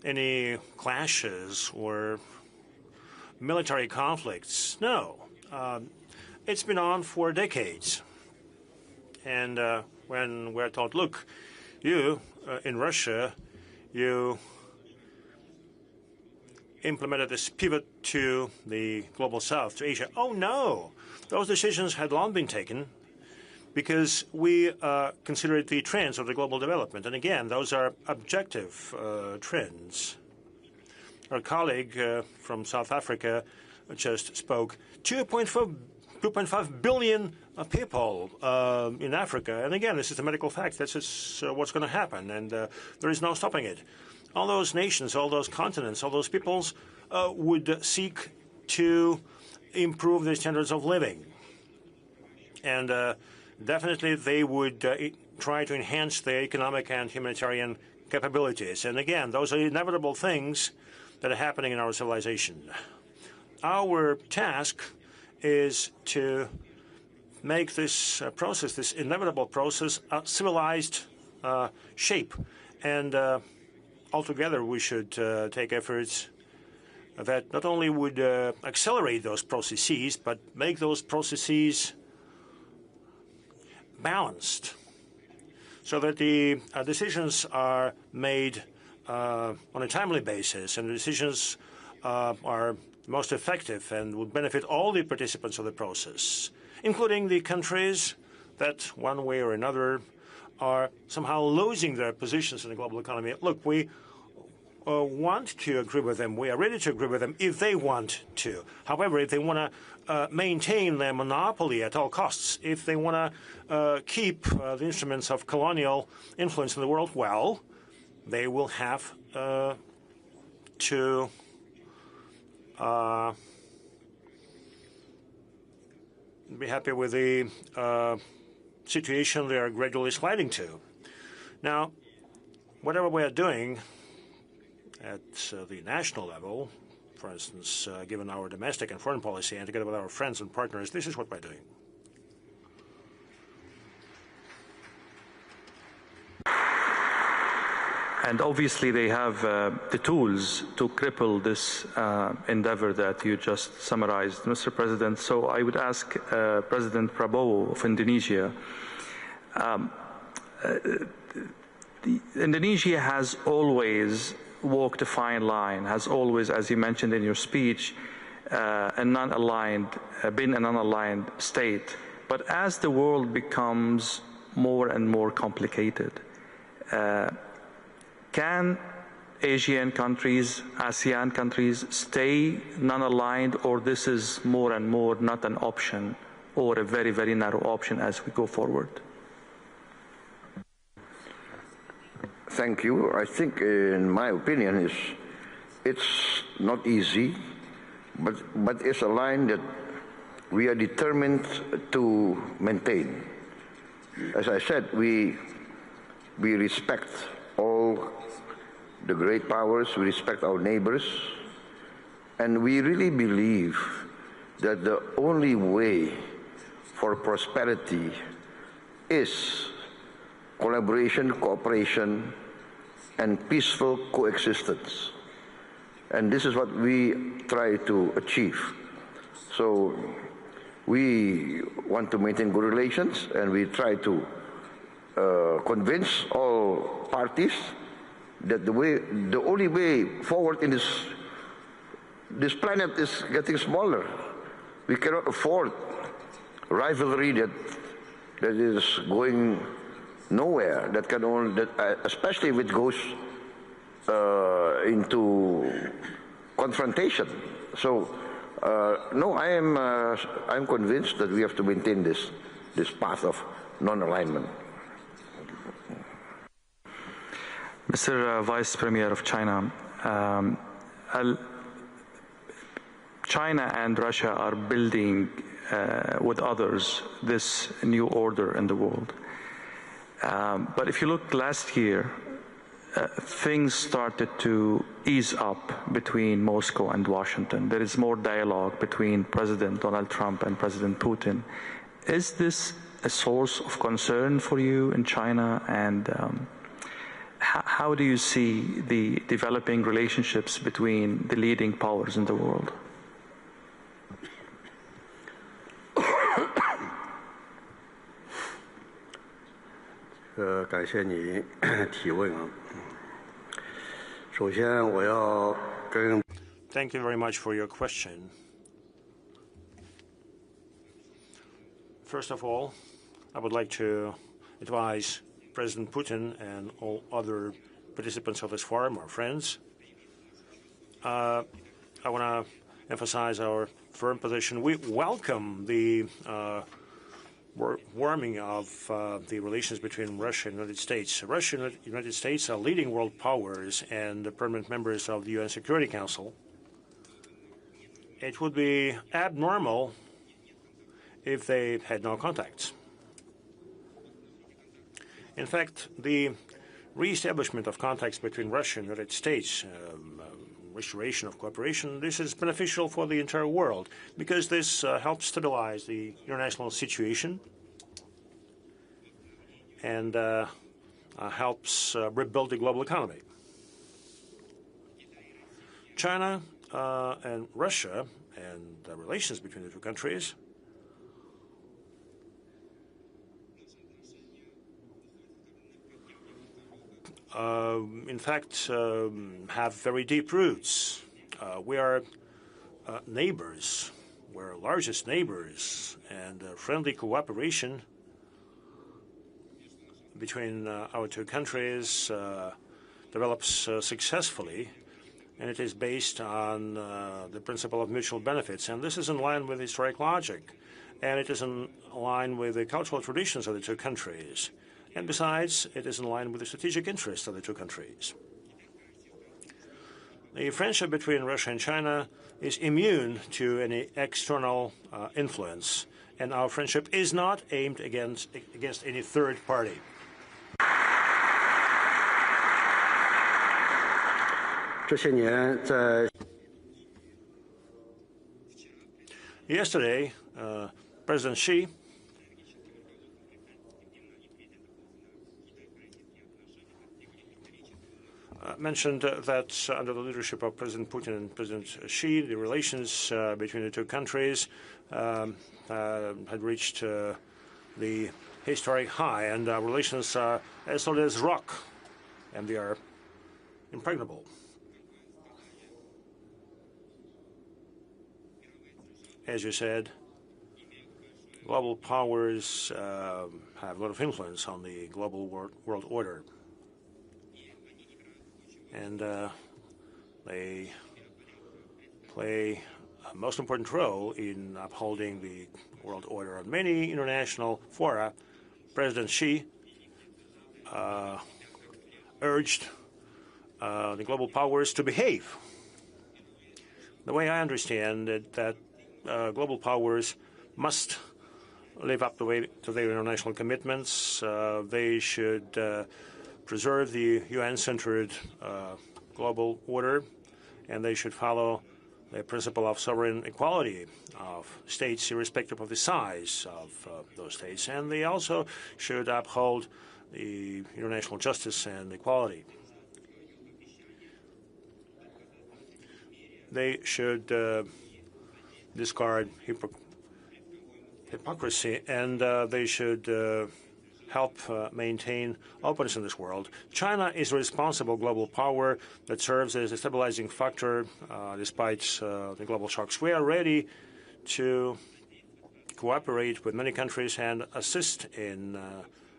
any clashes or military conflicts. No. It's been on for decades. And when we're told, look, you, in Russia, you implemented this pivot to the global south, to Asia. Oh, no. Those decisions had long been taken because we considered the trends of the global development. And again, those are objective trends. our colleague from South Africa just spoke. 2.5 billion people in Africa. And again, this is a medical fact. This is what's going to happen, and there is no stopping it. All those nations, all those continents, all those peoples would seek to improve their standards of living. And definitely they would try to enhance their economic and humanitarian capabilities. And again, those are inevitable things that are happening in our civilization. Our task is to make this process, this inevitable process, a civilized shape. And altogether, we should take efforts that not only would accelerate those processes, but make those processes balanced, so that the decisions are made on a timely basis, and the decisions are most effective and would benefit all the participants of the process, including the countries that, one way or another, are somehow losing their positions in the global economy. Look, we want to agree with them. We are ready to agree with them if they want to. However, if they want to maintain their monopoly at all costs, if they want to keep the instruments of colonial influence in the world, well, they will have to be happy with the situation they are gradually sliding to. Now, whatever we are doing at the national level, for instance, given our domestic and foreign policy, and together with our friends and partners, this is what we're doing. And obviously they have the tools to cripple this endeavor that you just summarized, Mr. President. So I would ask President Prabowo of Indonesia. Indonesia has always walked a fine line, has always, as you mentioned in your speech, been a non-aligned state. But as the world becomes more and more complicated, can Asian countries, ASEAN countries, stay non-aligned, or this is more and more not an option, or a very, very narrow option as we go forward? Thank you. I think, in my opinion, it's not easy, but it's a line that we are determined to maintain. As I said, we respect all the great powers, we respect our neighbors, and we really believe that the only way for prosperity is collaboration, cooperation, and peaceful coexistence. And this is what we try to achieve. So we want to maintain good relations, and we try to convince all parties that the only way forward in this planet is getting smaller. We cannot afford rivalry that is going nowhere. That can only, especially if it goes into confrontation. So no, I'm convinced that we have to maintain this path of non-alignment. Mr. Vice Premier of China, China and Russia are building with others this new order in the world. But if you look last year, things started to ease up between Moscow and Washington. There is more dialogue between President Donald Trump and President Putin. Is this a source of concern for you in China? And how do you see the developing relationships between the leading powers in the world? Thank you very much for your question. First of all, I would like to advise President Putin and all other participants of this forum, our friends, I want to emphasize our firm position. We welcome the warming of the relations between Russia and the United States. Russia and the United States are leading world powers and permanent members of the UN Security Council. It would be abnormal if they had no contacts. In fact, the re-establishment of contacts between Russia and the United States, restoration of cooperation, this is beneficial for the entire world because this helps stabilize the international situation and helps rebuild the global economy. China and Russia and the relations between the two countries in fact, have very deep roots. We are neighbors. We're largest neighbors, and friendly cooperation between our two countries develops successfully, and it is based on the principle of mutual benefits. And this is in line with historic logic, and it is in line with the cultural traditions of the two countries. And besides, it is in line with the strategic interests of the two countries. The friendship between Russia and China is immune to any external influence, and our friendship is not aimed against any third party. Yesterday, President Xi mentioned that under the leadership of President Putin and President Xi, the relations between the two countries had reached the historic high, and relations are as solid as rock, and they are impregnable. As you said, global powers have a lot of influence on the global world order. And they play a most important role in upholding the world order. On many international fora, President Xi urged the global powers to behave. The way I understand it, that global powers must live up to their international commitments. They should preserve the UN-centered global order, and they should follow the principle of sovereign equality of states, irrespective of the size of those states. And they also should uphold the international justice and equality. They should discard hypocrisy, and they should help maintain openness in this world. China is a responsible global power that serves as a stabilizing factor despite the global shocks. We are ready to cooperate with many countries and assist in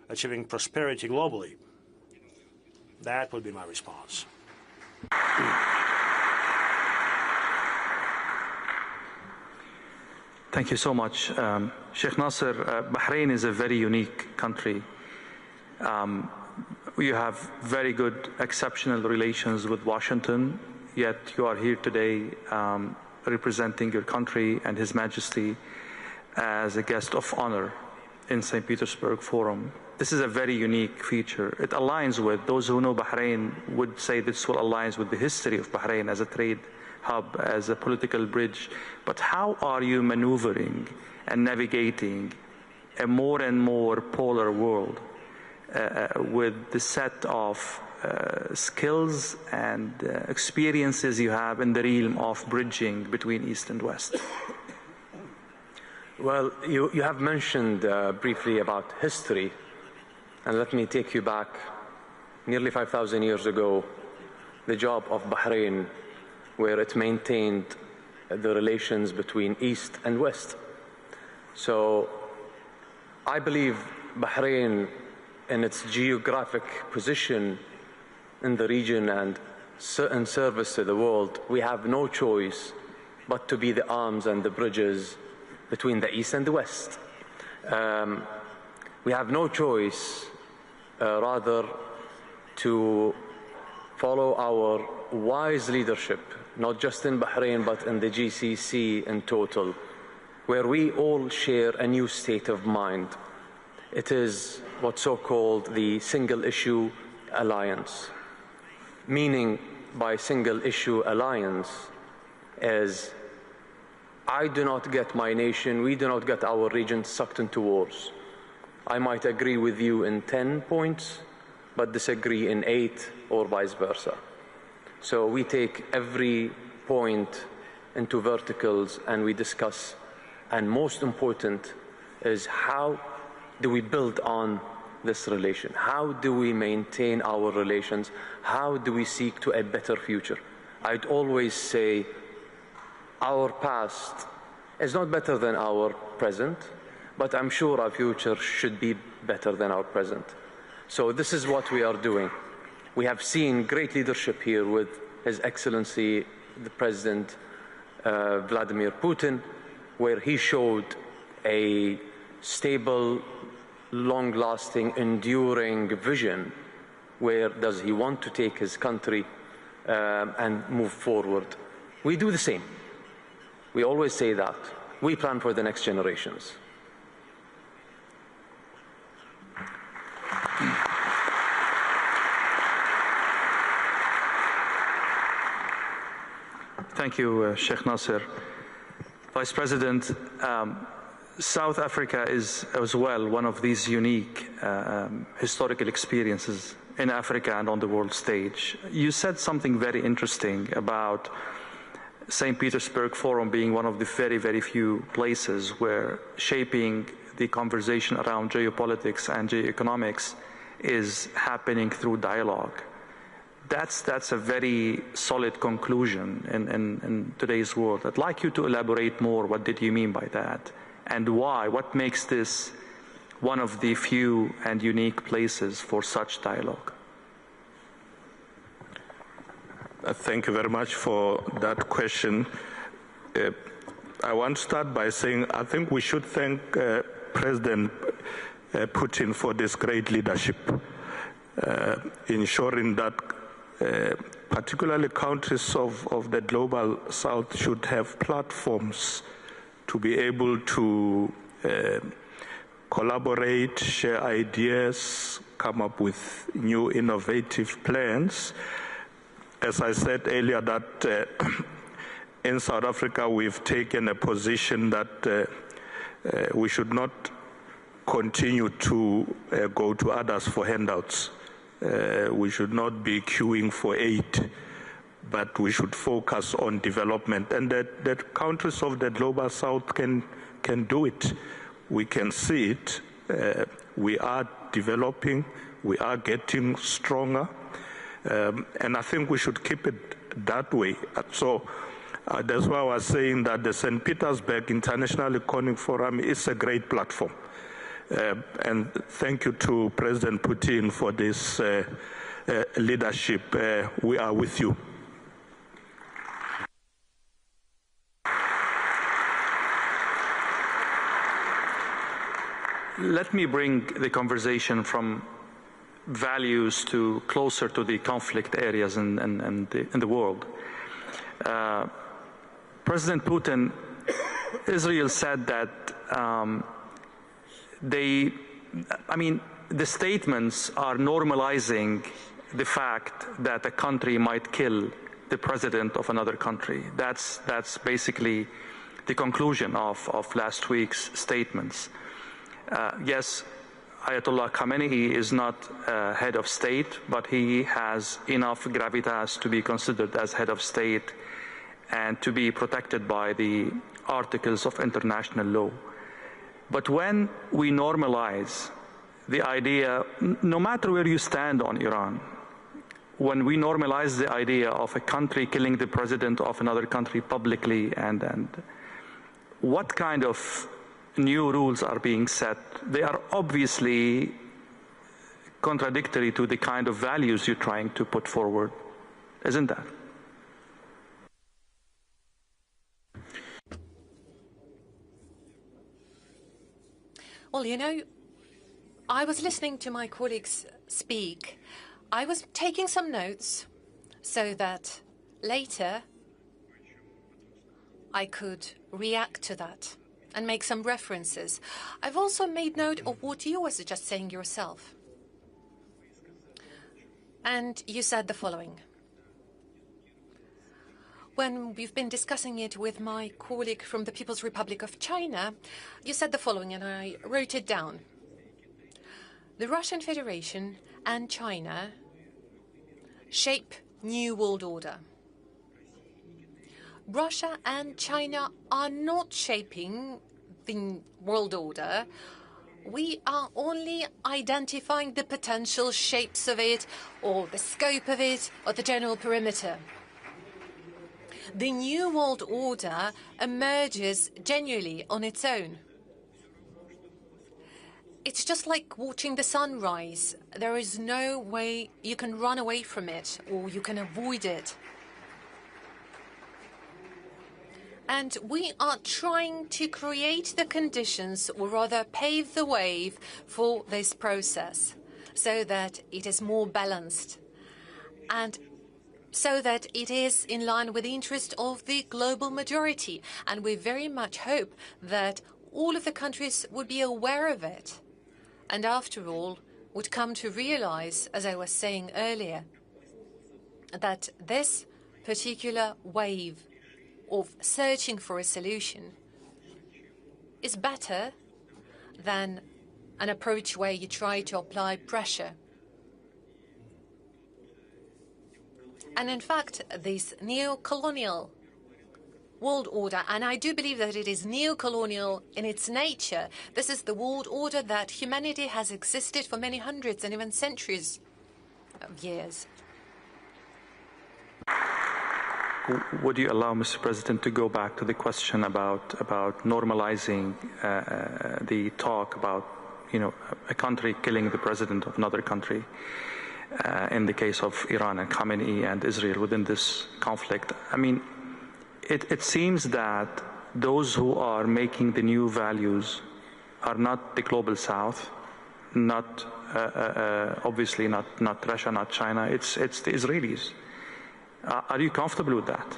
achieving prosperity globally. That would be my response. Thank you so much. Sheikh Naser, Bahrain is a very unique country. You have very good, exceptional relations with Washington, yet you are here today representing your country and His Majesty as a guest of honor in St. Petersburg Forum. This is a very unique feature. It aligns with, those who know Bahrain would say this will align with the history of Bahrain as a trade hub, as a political bridge. But how are you maneuvering and navigating a more and more polar world with the set of skills and experiences you have in the realm of bridging between East and West? Well, you have mentioned briefly about history, and let me take you back nearly 5,000 years ago, the job of Bahrain, where it maintained the relations between East and West. So I believe Bahrain, in its geographic position in the region and in service to the world, we have no choice but to be the arms and the bridges between the East and the West. We have no choice, rather, to follow our wise leadership, not just in Bahrain, but in the GCC in total, where we all share a new state of mind. It is what's so-called the single-issue alliance. Meaning by single-issue alliance is I do not get my nation, we do not get our region sucked into wars. I might agree with you in 10 points, but disagree in 8 or vice versa. So we take every point into verticals and we discuss. And most important is how do we build on this relation? How do we maintain our relations? How do we seek to a better future? I'd always say our past is not better than our present, but I'm sure our future should be better than our present. So this is what we are doing. We have seen great leadership here with His Excellency, the President Vladimir Putin, where he showed a stable, long-lasting, enduring vision. Where does he want to take his country and move forward? We do the same. We always say that. We plan for the next generations. Thank you, Sheikh Naser. Vice President, South Africa is as well one of these unique historical experiences in Africa and on the world stage. You said something very interesting about St. Petersburg Forum being one of the very, very few places where shaping the conversation around geopolitics and geoeconomics is happening through dialogue. That's a very solid conclusion in today's world. I'd like you to elaborate more. What did you mean by that? And why? What makes this one of the few and unique places for such dialogue? Thank you very much for that question. I want to start by saying I think we should thank President Putin for this great leadership, ensuring that particularly countries of the global south should have platforms to be able to collaborate, share ideas, come up with new innovative plans. As I said earlier, that in South Africa we've taken a position that we should not continue to go to others for handouts. We should not be queuing for aid, but we should focus on development. And that countries of the global south can do it. We can see it. We are developing. We are getting stronger. And I think we should keep it that way. So that's why I was saying that the St. Petersburg International Economic Forum is a great platform. And thank you to President Putin for this leadership. We are with you. Let me bring the conversation from values to closer to the conflict areas in the world. President Putin, Israel said that the statements are normalizing the fact that a country might kill the president of another country. That's basically the conclusion of last week's statements. Yes, Ayatollah Khamenei is not head of state, but he has enough gravitas to be considered as head of state and to be protected by the articles of international law. But when we normalize the idea, no matter where you stand on Iran, when we normalize the idea of a country killing the president of another country publicly, and what kind of new rules are being set, they are obviously contradictory to the kind of values you're trying to put forward. isn't that? Well, you know, I was listening to my colleagues speak. I was taking some notes so that later I could react to that and make some references. I've also made note of what you were just saying yourself. And you said the following. When we've been discussing it with my colleague from the People's Republic of China, you said the following, and I wrote it down. The Russian Federation and China shape new world order. Russia and China are not shaping the world order. We are only identifying the potential shapes of it, or the scope of it, or the general perimeter. The new world order emerges genuinely on its own. It's just like watching the sun rise. There is no way you can run away from it, or you can avoid it. And we are trying to create the conditions, or rather pave the way for this process, so that it is more balanced, and so that it is in line with the interest of the global majority. And we very much hope that all of the countries would be aware of it, and after all, would come to realize, as I was saying earlier, that this particular wave of searching for a solution is better than an approach where you try to apply pressure. And in fact, this neo-colonial world order, and I do believe that it is neo-colonial in its nature, this is the world order that humanity has existed for many hundreds and even centuries of years. Would you allow, Mr. President, to go back to the question about normalizing the talk about, a country killing the president of another country, in the case of Iran and Khamenei and Israel within this conflict? I mean, it seems that those who are making the new values are not the global South, not obviously not Russia, not China. It's the Israelis. Are you comfortable with that?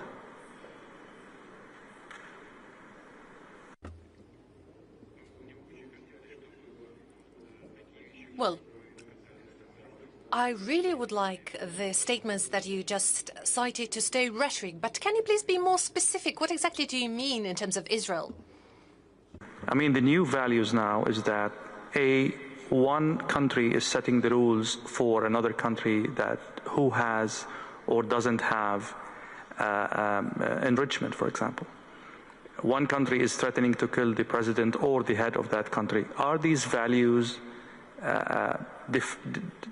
Well, I really would like the statements that you just cited to stay rhetoric, but can you please be more specific? What exactly do you mean in terms of Israel? I mean, the new values now is that one country is setting the rules for another country that who has or doesn't have enrichment, for example. One country is threatening to kill the president or the head of that country. Are these values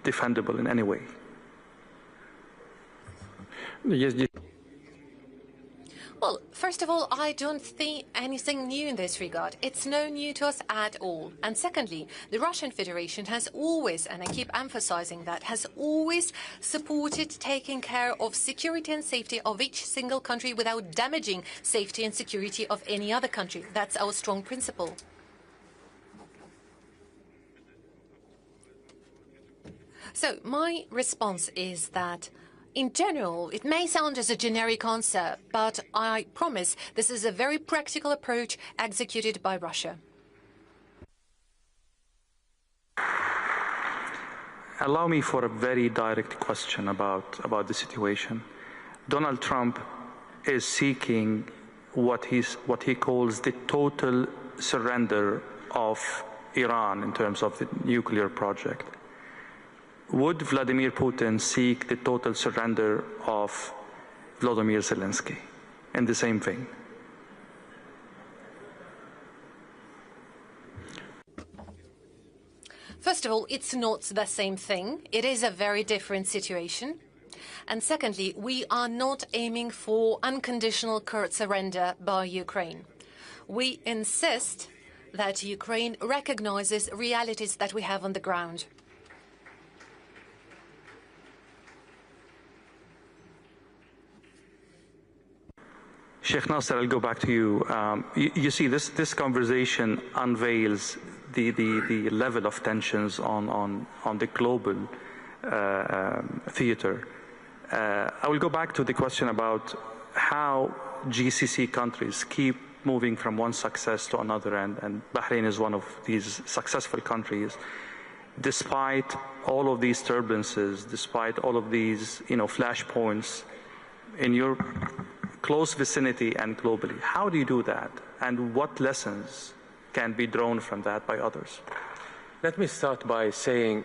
defendable in any way? Well, first of all, I don't see anything new in this regard. It's no new to us at all. And secondly, the Russian Federation has always, and I keep emphasizing that, has always supported taking care of security and safety of each single country without damaging safety and security of any other country. That's our strong principle. So my response is that in general, it may sound as a generic answer, but I promise this is a very practical approach executed by Russia. Allow me for a very direct question about the situation. Donald Trump is seeking what he calls the total surrender of Iran in terms of the nuclear project. Would Vladimir Putin seek the total surrender of Volodymyr Zelensky in the same vein? First of all, it's not the same thing. It is a very different situation. And secondly, we are not aiming for unconditional surrender by Ukraine. We insist that Ukraine recognizes realities that we have on the ground. Sheikh Naser, I'll go back to you. You see, this conversation unveils the level of tensions on the global theater. I will go back to the question about how GCC countries keep moving from one success to another, and Bahrain is one of these successful countries, despite all of these turbulences, despite all of these flashpoints in your close vicinity and globally. How do you do that, and what lessons can be drawn from that by others? Let me start by saying,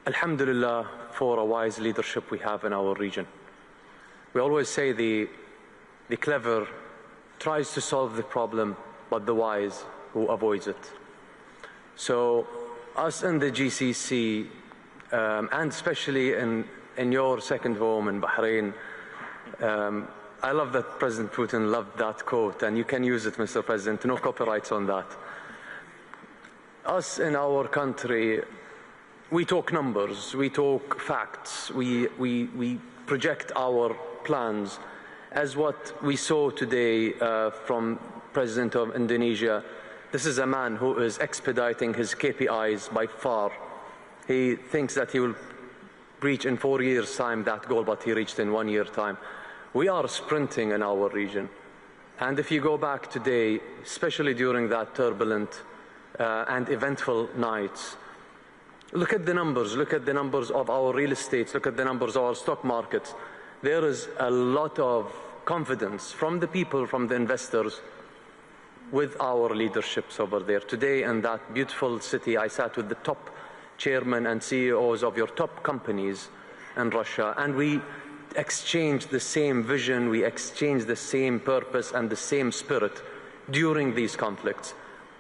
Alhamdulillah, for a wise leadership we have in our region. We always say the clever tries to solve the problem, but the wise who avoids it. So us in the GCC, and especially in your second home in Bahrain, I love that President Putin loved that quote, and you can use it, Mr. President, no copyrights on that. Us in our country, we talk numbers, we talk facts, we project our plans. As what we saw today from President of Indonesia, this is a man who is expediting his KPIs by far. He thinks that he will reach in 4 years' time that goal, but he reached in 1 year time. We are sprinting in our region. And if you go back today, especially during that turbulent and eventful nights, look at the numbers of our real estate, look at the numbers of our stock markets. There is a lot of confidence from the people, from the investors, with our leaderships over there. Today in that beautiful city, I sat with the top chairmen and CEOs of your top companies in Russia, and we exchanged the same vision, we exchanged the same purpose and the same spirit during these conflicts.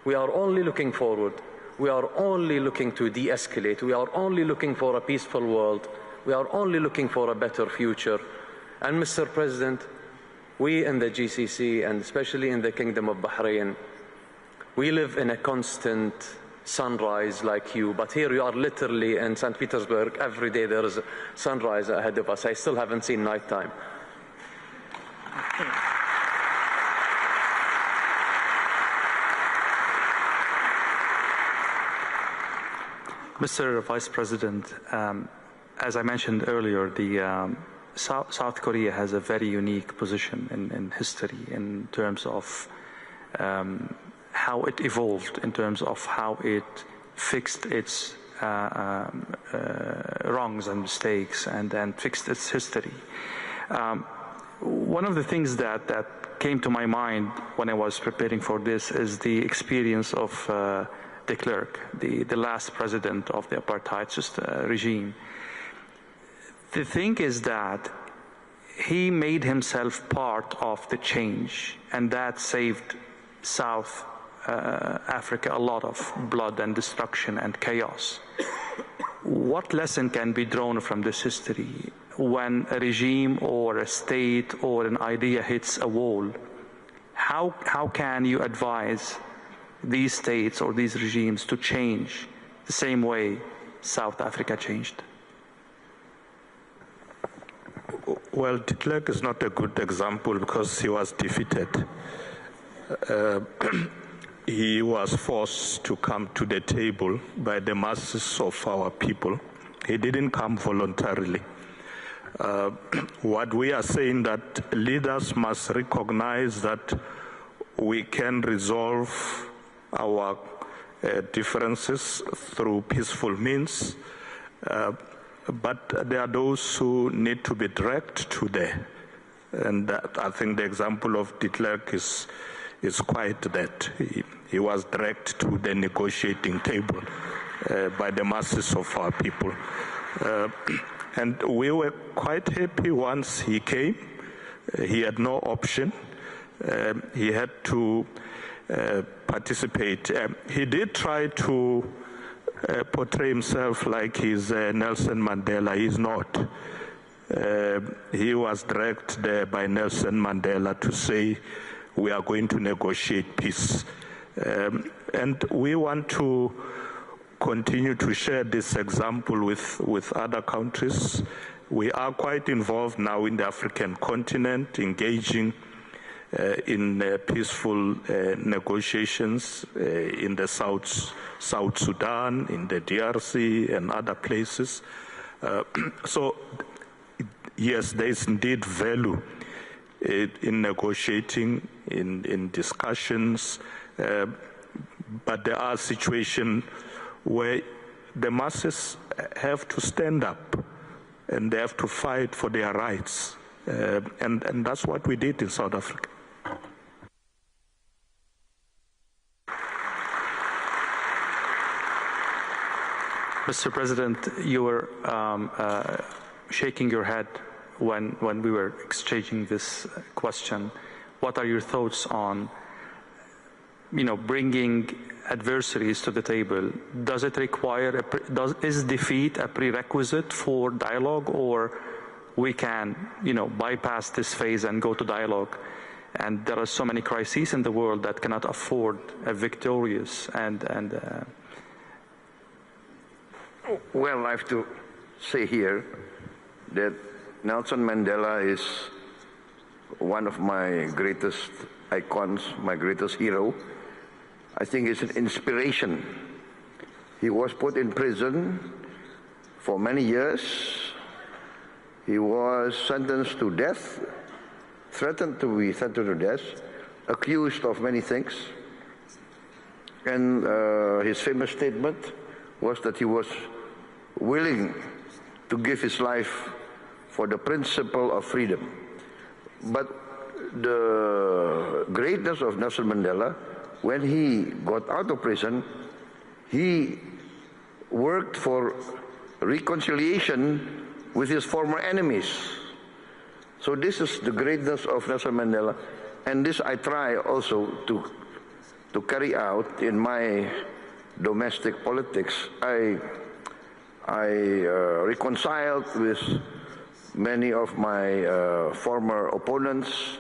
We are only looking forward. We are only looking to de-escalate. We are only looking for a peaceful world. We are only looking for a better future. And Mr. President, we in the GCC, and especially in the Kingdom of Bahrain, we live in a constant sunrise like you, but here you are literally in St. Petersburg. Every day there is a sunrise ahead of us. I still haven't seen nighttime. Mr. Vice President, as I mentioned earlier, the South Korea has a very unique position in history in terms of how it evolved, in terms of how it fixed its wrongs and mistakes and fixed its history. One of the things that came to my mind when I was preparing for this is the experience of de Klerk, the last president of the apartheid regime. The thing is that he made himself part of the change, and that saved South Africa a lot of blood and destruction and chaos. What lesson can be drawn from this history when a regime or a state or an idea hits a wall? How can you advise these states or these regimes to change the same way South Africa changed? Well, de Klerk is not a good example because he was defeated. He was forced to come to the table by the masses of our people. He didn't come voluntarily. What we are saying that leaders must recognize that we can resolve our differences through peaceful means, but there are those who need to be dragged to there. And I think the example of de Klerk is quite that. He was dragged to the negotiating table by the masses of our people. And we were quite happy once he came. He had no option. He had to participate. He did try to portray himself like he's Nelson Mandela. He's not. He was dragged there by Nelson Mandela to say, we are going to negotiate peace. And we want to continue to share this example with other countries. We are quite involved now in the African continent, engaging in peaceful negotiations in the South Sudan, in the DRC and other places. So yes, there is indeed value in negotiating, in discussions, but there are situations where the masses have to stand up and they have to fight for their rights. And that's what we did in South Africa. Mr. President, you were shaking your head when we were exchanging this question. What are your thoughts on, bringing adversaries to the table? Does it require, is defeat a prerequisite for dialogue, or we can, bypass this phase and go to dialogue? And there are so many crises in the world that cannot afford a victorious Well, I have to say here that Nelson Mandela is one of my greatest icons, my greatest hero. I think he's an inspiration. He was put in prison for many years. He was sentenced to death, threatened to be sentenced to death, accused of many things. And his famous statement was that he was willing to give his life for the principle of freedom. But the greatness of Nelson Mandela, when he got out of prison, he worked for reconciliation with his former enemies. So this is the greatness of Nelson Mandela, and this I try also to carry out in my domestic politics. I reconciled with many of my former opponents.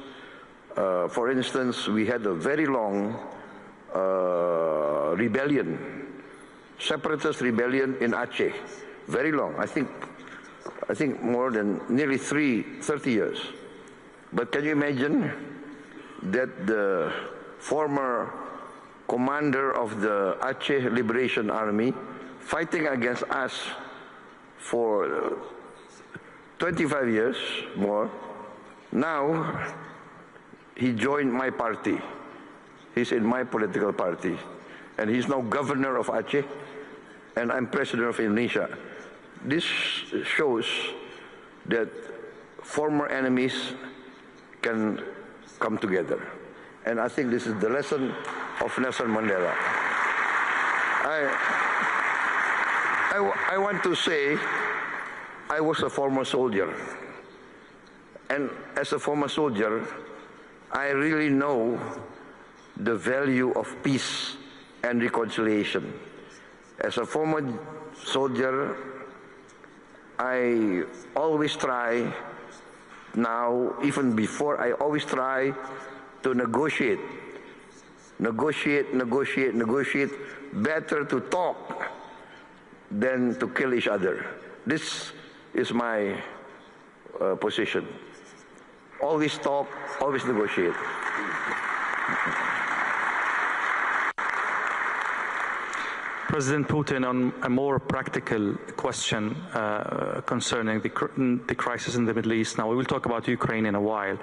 For instance, we had a very long rebellion, separatist rebellion in Aceh, very long. I think more than nearly 30 years. But can you imagine that the former commander of the Aceh Liberation Army, fighting against us for 25 years more, now he joined my party. He's in my political party. And he's now governor of Aceh, and I'm president of Indonesia. This shows that former enemies can come together. And I think this is the lesson of Nelson Mandela. I want to say I was a former soldier. And as a former soldier, I really know the value of peace and reconciliation. As a former soldier, I always try, now, even before, I always try to negotiate. Better to talk than to kill each other. This is my position. Always talk, always negotiate. President Putin, on a more practical question concerning the crisis in the Middle East. Now, we will talk about Ukraine in a while.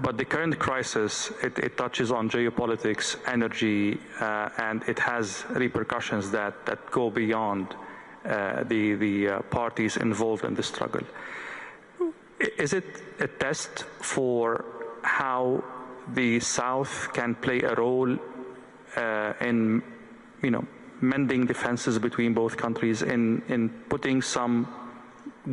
But the current crisis, it touches on geopolitics, energy, and it has repercussions that go beyond the parties involved in the struggle. Is it a test for how the South can play a role in, mending the fences between both countries, in putting some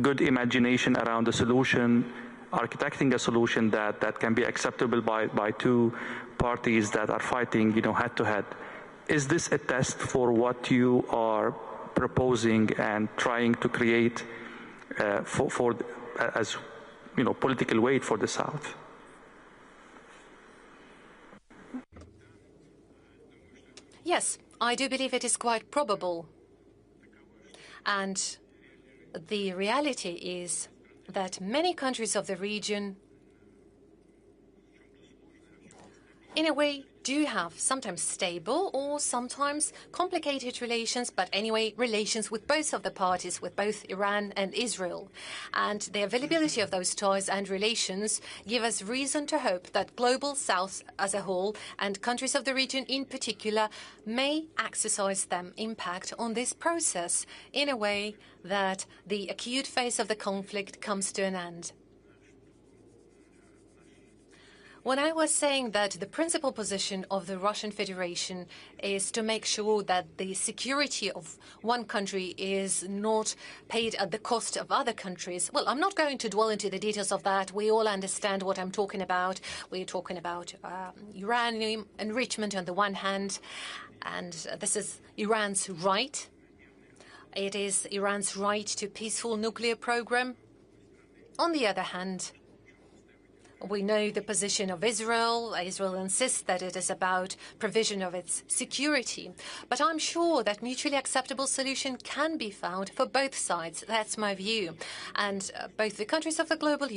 good imagination around the solution, architecting a solution that can be acceptable by two parties that are fighting, head to head? Is this a test for what you are proposing and trying to create as political weight for the South? Yes, I do believe it is quite probable. And the reality is that many countries of the region in a way, do have sometimes stable or sometimes complicated relations, but anyway, relations with both of the parties, with both Iran and Israel. And the availability of those ties and relations give us reason to hope that global South as a whole and countries of the region in particular may exercise their impact on this process in a way that the acute phase of the conflict comes to an end. When I was saying that the principal position of the Russian Federation is to make sure that the security of one country is not paid at the cost of other countries, well, I'm not going to dwell into the details of that. We all understand what I'm talking about. We're talking about uranium enrichment on the one hand, and this is Iran's right. It is Iran's right to peaceful nuclear program. On the other hand, we know the position of Israel. Israel insists that it is about provision of its security. But I'm sure that mutually acceptable solution can be found for both sides. That's my view. And both the countries of the global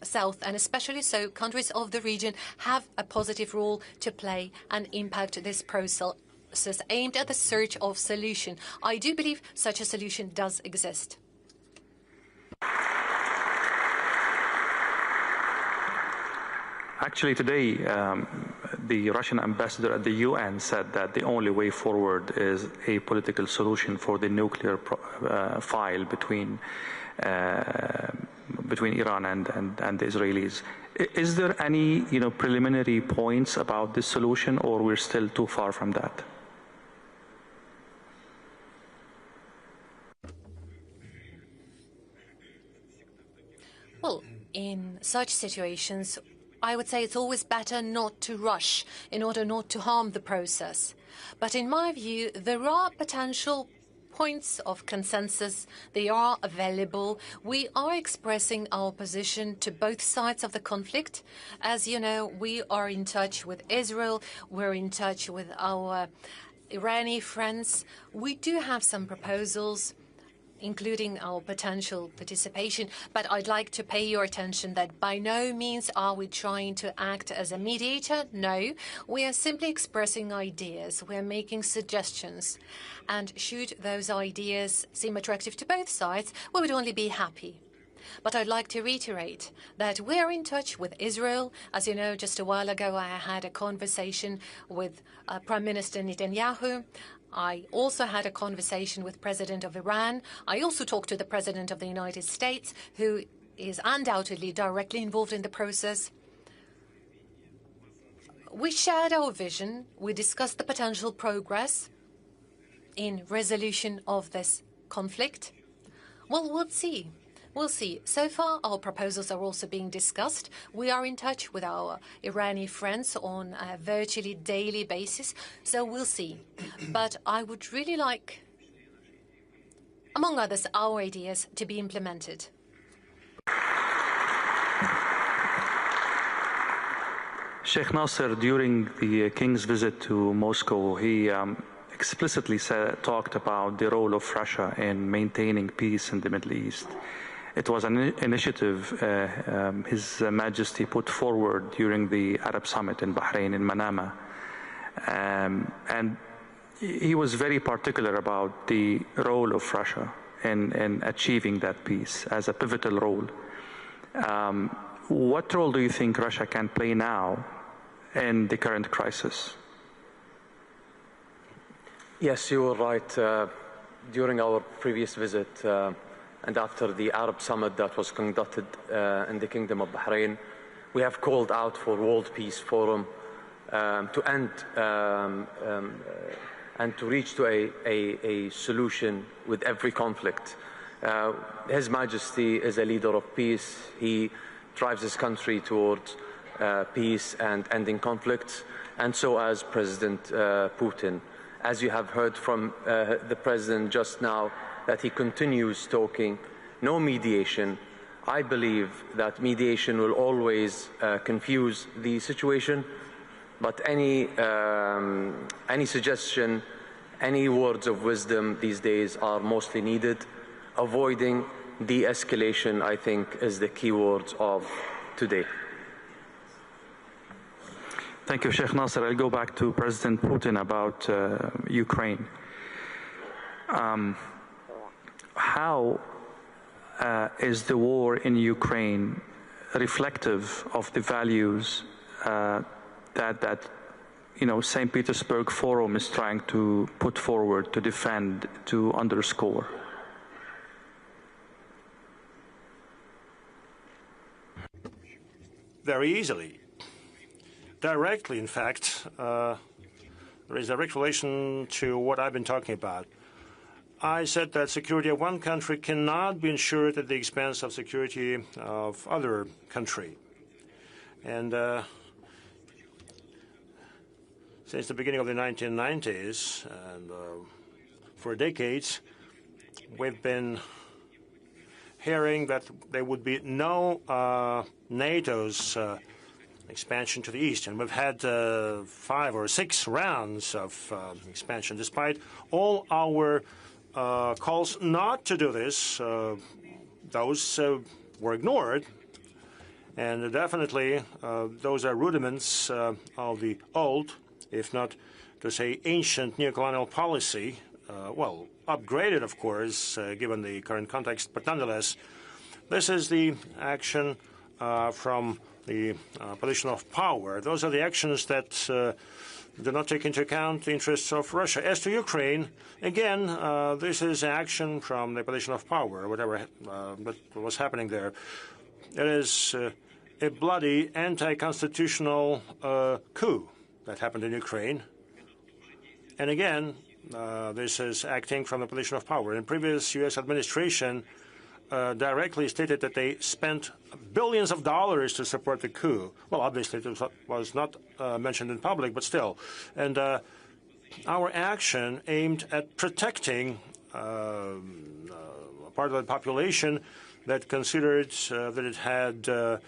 South and especially so countries of the region have a positive role to play and impact this process aimed at the search of solution. I do believe such a solution does exist. Actually, today, the Russian ambassador at the UN said that the only way forward is a political solution for the nuclear file between Iran and the Israelis. Is there any, preliminary points about this solution, or we're still too far from that? Well, in such situations, I would say it's always better not to rush in order not to harm the process. But in my view, there are potential points of consensus. They are available. We are expressing our position to both sides of the conflict. As you know, we are in touch with Israel. We're in touch with our Iranian friends. We do have some proposals, including our potential participation, but I'd like to pay your attention that by no means are we trying to act as a mediator. No, we are simply expressing ideas. We are making suggestions. And should those ideas seem attractive to both sides, we would only be happy. But I'd like to reiterate that we are in touch with Israel. As you know, just a while ago, I had a conversation with Prime Minister Netanyahu. I also had a conversation with President of Iran. I also talked to the President of the United States, who is undoubtedly directly involved in the process. We shared our vision. We discussed the potential progress in resolution of this conflict. Well, we'll see. We'll see. So far, our proposals are also being discussed. We are in touch with our Iranian friends on a virtually daily basis, so we'll see. But I would really like, among others, our ideas to be implemented. Sheikh Naser, during the King's visit to Moscow, he explicitly talked about the role of Russia in maintaining peace in the Middle East. It was an initiative His Majesty put forward during the Arab Summit in Bahrain, in Manama. And he was very particular about the role of Russia in achieving that peace as a pivotal role. What role do you think Russia can play now in the current crisis? Yes, you were right. During our previous visit, and after the Arab Summit that was conducted in the Kingdom of Bahrain, we have called out for World Peace Forum to end and to reach to a solution with every conflict. His Majesty is a leader of peace. He drives his country towards peace and ending conflicts, and so as President Putin. As you have heard from the President just now, that he continues talking, no mediation. I believe that mediation will always confuse the situation, but any suggestion, any words of wisdom these days are mostly needed. Avoiding de-escalation, I think, is the key words of today. Thank you, Sheikh Naser. I'll go back to President Putin about Ukraine. How is the war in Ukraine reflective of the values that St. Petersburg Forum is trying to put forward, to defend, to underscore? Very easily. Directly, in fact, there is a direct relation to what I've been talking about. I said that security of one country cannot be ensured at the expense of security of other country. And since the beginning of the 1990s, and for decades, we've been hearing that there would be no NATO's expansion to the east. And we've had 5 or 6 rounds of expansion. Despite all our calls not to do this, those were ignored. And definitely, those are rudiments of the old, if not to say ancient, neocolonial policy. Well, upgraded, of course, given the current context. But nonetheless, this is the action from the position of power. Those are the actions that do not take into account the interests of Russia. As to Ukraine, again, this is action from the position of power, whatever that was happening there. It is a bloody anti-constitutional coup that happened in Ukraine. And again, this is acting from the position of power. In previous U.S. administration directly stated that they spent billions of dollars to support the coup. Well, obviously, it was not mentioned in public, but still. And our action aimed at protecting a part of the population that considered that it had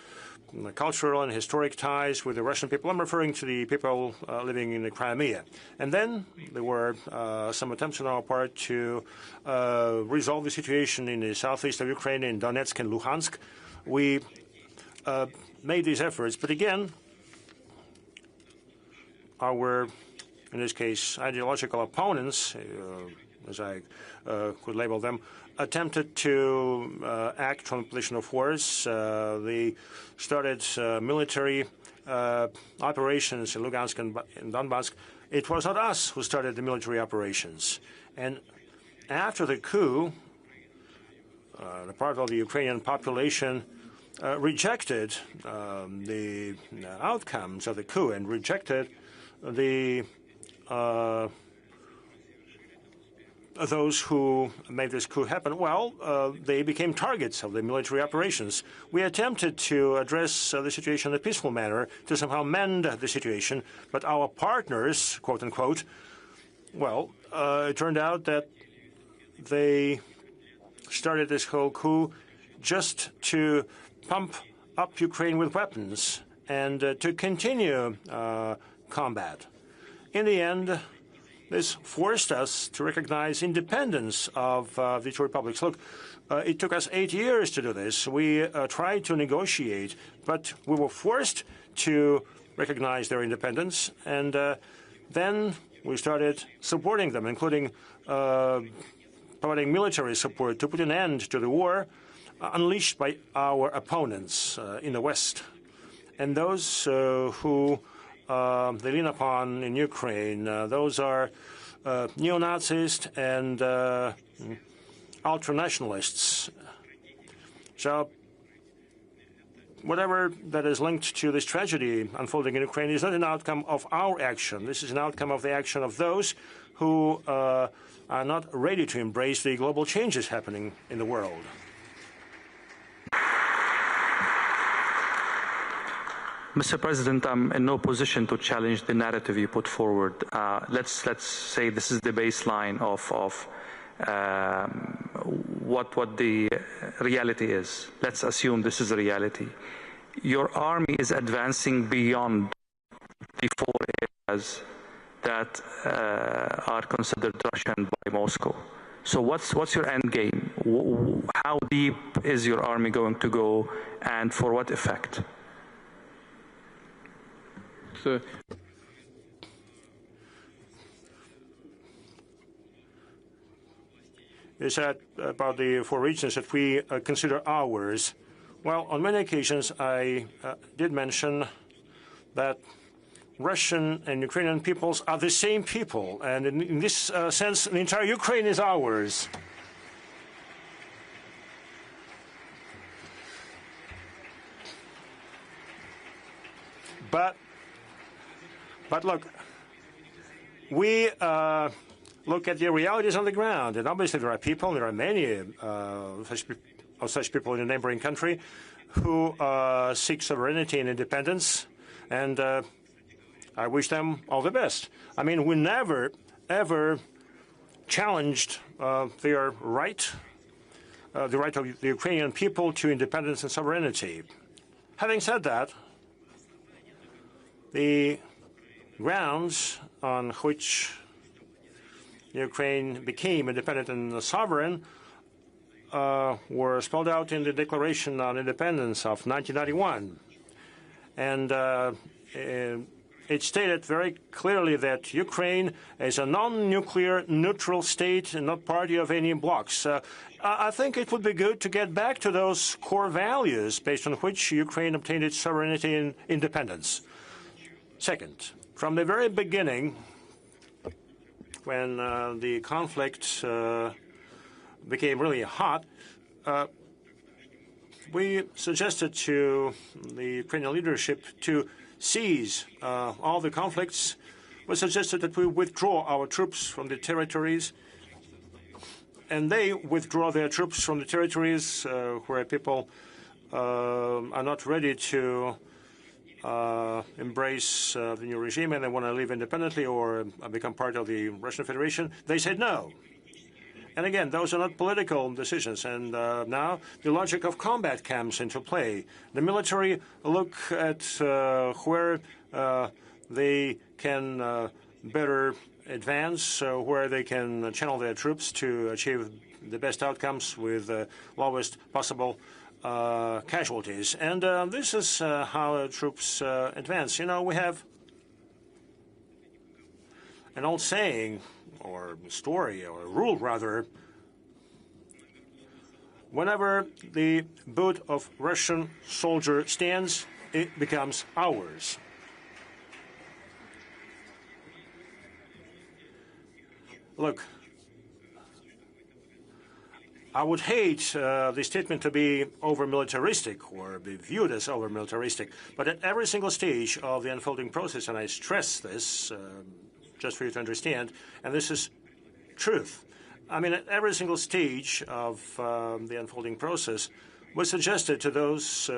cultural and historic ties with the Russian people. I'm referring to the people living in the Crimea. And then there were some attempts on our part to resolve the situation in the southeast of Ukraine, in Donetsk and Luhansk. We made these efforts, but again, our, in this case, ideological opponents, as I could label them, attempted to act from a position of force. They started military operations in Lugansk and Donbass. It was not us who started the military operations. And after the coup, the part of the Ukrainian population rejected the outcomes of the coup and rejected the those who made this coup happen. Well, they became targets of the military operations. We attempted to address the situation in a peaceful manner to somehow mend the situation, but our partners, quote unquote, well, it turned out that they started this whole coup just to pump up Ukraine with weapons and to continue combat. In the end, this forced us to recognize independence of the two republics. Look, it took us 8 years to do this. We tried to negotiate, but we were forced to recognize their independence, and then we started supporting them, including providing military support to put an end to the war unleashed by our opponents in the West. And those who they lean upon in Ukraine, those are neo-Nazis and ultra-nationalists. So whatever that is linked to this tragedy unfolding in Ukraine is not an outcome of our action. This is an outcome of the action of those who are not ready to embrace the global changes happening in the world. Mr. President, I'm in no position to challenge the narrative you put forward. Let's say this is the baseline of what the reality is. Let's assume this is the reality. Your army is advancing beyond the 4 areas that are considered Russian by Moscow. So what's your end game? How deep is your army going to go, and for what effect? You said about the 4 regions that we consider ours. Well, on many occasions I did mention that Russian and Ukrainian peoples are the same people, and in this sense, the entire Ukraine is ours. But look, we look at the realities on the ground, and obviously there are people, there are many of such people in a neighboring country who seek sovereignty and independence, and I wish them all the best. I mean, we never, ever challenged their right, the right of the Ukrainian people to independence and sovereignty. Having said that, the grounds on which Ukraine became independent and sovereign were spelled out in the Declaration on Independence of 1991. And it stated very clearly that Ukraine is a non-nuclear neutral state and not party of any blocs. I think it would be good to get back to those core values based on which Ukraine obtained its sovereignty and independence. Second, from the very beginning, when the conflict became really hot, we suggested to the Ukrainian leadership to cease all the conflicts. We suggested that we withdraw our troops from the territories, and they withdraw their troops from the territories where people are not ready to embrace the new regime and they want to live independently or become part of the Russian Federation. They said no. And again, those are not political decisions. And now the logic of combat comes into play. The military look at where they can better advance, where they can channel their troops to achieve the best outcomes with the lowest possible casualties. And this is how troops advance. You know, we have an old saying, or story, or rule rather, whenever the boot of Russian soldier stands, it becomes ours. Look, I would hate the statement to be over-militaristic or be viewed as over-militaristic, but at every single stage of the unfolding process, and I stress this just for you to understand, and this is truth. I mean, at every single stage of the unfolding process, we suggested to those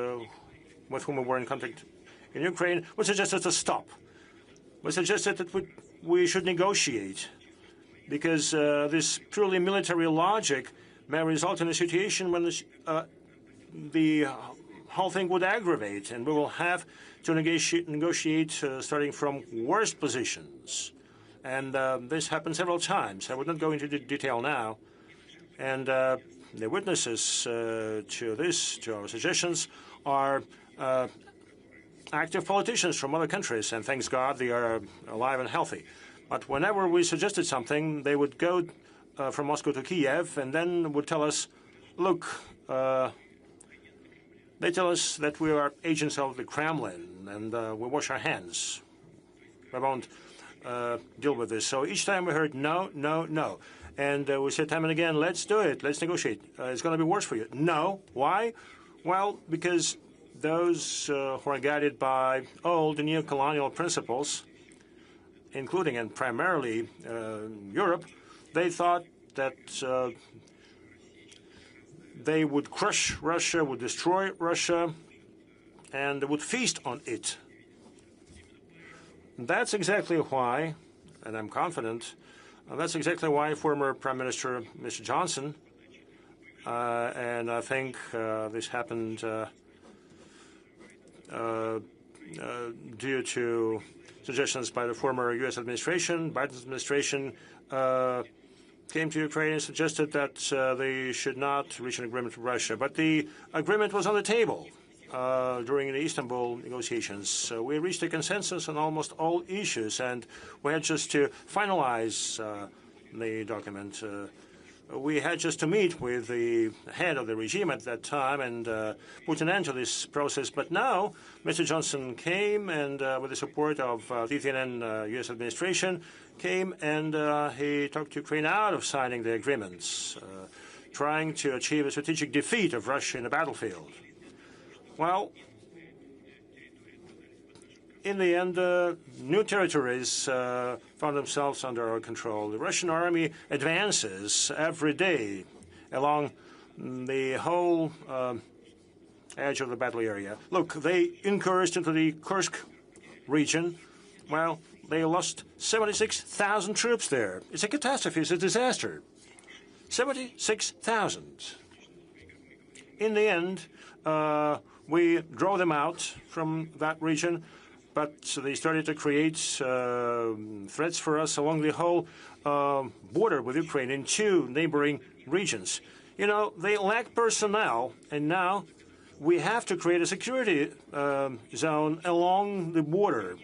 with whom we were in contact in Ukraine, we suggested to stop. We suggested that we should negotiate, because this purely military logic may result in a situation when the whole thing would aggravate, and we will have to negotiate starting from worst positions. And this happened several times. I would not go into detail now. And the witnesses to our suggestions, are active politicians from other countries, and thanks God they are alive and healthy. But whenever we suggested something, they would go from Moscow to Kiev and then would tell us, look, they tell us that we are agents of the Kremlin and we wash our hands. We won't deal with this. So each time we heard no, no, no. And we said time and again, let's do it, let's negotiate. It's going to be worse for you. No. Why? Well, because those who are guided by old and neo-colonial principles, including and primarily Europe, they thought that they would crush Russia, would destroy Russia, and would feast on it. That's exactly why, and I'm confident, that's exactly why former Prime Minister Mr. Johnson, and I think this happened due to suggestions by the former U.S. administration, Biden's administration, came to Ukraine and suggested that they should not reach an agreement with Russia. But the agreement was on the table. during the Istanbul negotiations. We reached a consensus on almost all issues, and we had just to finalize the document. We had just to meet with the head of the regime at that time and put an end to this process. But now, Mr. Johnson came and, with the support of the Ethiopian and U.S. administration, came and he talked Ukraine out of signing the agreements, trying to achieve a strategic defeat of Russia in the battlefield. Well, in the end, new territories found themselves under our control. The Russian army advances every day along the whole edge of the battle area. Look, they encouraged into the Kursk region. Well, they lost 76,000 troops there. It's a catastrophe. It's a disaster. 76,000. In the end, we drove them out from that region, but they started to create threats for us along the whole border with Ukraine in two neighboring regions. You know, they lack personnel, and now we have to create a security zone along the border.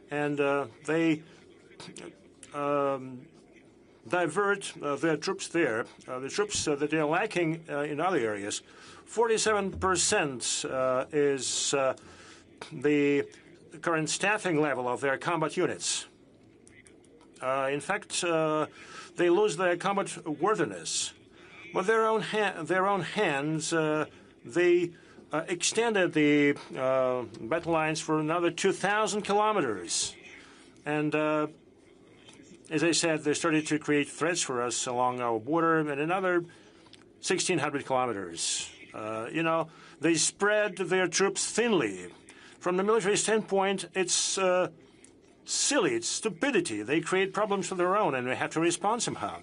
And they divert their troops there, the troops that they are lacking in other areas. 47% is the current staffing level of their combat units. In fact, they lose their combat worthiness. With their own hands, they extended the battle lines for another 2,000 kilometers. And as I said, they started to create threats for us along our border and another 1,600 kilometers. You know, they spread their troops thinly. From the military standpoint, it's silly, it's stupidity. They create problems for their own, and we have to respond somehow.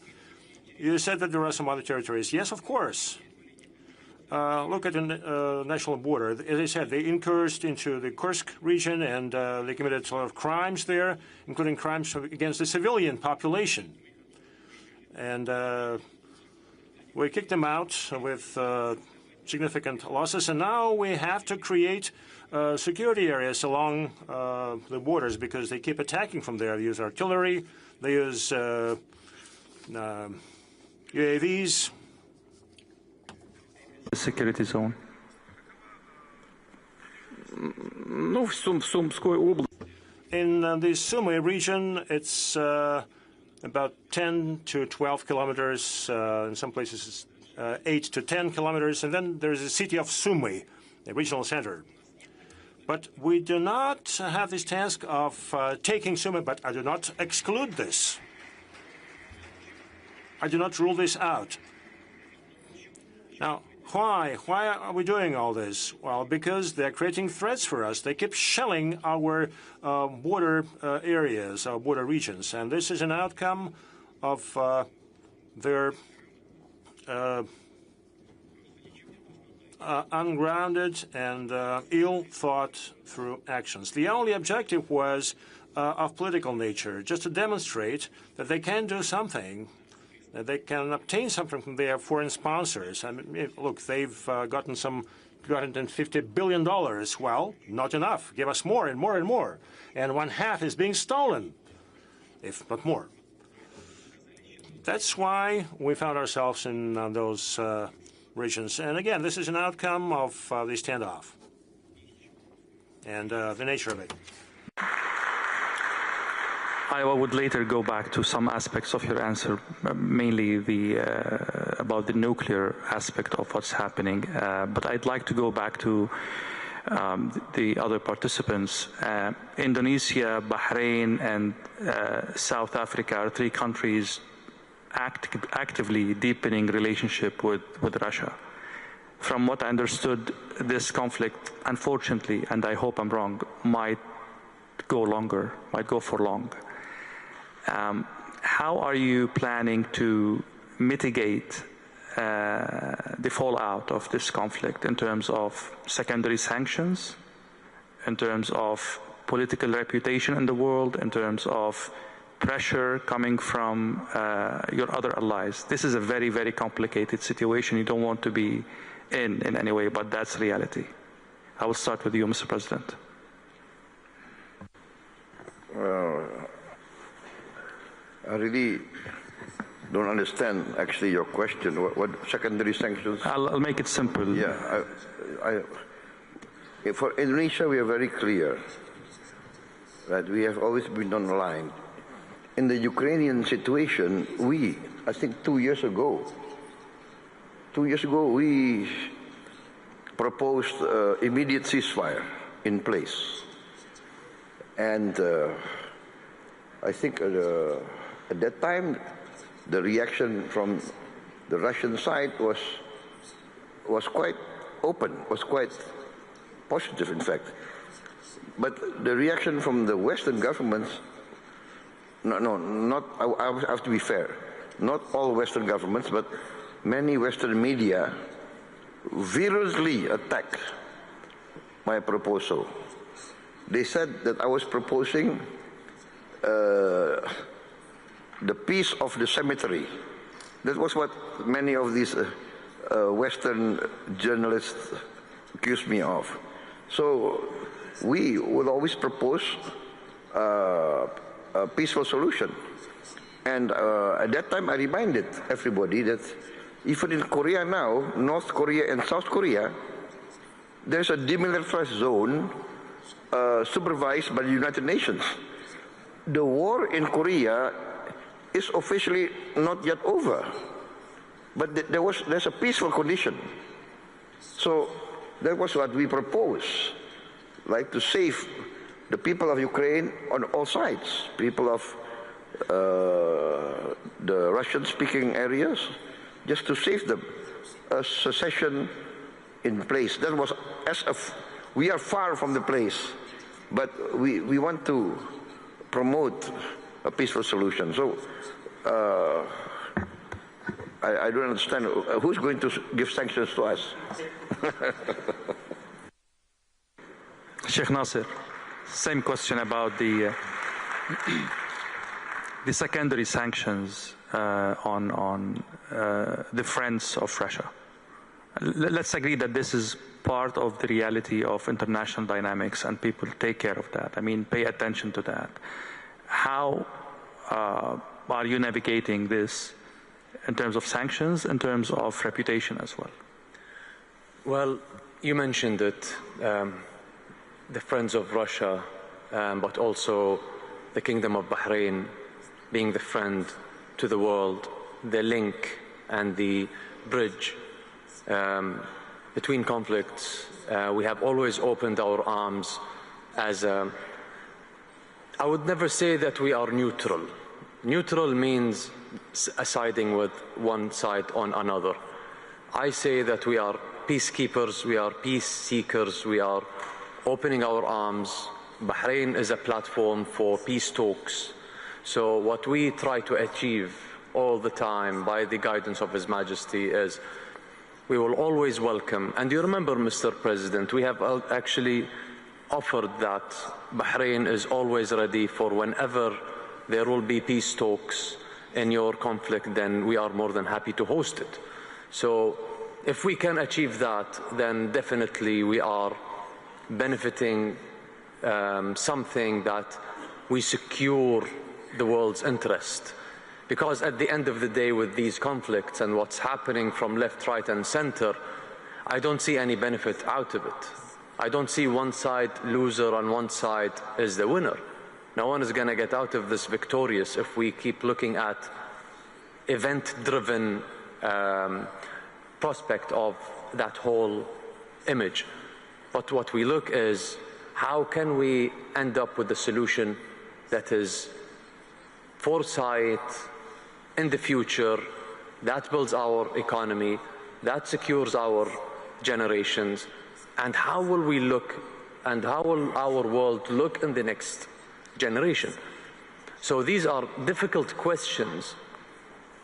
You said that there are some other territories. Yes, of course. Look at the national border. As I said, they incurred into the Kursk region, and they committed a lot of crimes there, including crimes against the civilian population. And we kicked them out with significant losses, and now we have to create security areas along the borders because they keep attacking from there. They use artillery, they use UAVs. The security zone. In the Sumy region, it's about 10 to 12 kilometers. In some places, it's 8 to 10 kilometers. And then there's the city of Sumy, the regional center. But we do not have this task of taking Sumy, but I do not exclude this. I do not rule this out. Now, why? Why are we doing all this? Well, because they're creating threats for us. They keep shelling our border areas, our border regions. And this is an outcome of their ungrounded and ill-thought-through actions. The only objective was of political nature, just to demonstrate that they can do something, that they can obtain something from their foreign sponsors. I mean, look, they've gotten some $250 billion. Well, not enough. Give us more and more and more. And one half is being stolen, if not more. That's why we found ourselves in those regions. And again, this is an outcome of the standoff and the nature of it. I would later go back to some aspects of your answer, mainly about the nuclear aspect of what's happening. But I'd like to go back to the other participants. Indonesia, Bahrain, and South Africa are three countries actively deepening relationship with Russia. From what I understood, this conflict, unfortunately, and I hope I'm wrong, might go longer, might go for long. How are you planning to mitigate the fallout of this conflict in terms of secondary sanctions, in terms of political reputation in the world, in terms of pressure coming from your other allies? This is a very, very complicated situation you don't want to be in any way, but that's reality. I will start with you, Mr. President. I really don't understand actually your question. What secondary sanctions? I'll make it simple. Yeah, for Indonesia, we are very clear that we have always been on the line. In the Ukrainian situation, I think 2 years ago, we proposed immediate ceasefire in place. And I think at that time, the reaction from the Russian side was quite open, was quite positive, in fact. But the reaction from the Western governments, I have to be fair, not all Western governments, but many Western media virulently attacked my proposal. They said that I was proposing the peace of the cemetery. That was what many of these Western journalists accused me of. So we would always propose a peaceful solution. And at that time I reminded everybody that even in Korea now, North Korea and South Korea, there's a demilitarized zone supervised by the United Nations. The war in Korea is officially not yet over, but there's a peaceful condition. So that was what we proposed, like to save the people of Ukraine on all sides, people of the Russian-speaking areas, just to save them. A secession in place. That was we are far from the place, but we want to promote a peaceful solution. So I don't understand who's going to give sanctions to us. Sheikh Naser, same question about the secondary sanctions on the friends of Russia. Let's agree that this is part of the reality of international dynamics, and people take care of that. I mean, pay attention to that. How are you navigating this in terms of sanctions, in terms of reputation as well? Well, you mentioned it, the friends of Russia, but also the Kingdom of Bahrain being the friend to the world, the link and the bridge between conflicts. We have always opened our arms as I would never say that we are neutral. Neutral means siding with one side on another. I say that we are peacekeepers, we are peace seekers, we are opening our arms. Bahrain is a platform for peace talks. So what we try to achieve all the time by the guidance of His Majesty is we will always welcome, and you remember, Mr. President, we have actually offered that Bahrain is always ready for whenever there will be peace talks in your conflict, then we are more than happy to host it. So if we can achieve that, then definitely we are benefiting something that we secure the world's interest. Because at the end of the day, with these conflicts and what's happening from left, right, and center, I don't see any benefit out of it. I don't see one side loser and one side is the winner. No one is going to get out of this victorious if we keep looking at event-driven prospect of that whole image. But what we look is, how can we end up with a solution that is foresight in the future, that builds our economy, that secures our generations, and how will we look and how will our world look in the next generation? So these are difficult questions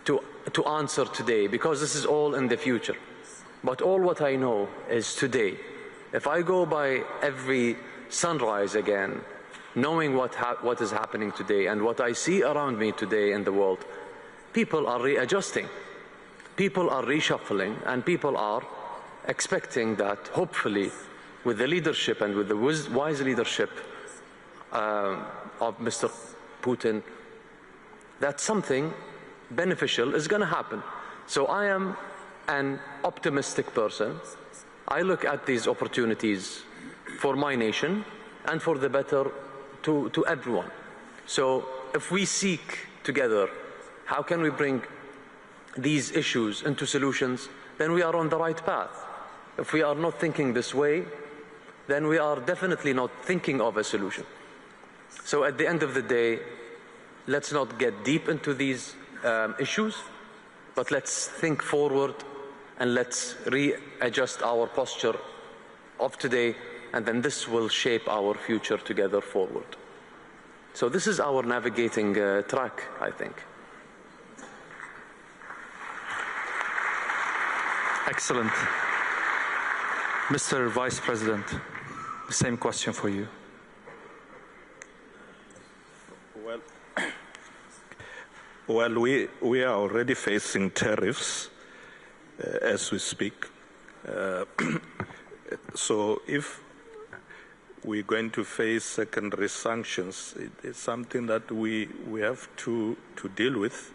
to answer today, because this is all in the future. But all what I know is today. If I go by every sunrise again, knowing what is happening today and what I see around me today in the world, people are readjusting, people are reshuffling, and people are expecting that hopefully with the leadership and with the wise leadership of Mr. Putin, that something beneficial is going to happen. So I am an optimistic person. I look at these opportunities for my nation and for the better to everyone. So if we seek together how can we bring these issues into solutions, then we are on the right path. If we are not thinking this way, then we are definitely not thinking of a solution. So at the end of the day, let's not get deep into these issues, but let's think forward and let's readjust our posture of today, and then this will shape our future together forward. So this is our navigating track, I think. Excellent. Mr. Vice President, the same question for you. Well, we are already facing tariffs as we speak. So if we're going to face secondary sanctions, it's something that we have to deal with.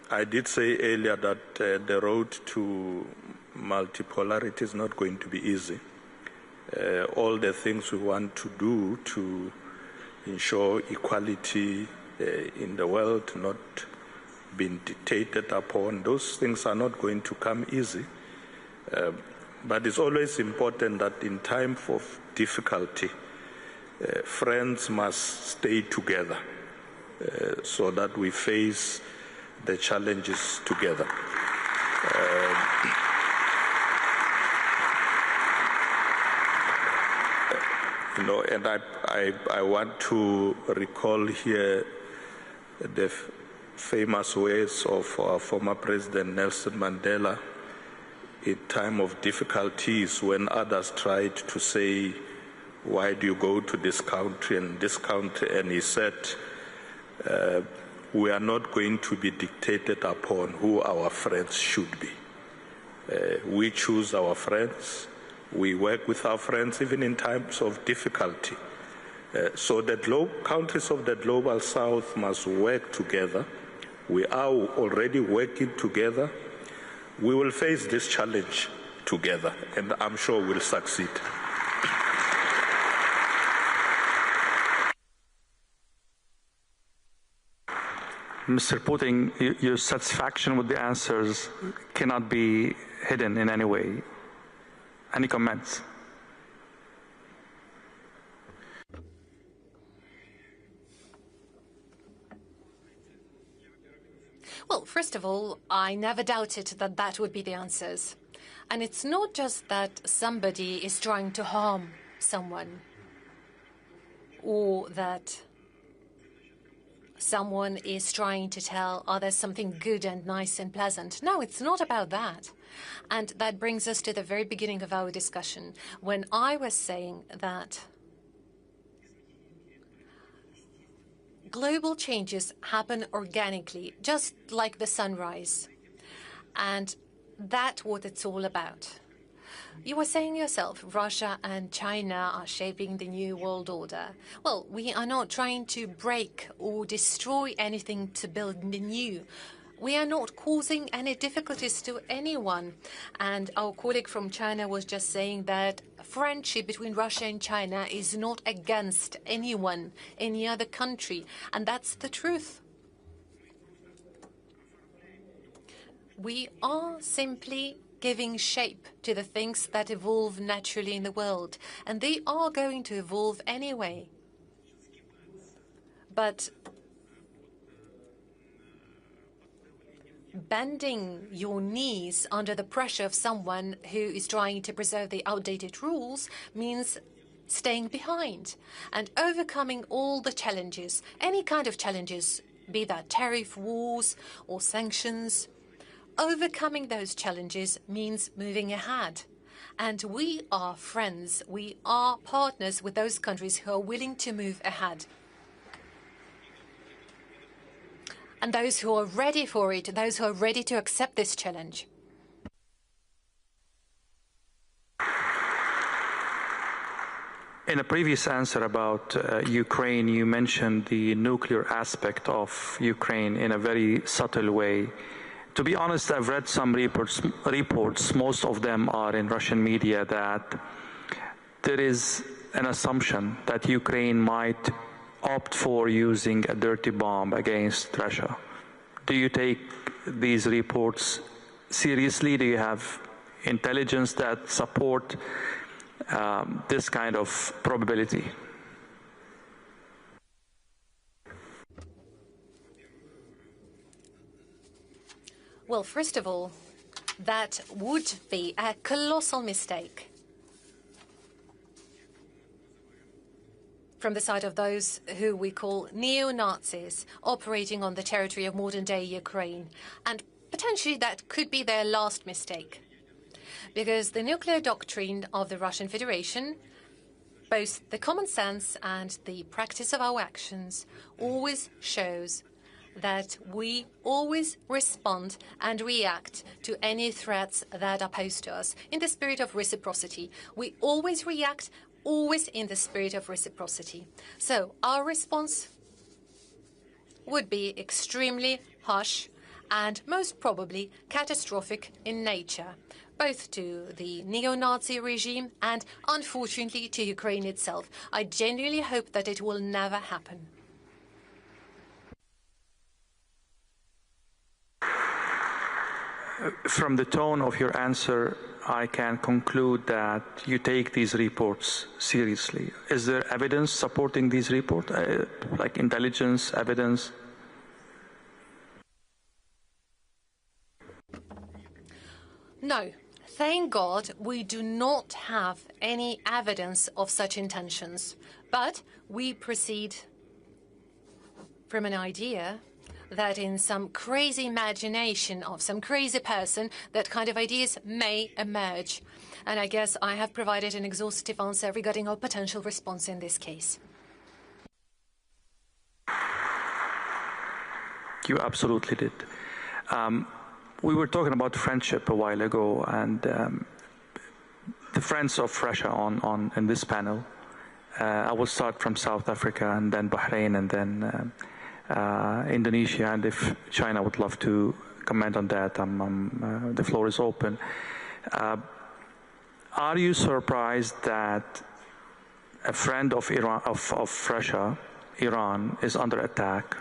I did say earlier that the road to multipolarity is not going to be easy. All the things we want to do to ensure equality in the world not being dictated upon, those things are not going to come easy. But it's always important that in time of difficulty, friends must stay together so that we face the challenges together. And I want to recall here the famous words of our former President Nelson Mandela in time of difficulties when others tried to say, why do you go to this country and this country? And he said, we are not going to be dictated upon who our friends should be. We choose our friends. We work with our friends even in times of difficulty. So the countries of the Global South must work together. We are already working together. We will face this challenge together, and I'm sure we'll succeed. Mr. Putin, your satisfaction with the answers cannot be hidden in any way. Any comments? Well, first of all, I never doubted that that would be the answers. And it's not just that somebody is trying to harm someone or that someone is trying to tell others something good and nice and pleasant. No, it's not about that. And that brings us to the very beginning of our discussion, when I was saying that global changes happen organically, just like the sunrise. And that's what it's all about. You were saying yourself, Russia and China are shaping the new world order. Well, we are not trying to break or destroy anything to build the new. We are not causing any difficulties to anyone. And our colleague from China was just saying that friendship between Russia and China is not against anyone, any other country. And that's the truth. We are simply giving shape to the things that evolve naturally in the world. And they are going to evolve anyway. But bending your knees under the pressure of someone who is trying to preserve the outdated rules means staying behind and overcoming all the challenges, any kind of challenges, be that tariff wars or sanctions. Overcoming those challenges means moving ahead. And we are friends, we are partners with those countries who are willing to move ahead. And those who are ready for it, those who are ready to accept this challenge. In a previous answer about Ukraine, you mentioned the nuclear aspect of Ukraine in a very subtle way. To be honest, I've read some reports, most of them are in Russian media, that there is an assumption that Ukraine might opt for using a dirty bomb against Russia. Do you take these reports seriously? Do you have intelligence that support this kind of probability? Well, first of all, that would be a colossal mistake from the side of those who we call neo-Nazis operating on the territory of modern-day Ukraine. And potentially that could be their last mistake. Because the nuclear doctrine of the Russian Federation, both the common sense and the practice of our actions, always shows that we always respond and react to any threats that are posed to us in the spirit of reciprocity. We always react, always in the spirit of reciprocity. So our response would be extremely harsh and most probably catastrophic in nature, both to the neo-Nazi regime and, unfortunately, to Ukraine itself. I genuinely hope that it will never happen. From the tone of your answer, I can conclude that you take these reports seriously. Is there evidence supporting these reports, like intelligence, evidence? No. Thank God we do not have any evidence of such intentions. But we proceed from an idea that in some crazy imagination of some crazy person, that kind of ideas may emerge. And I guess I have provided an exhaustive answer regarding our potential response in this case. You absolutely did. We were talking about friendship a while ago, and the friends of Russia in this panel. I will start from South Africa, and then Bahrain, and then Indonesia, and if China would love to comment on that, the floor is open. Are you surprised that a friend of Iran, of Russia, Iran, is under attack,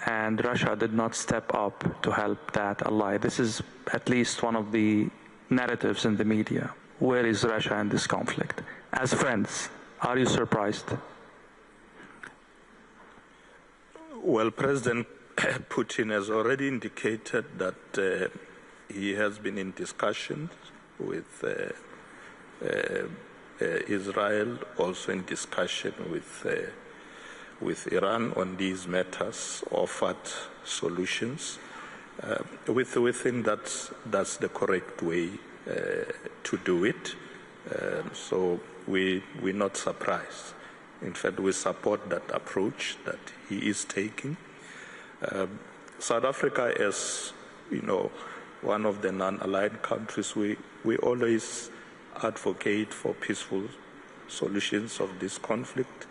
and Russia did not step up to help that ally? This is at least one of the narratives in the media. Where is Russia in this conflict? As friends, are you surprised? Well, President Putin has already indicated that he has been in discussions with Israel, also in discussion with Iran on these matters, offered solutions. We think that's the correct way to do it. So we're not surprised. In fact, we support that approach that he is taking. South Africa, as you know, one of the non-aligned countries, we always advocate for peaceful solutions of this conflict.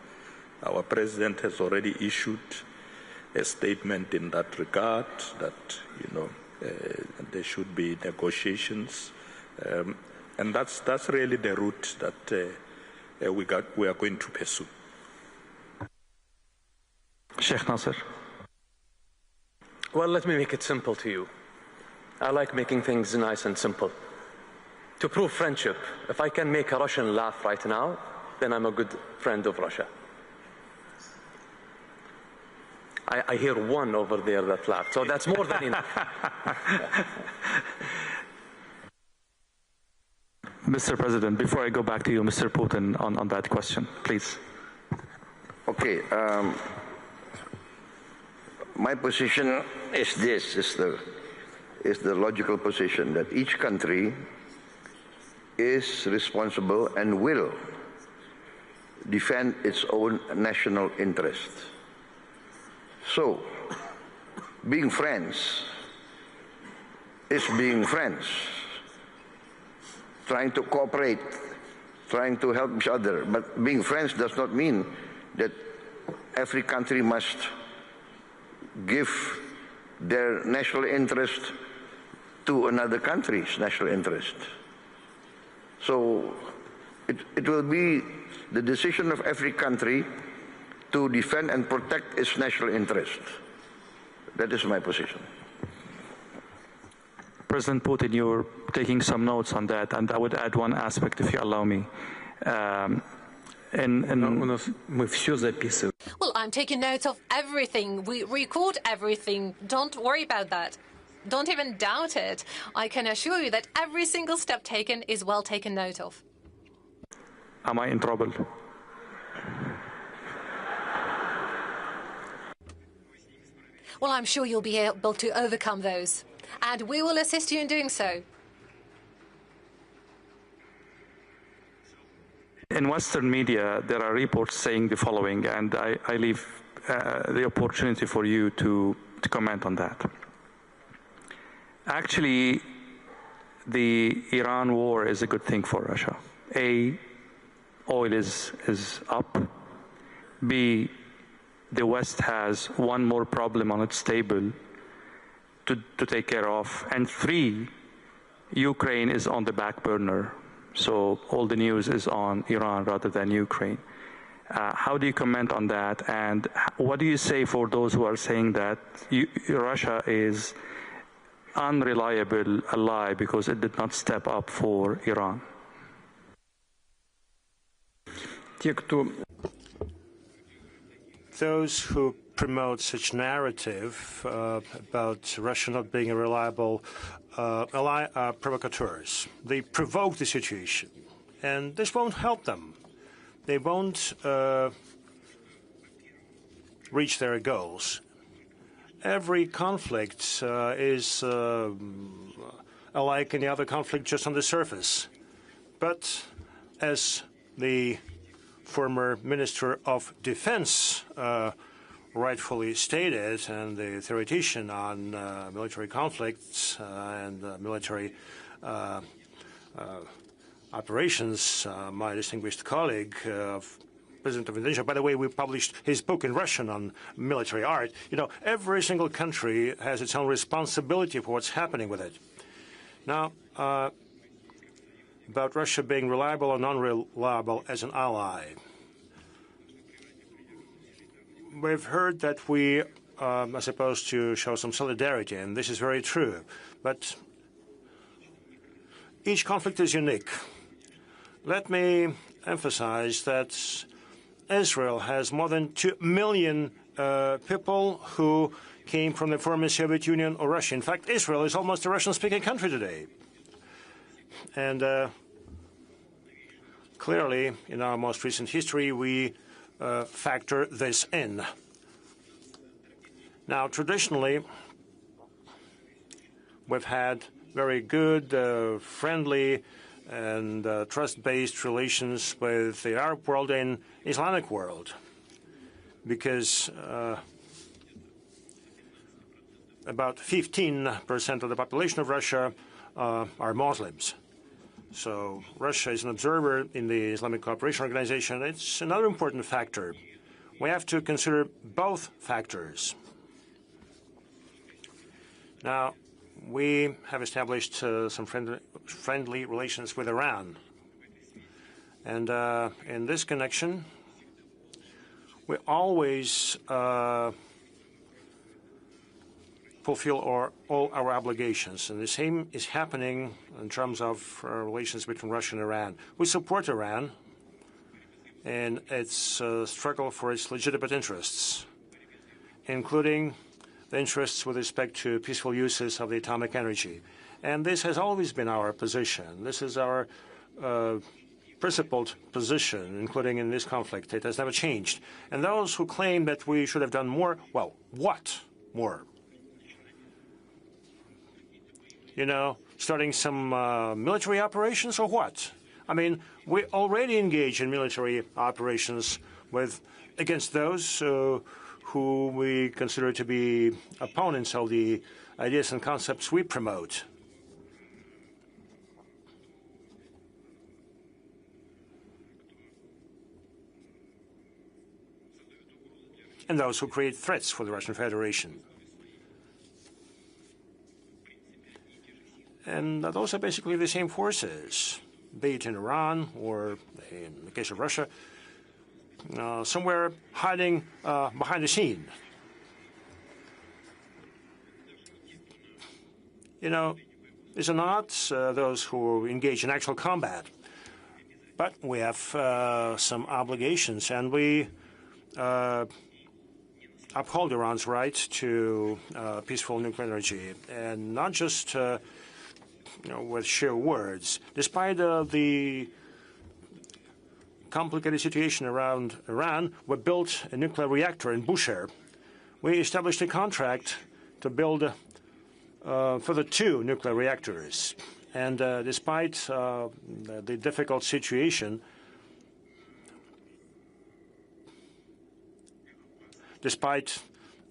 Our president has already issued a statement in that regard, that there should be negotiations, and that's really the route that we are going to pursue. Sheikh Naser. Well, let me make it simple to you. I like making things nice and simple. To prove friendship, if I can make a Russian laugh right now, then I'm a good friend of Russia. I hear one over there that laughed, so that's more than enough. Mr. President, before I go back to you, Mr. Putin, on that question, please. Okay. My position is this, is the logical position, that each country is responsible and will defend its own national interest. So, being friends is being friends, trying to cooperate, trying to help each other. But being friends does not mean that every country must give their national interest to another country's national interest. So it will be the decision of every country to defend and protect its national interest. That is my position. President Putin, you're taking some notes on that, and I would add one aspect, if you allow me. Well, I'm taking notes of everything. We record everything. Don't worry about that. Don't even doubt it. I can assure you that every single step taken is well taken note of. Am I in trouble? Well, I'm sure you'll be able to overcome those, and we will assist you in doing so. In Western media, there are reports saying the following, and I leave the opportunity for you to comment on that. Actually, the Iran war is a good thing for Russia. A, oil is up. B, the West has one more problem on its table to take care of. And 3, Ukraine is on the back burner. So all the news is on Iran rather than Ukraine. How do you comment on that? And what do you say for those who are saying that Russia is unreliable ally because it did not step up for Iran? Those who promote such narrative about Russia not being a reliable ally are provocateurs. They provoke the situation, and this won't help them. They won't reach their goals. Every conflict is alike any other conflict just on the surface. But as the former Minister of Defense rightfully stated, and the theoretician on military conflicts and military operations, my distinguished colleague, President of Indonesia. By the way, we published his book in Russian on military art. You know, every single country has its own responsibility for what's happening with it. Now, about Russia being reliable or non-reliable as an ally. We've heard that we are supposed to show some solidarity, and this is very true. But each conflict is unique. Let me emphasize that Israel has more than 2 million people who came from the former Soviet Union or Russia. In fact, Israel is almost a Russian-speaking country today. And clearly, in our most recent history, we factor this in. Now, traditionally, we've had very good, friendly, and trust-based relations with the Arab world and Islamic world, because about 15% of the population of Russia are Muslims. So Russia is an observer in the Islamic Cooperation Organization. It's another important factor. We have to consider both factors. Now, we have established some friendly relations with Iran. And in this connection, we always fulfill all our obligations. And the same is happening in terms of relations between Russia and Iran. We support Iran in its struggle for its legitimate interests, including the interests with respect to peaceful uses of the atomic energy. And this has always been our position. This is our principled position, including in this conflict. It has never changed. And those who claim that we should have done more, well, what more? You know, starting some military operations or what? I mean, we already engage in military operations against those who we consider to be opponents of the ideas and concepts we promote. and those who create threats for the Russian Federation. And those are basically the same forces, be it in Iran or, in the case of Russia, somewhere hiding behind the scene. You know, these are not those who engage in actual combat, but we have some obligations, and we uphold Iran's right to peaceful nuclear energy, and not just with sheer words. Despite the complicated situation around Iran, we built a nuclear reactor in Bushehr. We established a contract to build further 2 nuclear reactors. And despite the difficult situation, despite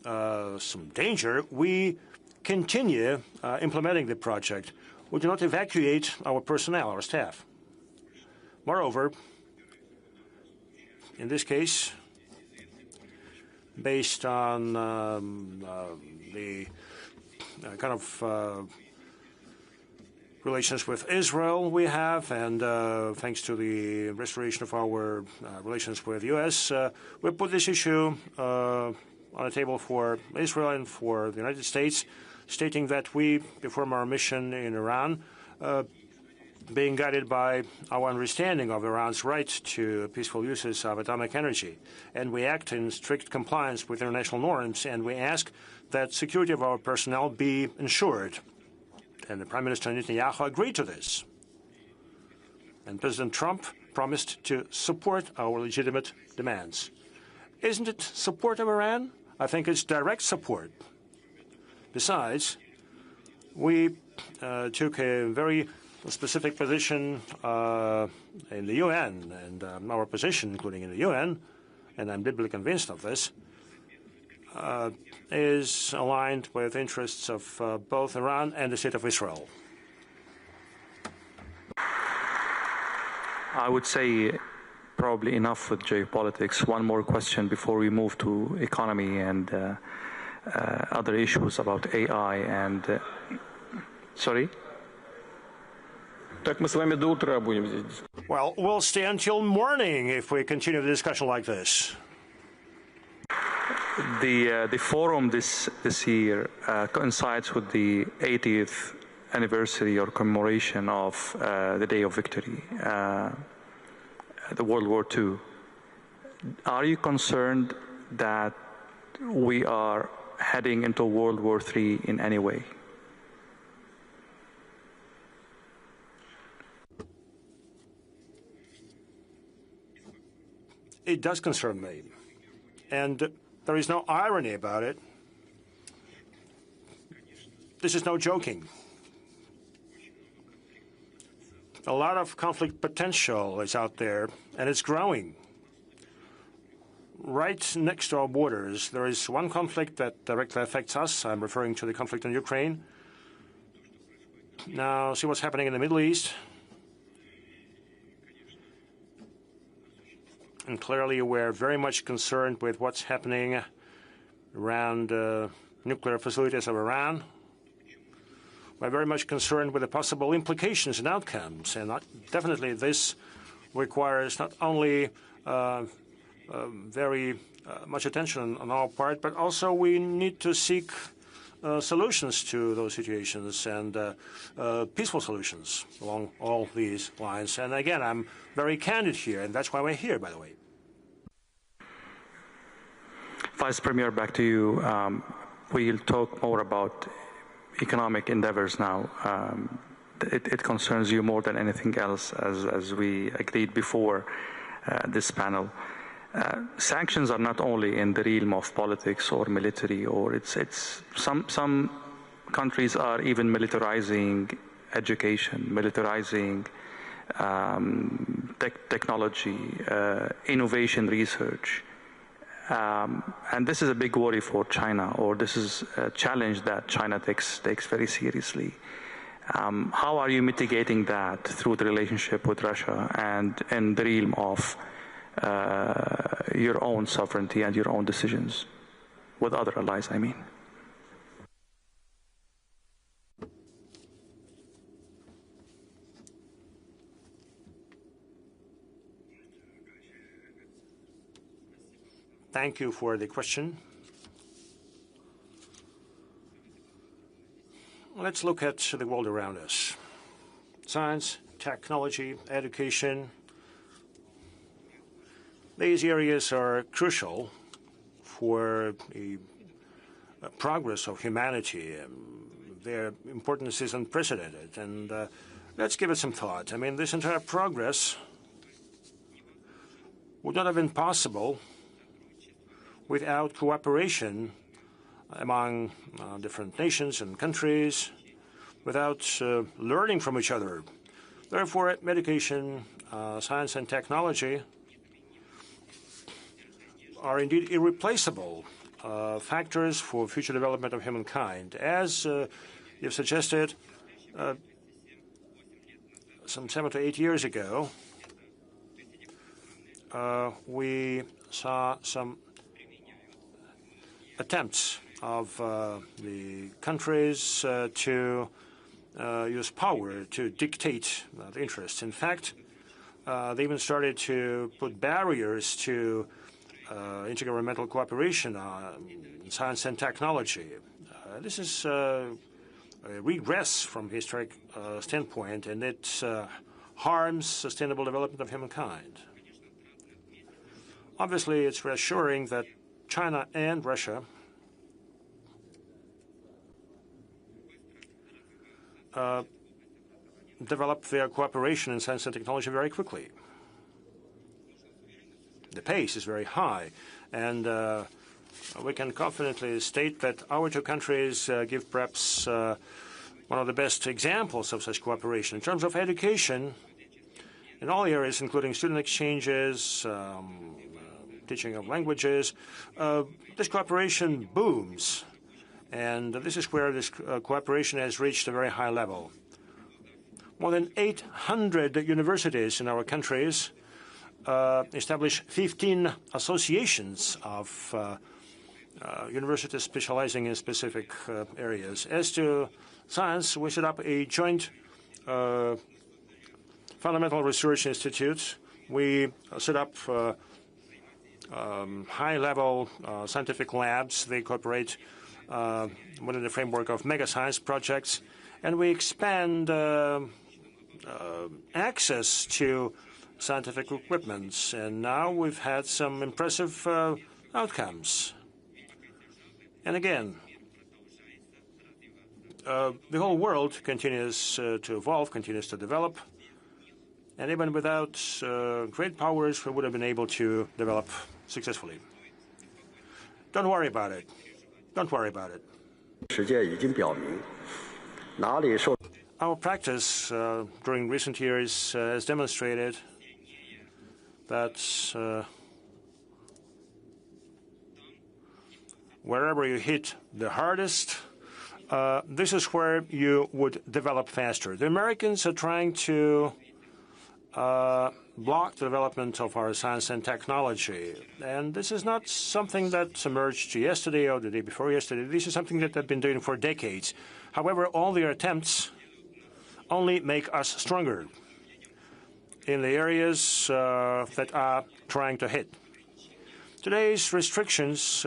some danger, we continue implementing the project. We do not evacuate our personnel, our staff. Moreover, in this case, based on the kind of relations with Israel we have, and thanks to the restoration of our relations with the U.S., we put this issue on the table for Israel and for the United States, stating that we perform our mission in Iran, being guided by our understanding of Iran's right to peaceful uses of atomic energy. And we act in strict compliance with international norms, and we ask that security of our personnel be ensured. And the Prime Minister Netanyahu agreed to this. And President Trump promised to support our legitimate demands. Isn't it support of Iran? I think it's direct support. Besides, we took a very specific position in the UN, and our position, including in the UN, and I'm deeply convinced of this, is aligned with interests of both Iran and the State of Israel. I would say probably enough with geopolitics. One more question before we move to economy and other issues about AI and... Sorry? Well, we'll stay until morning if we continue the discussion like this. The forum this year coincides with the 80th anniversary or commemoration of the Day of Victory, the World War II. Are you concerned that we are heading into World War III in any way? It does concern me. And there is no irony about it. This is no joking. A lot of conflict potential is out there, and it's growing. Right next to our borders, there is one conflict that directly affects us. I'm referring to the conflict in Ukraine. Now, see what's happening in the Middle East. And clearly, we're very much concerned with what's happening around nuclear facilities of Iran. We're very much concerned with the possible implications and outcomes. And definitely, this requires not only very much attention on our part, but also we need to seek solutions to those situations and peaceful solutions along all these lines. And again, I'm very candid here, and that's why we're here, by the way. Vice Premier, back to you. We'll talk more about economic endeavors now. It concerns you more than anything else, as we agreed before this panel. Sanctions are not only in the realm of politics or military, or some countries are even militarizing education, militarizing technology, innovation research. And this is a big worry for China, or this is a challenge that China takes very seriously. How are you mitigating that through the relationship with Russia and in the realm of your own sovereignty and your own decisions with other allies, I mean. Thank you for the question. Let's look at the world around us. Science, technology, education. These areas are crucial for the progress of humanity. Their importance is unprecedented. And let's give it some thought. I mean, this entire progress would not have been possible without cooperation among different nations and countries, without learning from each other. Therefore, education, science and technology are indeed irreplaceable factors for future development of humankind. As you've suggested, some 7 to 8 years ago, we saw some attempts of the countries to use power to dictate the interests. In fact, they even started to put barriers to intergovernmental cooperation in science and technology. This is a regress from historic standpoint, and it harms sustainable development of humankind. Obviously, it's reassuring that China and Russia developed their cooperation in science and technology very quickly. The pace is very high, and we can confidently state that our two countries give perhaps one of the best examples of such cooperation. In terms of education, in all areas, including student exchanges, teaching of languages, this cooperation booms. And this is where this cooperation has reached a very high level. More than 800 universities in our countries establish 15 associations of universities specializing in specific areas. As to science, we set up a joint fundamental research institute. We set up high-level scientific labs. They cooperate within the framework of mega science projects, and we expand access to scientific equipment. And now we've had some impressive outcomes. And again, the whole world continues to evolve, continues to develop. And even without great powers, we would have been able to develop successfully. Don't worry about it. Don't worry about it. Our practice during recent years has demonstrated that wherever you hit the hardest, this is where you would develop faster. The Americans are trying to block the development of our science and technology. And this is not something that emerged yesterday or the day before yesterday. This is something that they've been doing for decades. However, all their attempts only make us stronger in the areas that are trying to hit. Today's restrictions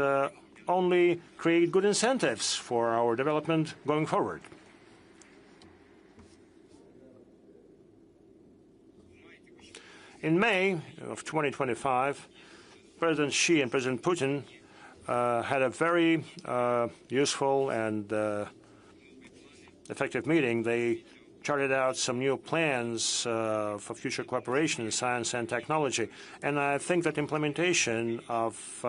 only create good incentives for our development going forward. In May of 2025, President Xi and President Putin had a very useful and effective meeting. They charted out some new plans for future cooperation in science and technology. And I think that implementation of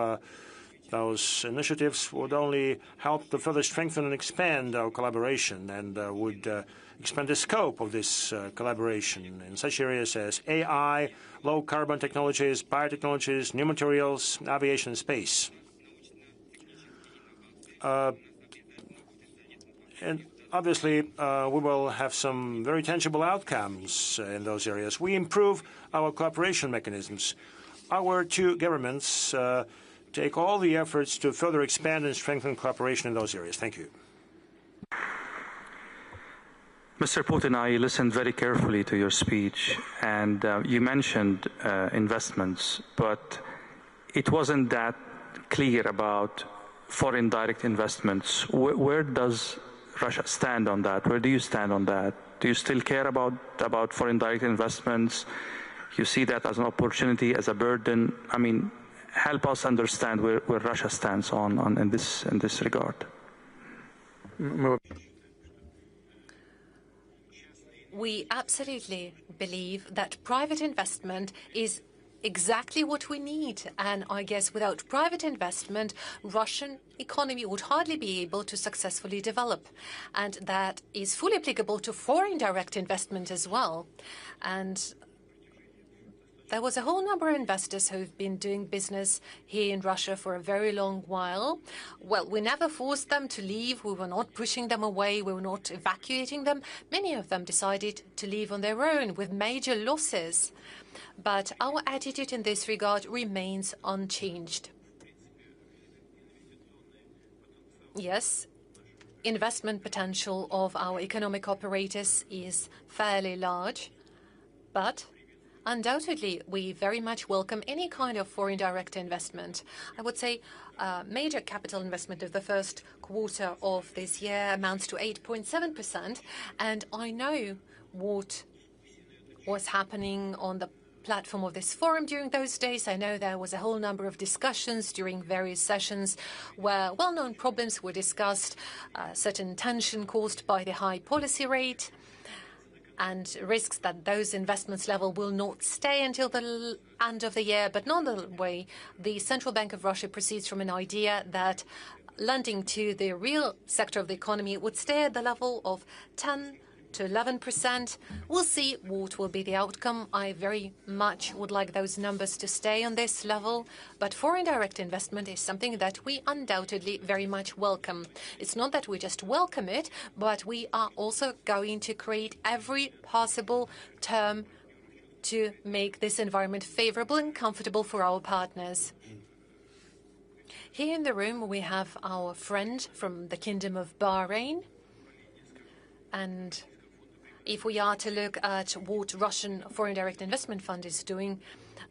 those initiatives would only help to further strengthen and expand our collaboration, and would expand the scope of this collaboration in such areas as AI, low-carbon technologies, biotechnologies, new materials, aviation and space. And obviously, we will have some very tangible outcomes in those areas. We improve our cooperation mechanisms. our two governments take all the efforts to further expand and strengthen cooperation in those areas. Thank you. Mr. Putin, I listened very carefully to your speech, and you mentioned investments, but it wasn't that clear about foreign direct investments. Where does Russia stand on that? Where do you stand on that? Do you still care about foreign direct investments? You see that as an opportunity, as a burden? I mean, help us understand where Russia stands in this regard. We absolutely believe that private investment is exactly what we need. And I guess without private investment, Russian economy would hardly be able to successfully develop. And that is fully applicable to foreign direct investment as well. And there was a whole number of investors who've been doing business here in Russia for a very long while. Well, we never forced them to leave. We were not pushing them away. We were not evacuating them. Many of them decided to leave on their own with major losses. But our attitude in this regard remains unchanged. Yes, investment potential of our economic operators is fairly large, but undoubtedly, we very much welcome any kind of foreign direct investment. I would say major capital investment of the first quarter of this year amounts to 8.7%. And I know what was happening on the platform of this forum during those days. I know there was a whole number of discussions during various sessions where well-known problems were discussed, certain tension caused by the high policy rate, and risks that those investments level will not stay until the end of the year. But nonetheless, the Central Bank of Russia proceeds from an idea that lending to the real sector of the economy would stay at the level of 10 to 11%. We'll see what will be the outcome. I very much would like those numbers to stay on this level. But foreign direct investment is something that we undoubtedly very much welcome. It's not that we just welcome it, but we are also going to create every possible term to make this environment favorable and comfortable for our partners. Here in the room, we have our friend from the Kingdom of Bahrain. And if we are to look at what Russian Foreign Direct Investment Fund is doing,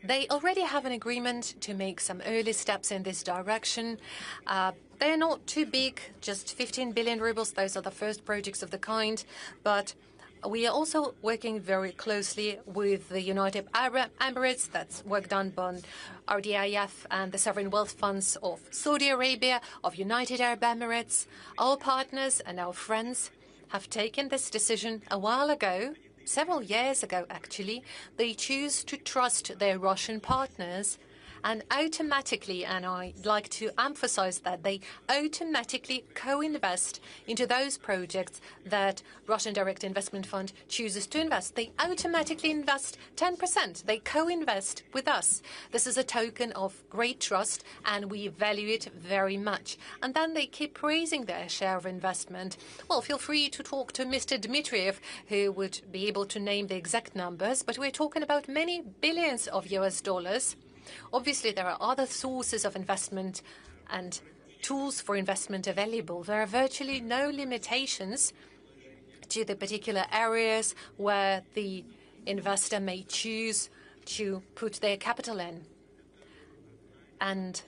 they already have an agreement to make some early steps in this direction. They're not too big, just 15 billion rubles. Those are the first projects of the kind. But we are also working very closely with the United Arab Emirates. That's work done by RDIF and the sovereign wealth funds of Saudi Arabia, of United Arab Emirates. Our partners and our friends have taken this decision a while ago, several years ago actually. They choose to trust their Russian partners, and automatically, and I'd like to emphasize that, they automatically co-invest into those projects that Russian Direct Investment Fund chooses to invest. They automatically invest 10%. They co-invest with us. This is a token of great trust, and we value it very much. And then they keep raising their share of investment. Well, feel free to talk to Mr. Dmitriev, who would be able to name the exact numbers, but we're talking about many billions of US dollars. Obviously, there are other sources of investment and tools for investment available. There are virtually no limitations to the particular areas where the investor may choose to put their capital in. And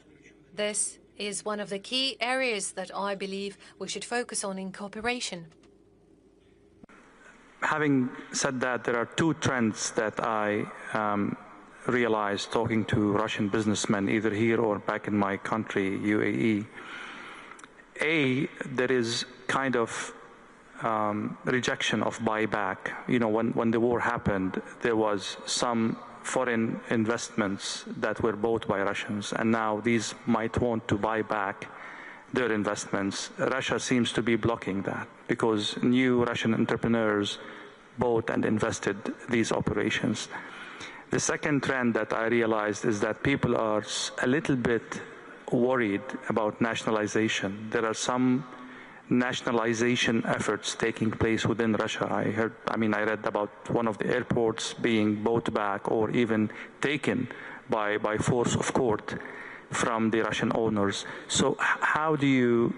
this is one of the key areas that I believe we should focus on in cooperation. Having said that, there are two trends that I realized talking to Russian businessmen, either here or back in my country, UAE. There is kind of rejection of buyback. You know, when the war happened, there was some foreign investments that were bought by Russians, and now these might want to buy back their investments. Russia seems to be blocking that because new Russian entrepreneurs bought and invested these operations. The second trend that I realized is that people are a little bit worried about nationalization. There are some nationalization efforts taking place within Russia. I read about one of the airports being bought back or even taken by force of court from the Russian owners. So how do you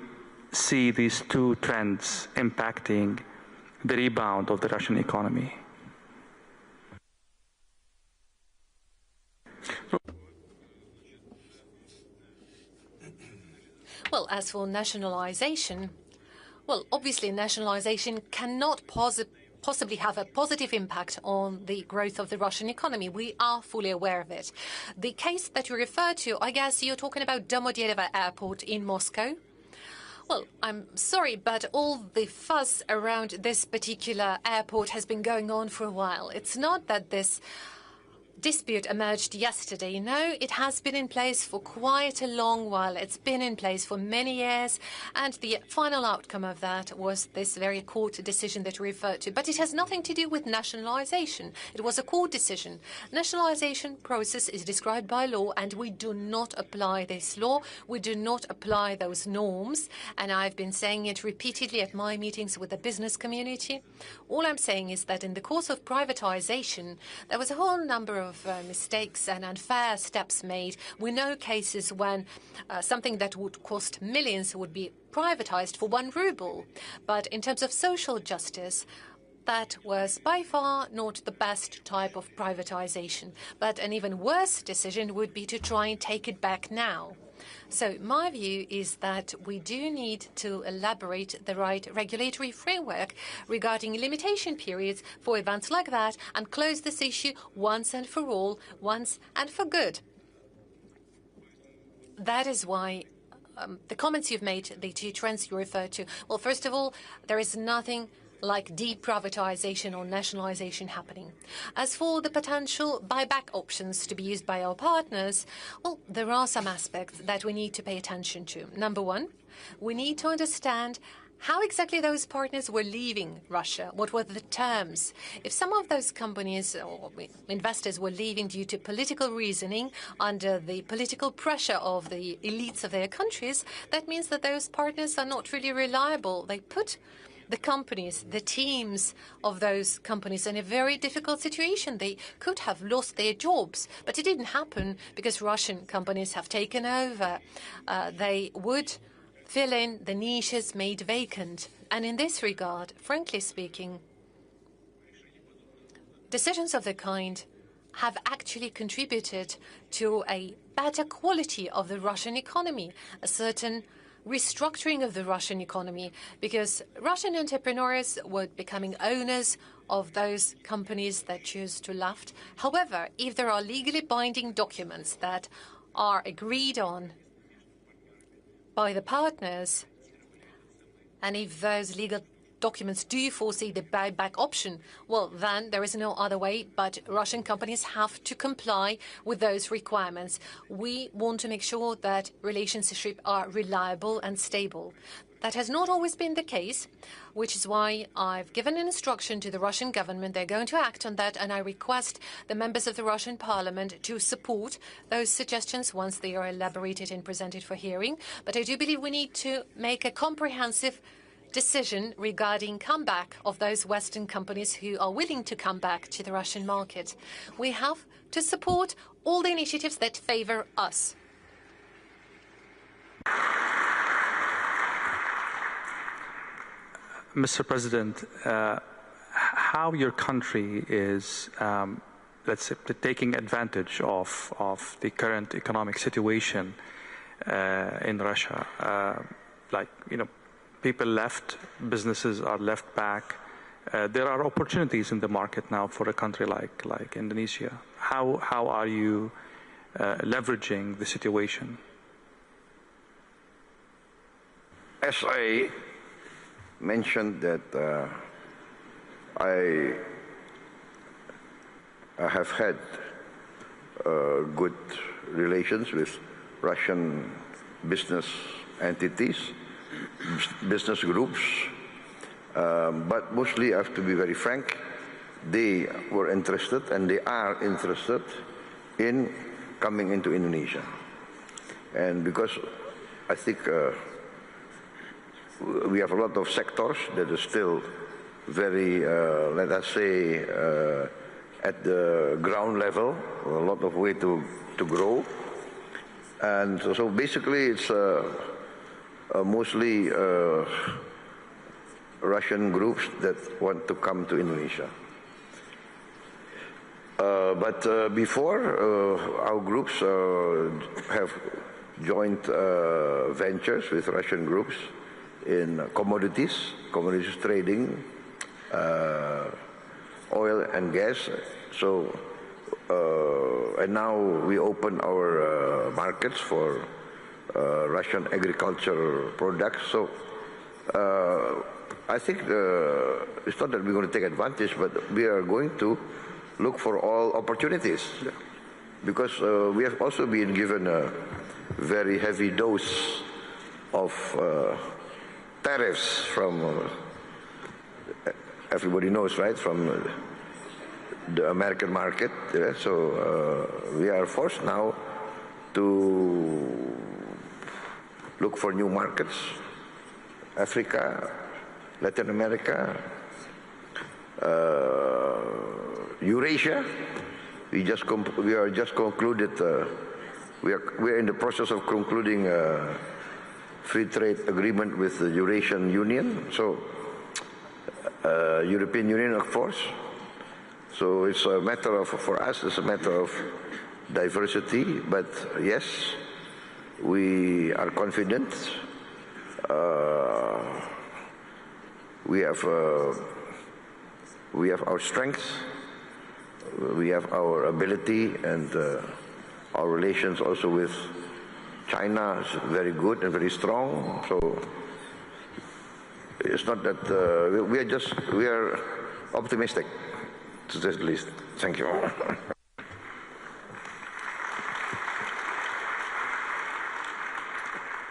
see these two trends impacting the rebound of the Russian economy? Well, as for nationalization, well, obviously nationalization cannot possibly have a positive impact on the growth of the Russian economy. We are fully aware of it. The case that you refer to, I guess you're talking about Domodedovo Airport in Moscow. Well, I'm sorry, but all the fuss around this particular airport has been going on for a while. It's not that this dispute emerged yesterday. No, it has been in place for quite a long while. It's been in place for many years, and the final outcome of that was this very court decision that you referred to. But it has nothing to do with nationalization. It was a court decision. Nationalization process is described by law, and we do not apply this law. We do not apply those norms, and I've been saying it repeatedly at my meetings with the business community. All I'm saying is that in the course of privatization, there was a whole number of mistakes and unfair steps made. We know cases when something that would cost millions would be privatized for 1 ruble. But in terms of social justice, that was by far not the best type of privatization. But an even worse decision would be to try and take it back now. So my view is that we do need to elaborate the right regulatory framework regarding limitation periods for events like that and close this issue once and for all, once and for good. That is why the comments you've made, the two trends you referred to, well, first of all, there is nothing like deprivatization or nationalization happening. As for the potential buyback options to be used by our partners, well, there are some aspects that we need to pay attention to. Number one, we need to understand how exactly those partners were leaving Russia. What were the terms? If some of those companies or investors were leaving due to political reasoning under the political pressure of the elites of their countries, that means that those partners are not really reliable. They put the companies, the teams of those companies in a very difficult situation. They could have lost their jobs, but it didn't happen because Russian companies have taken over. They would fill in the niches made vacant. And in this regard, frankly speaking, decisions of the kind have actually contributed to a better quality of the Russian economy, a certain restructuring of the Russian economy, because Russian entrepreneurs were becoming owners of those companies that choose to left. However, if there are legally binding documents that are agreed on by the partners, and if those legal documents do foresee the buyback option, well, then there is no other way but Russian companies have to comply with those requirements. We want to make sure that relationships are reliable and stable. That has not always been the case, which is why I've given an instruction to the Russian government. They're going to act on that, and I request the members of the Russian parliament to support those suggestions once they are elaborated and presented for hearing. But I do believe we need to make a comprehensive decision regarding comeback of those Western companies who are willing to come back to the Russian market. We have to support all the initiatives that favor us. Mr. President, how your country is, let's say, taking advantage of the current economic situation in Russia, people left, businesses are left back. There are opportunities in the market now for a country like Indonesia. How are you leveraging the situation? As I mentioned that I have had good relations with Russian business entities, business groups, but mostly I have to be very frank, they were interested and they are interested in coming into Indonesia. And because I think we have a lot of sectors that are still very, let us say, at the ground level, a lot of way to grow. And so basically it's mostly Russian groups that want to come to Indonesia. But before, our groups have joint ventures with Russian groups in commodities trading, oil and gas. So, and now we open our markets for Russian agricultural products. So, I think it's not that we're going to take advantage, but we are going to look for all opportunities, because we have also been given a very heavy dose of tariffs from everybody knows, right, from the American market. Yeah? So we are forced now to look for new markets, Africa, Latin America, Eurasia. We are just concluded. We are in the process of concluding a free trade agreement with the Eurasian Union. So European Union, of course. So it's a matter of, for us, it's a matter of diversity. But yes, we are confident. We have our strengths. We have our ability, and our relations also with China is very good and very strong. So it's not that we are optimistic, to say the least. Thank you.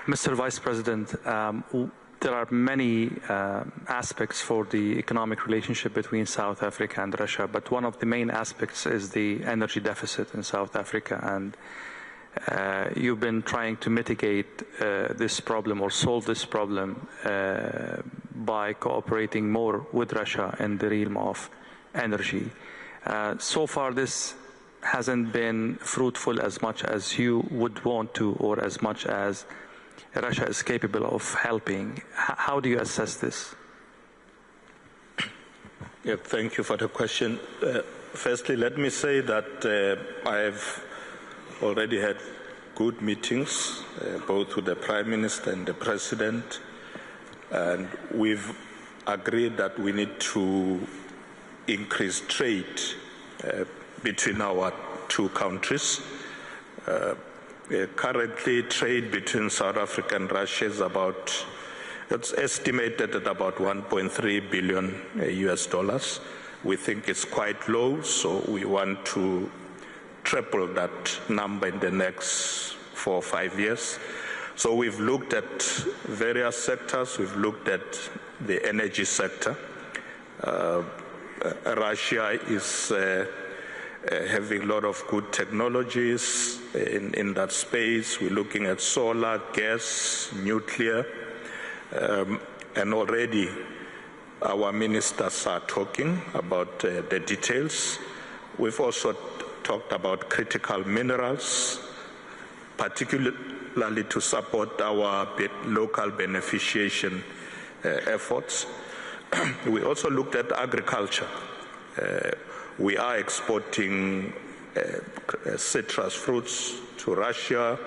Mr. Vice President, there are many aspects for the economic relationship between South Africa and Russia, but one of the main aspects is the energy deficit in South Africa, and you've been trying to mitigate this problem or solve this problem by cooperating more with Russia in the realm of energy. So far this hasn't been fruitful as much as you would want to, or as much as Russia is capable of helping. How do you assess this? Yeah, thank you for the question. Firstly, let me say that I've already had good meetings, both with the Prime Minister and the President, and we've agreed that we need to increase trade between our two countries. Currently, trade between South Africa and Russia is it's estimated at about 1.3 billion US dollars. We think it's quite low, so we want to triple that number in the next 4 or 5 years. So we've looked at various sectors. We've looked at the energy sector. Russia is having a lot of good technologies in that space. We're looking at solar, gas, nuclear, and already our ministers are talking about the details. We've also talked about critical minerals, particularly to support our local beneficiation efforts. We also looked at agriculture. We are exporting citrus fruits to Russia.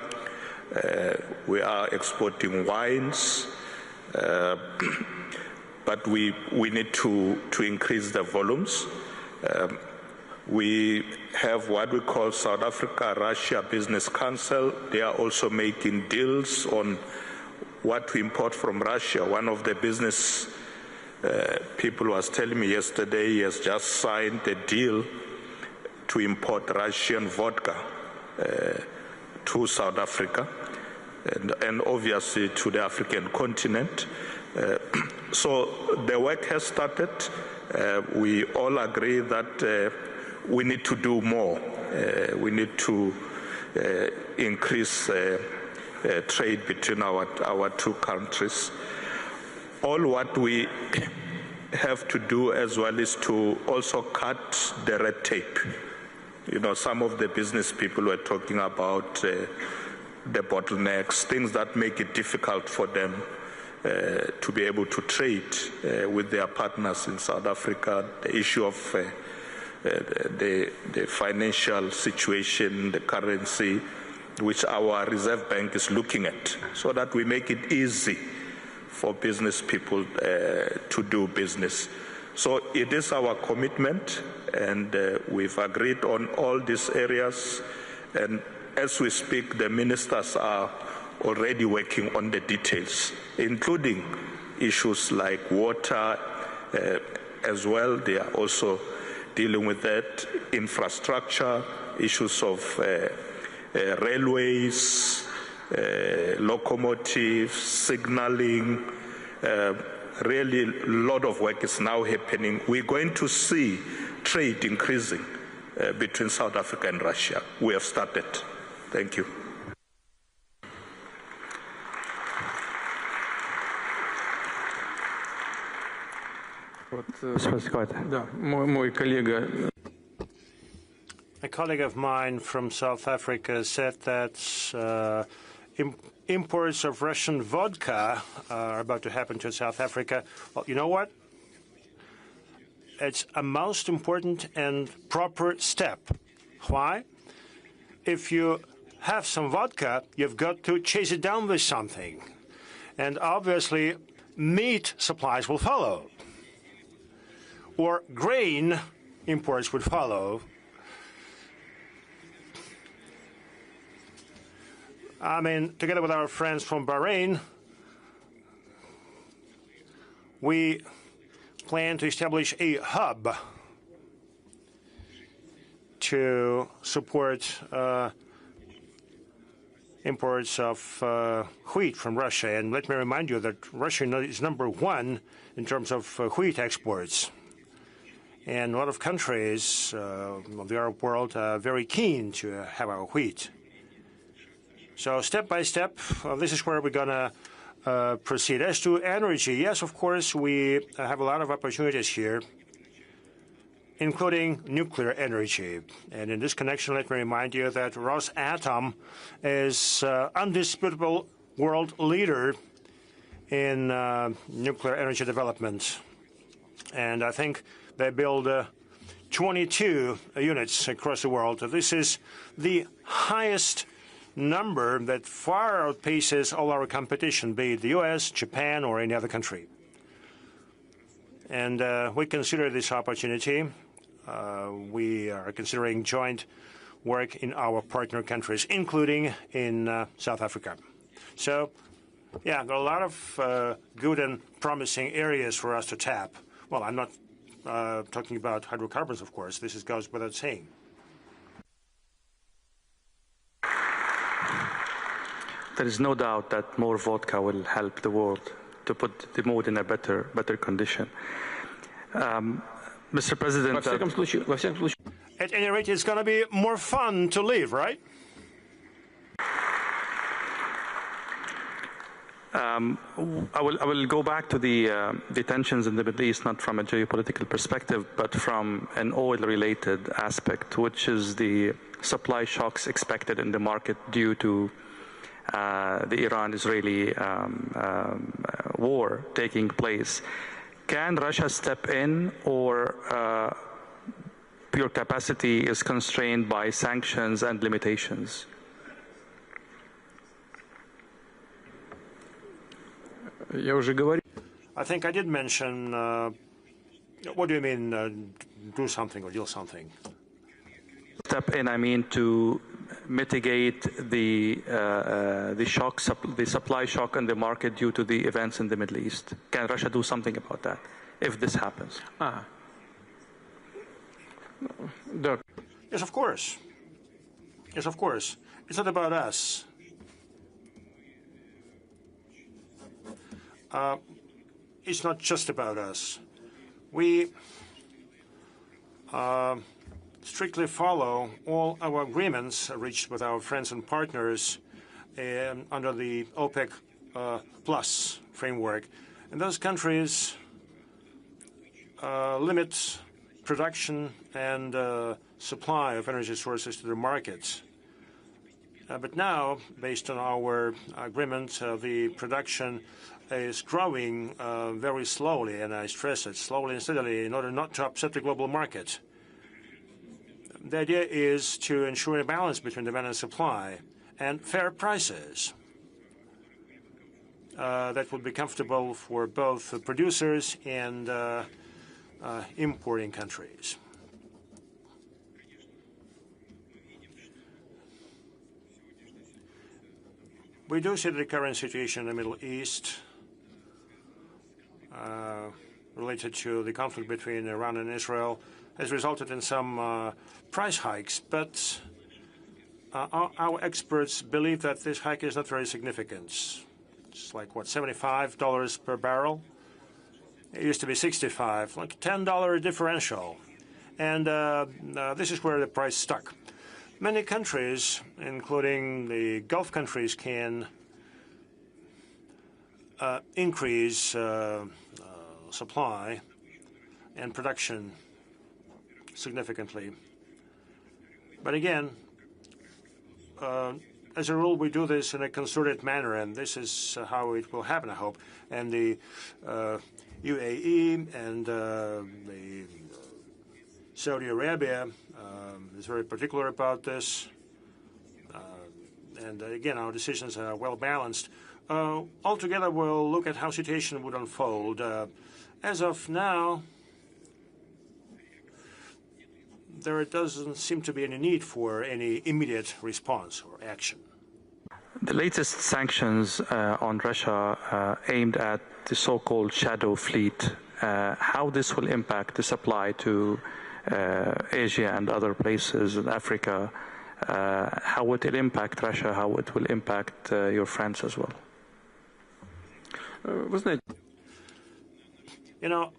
We are exporting wines. But we need to increase the volumes. We have what we call South Africa-Russia Business Council. They are also making deals on what to import from Russia. One of the business people was telling me yesterday he has just signed a deal to import Russian vodka to South Africa and obviously to the African continent. So the work has started. We all agree that we need to do more. We need to increase trade between our two countries. All what we have to do as well is to also cut the red tape. You know, some of the business people were talking about the bottlenecks, things that make it difficult for them to be able to trade with their partners in South Africa, the issue of the financial situation, the currency, which our Reserve Bank is looking at, so that we make it easy for business people to do business. So it is our commitment, and we've agreed on all these areas, and as we speak, the ministers are already working on the details, including issues like water as well. They are also dealing with that, infrastructure, issues of railways, locomotives, signaling. Really, a lot of work is now happening. We're going to see trade increasing between South Africa and Russia. We have started. Thank you. A colleague of mine from South Africa said that imports of Russian vodka are about to happen to South Africa. Well, you know what? It's a most important and proper step. Why? If you have some vodka, you've got to chase it down with something. And obviously, meat supplies will follow. Or grain imports would follow. I mean, together with our friends from Bahrain, we plan to establish a hub to support imports of wheat from Russia. And let me remind you that Russia is #1 in terms of wheat exports. And a lot of countries of the Arab world are very keen to have our wheat. So step by step, this is where we're going to proceed. As to energy, yes, of course, we have a lot of opportunities here, including nuclear energy. And in this connection, let me remind you that Rosatom is undisputable world leader in nuclear energy development. And I think they build 22 units across the world. This is the highest number that far outpaces all our competition, be it the US, Japan, or any other country. And we consider this opportunity. We are considering joint work in our partner countries, including in South Africa. So, yeah, got a lot of good and promising areas for us to tap. Well, I'm not talking about hydrocarbons, of course. This goes without saying. There is no doubt that more vodka will help the world to put the mood in a better condition. Mr. President, at any rate, it's going to be more fun to live, right? I will go back to the tensions in the Middle East, not from a geopolitical perspective, but from an oil-related aspect, which is the supply shocks expected in the market due to the Iran-Israeli war taking place. Can Russia step in, or your capacity is constrained by sanctions and limitations? I think I did mention, what do you mean, do something or deal something? Step in, I mean, to mitigate the supply shock in the market due to the events in the Middle East. Can Russia do something about that if this happens? Yes, of course. Yes, of course. It's not about us. It's not just about us. We strictly follow all our agreements reached with our friends and partners under the OPEC plus framework. And those countries limit production and supply of energy sources to the markets. But now, based on our agreement, the production is growing very slowly, and I stress it, slowly and steadily, in order not to upset the global market. The idea is to ensure a balance between demand and supply and fair prices that would be comfortable for both producers and importing countries. We do see the current situation in the Middle East related to the conflict between Iran and Israel has resulted in some price hikes, but our experts believe that this hike is not very significant. It's like, what, $75 per barrel? It used to be $65, like $10 differential. And this is where the price stuck. Many countries, including the Gulf countries, can increase supply and production significantly. But again, as a rule, we do this in a concerted manner, and this is how it will happen, I hope. And the UAE and the Saudi Arabia is very particular about this. And again, our decisions are well balanced. Altogether, we'll look at how the situation would unfold. As of now, there doesn't seem to be any need for any immediate response or action. The latest sanctions on Russia aimed at the so-called shadow fleet, how this will impact the supply to Asia and other places in Africa, how it will impact Russia, how it will impact your friends as well. Wasn't it? You know,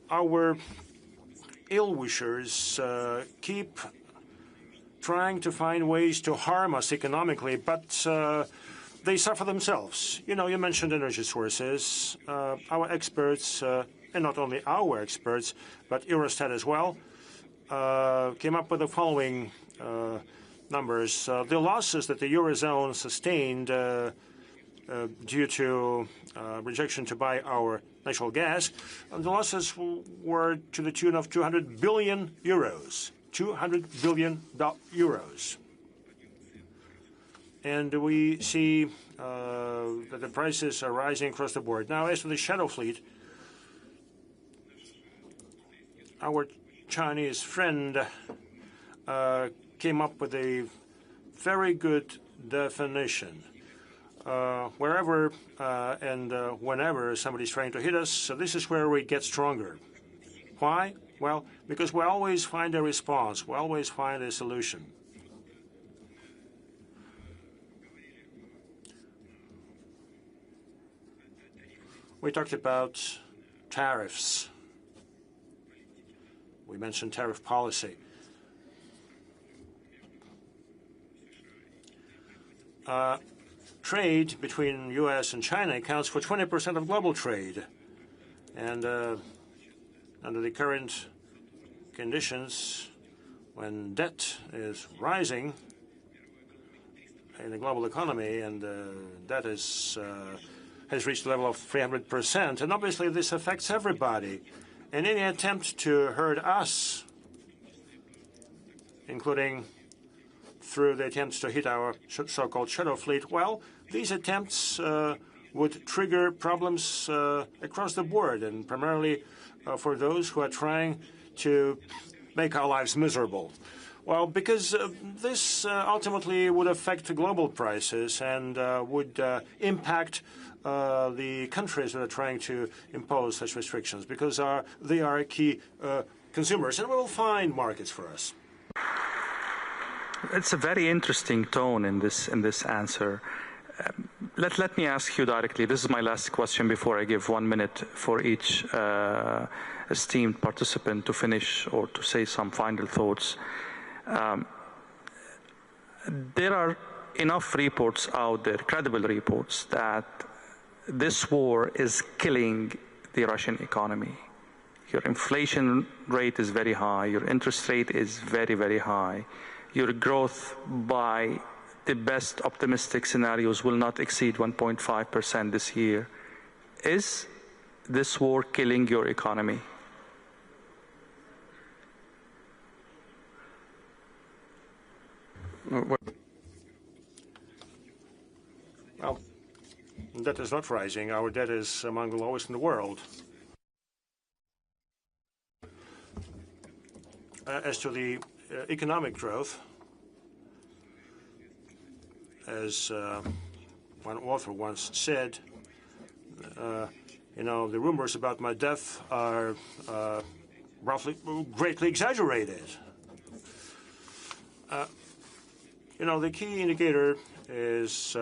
our ill-wishers keep trying to find ways to harm us economically, but they suffer themselves. You know, you mentioned energy sources. Our experts, and not only our experts, but Eurostat as well, came up with the following numbers. The losses that the Eurozone sustained due to rejection to buy our natural gas, the losses were to the tune of 200 billion euros. 200 billion euros. And we see that the prices are rising across the board. Now, as for the shadow fleet, our Chinese friend came up with a very good definition. Wherever and whenever somebody's trying to hit us, so this is where we get stronger. Why? Well, because we always find a response. We always find a solution. We talked about tariffs. We mentioned tariff policy. Trade between U.S. and China accounts for 20% of global trade. And under the current conditions, when debt is rising in the global economy and debt has reached a level of 300%, and obviously this affects everybody. And any attempt to hurt us, including through the attempts to hit our so-called shadow fleet, well, these attempts would trigger problems across the board, and primarily for those who are trying to make our lives miserable. Well, because this ultimately would affect global prices and would impact the countries that are trying to impose such restrictions, because they are key consumers, and we will find markets for us. It's a very interesting tone in this answer. Let me ask you directly. This is my last question before I give 1 minute for each esteemed participant to finish or to say some final thoughts. There are enough reports out there, credible reports, that this war is killing the Russian economy. Your inflation rate is very high, your interest rate is very, very high. Your growth by the best optimistic scenarios will not exceed 1.5% this year. Is this war killing your economy? Well, debt is not rising. Our debt is among the lowest in the world. As to the economic growth, as one author once said, the rumors about my death are greatly exaggerated. The key indicator is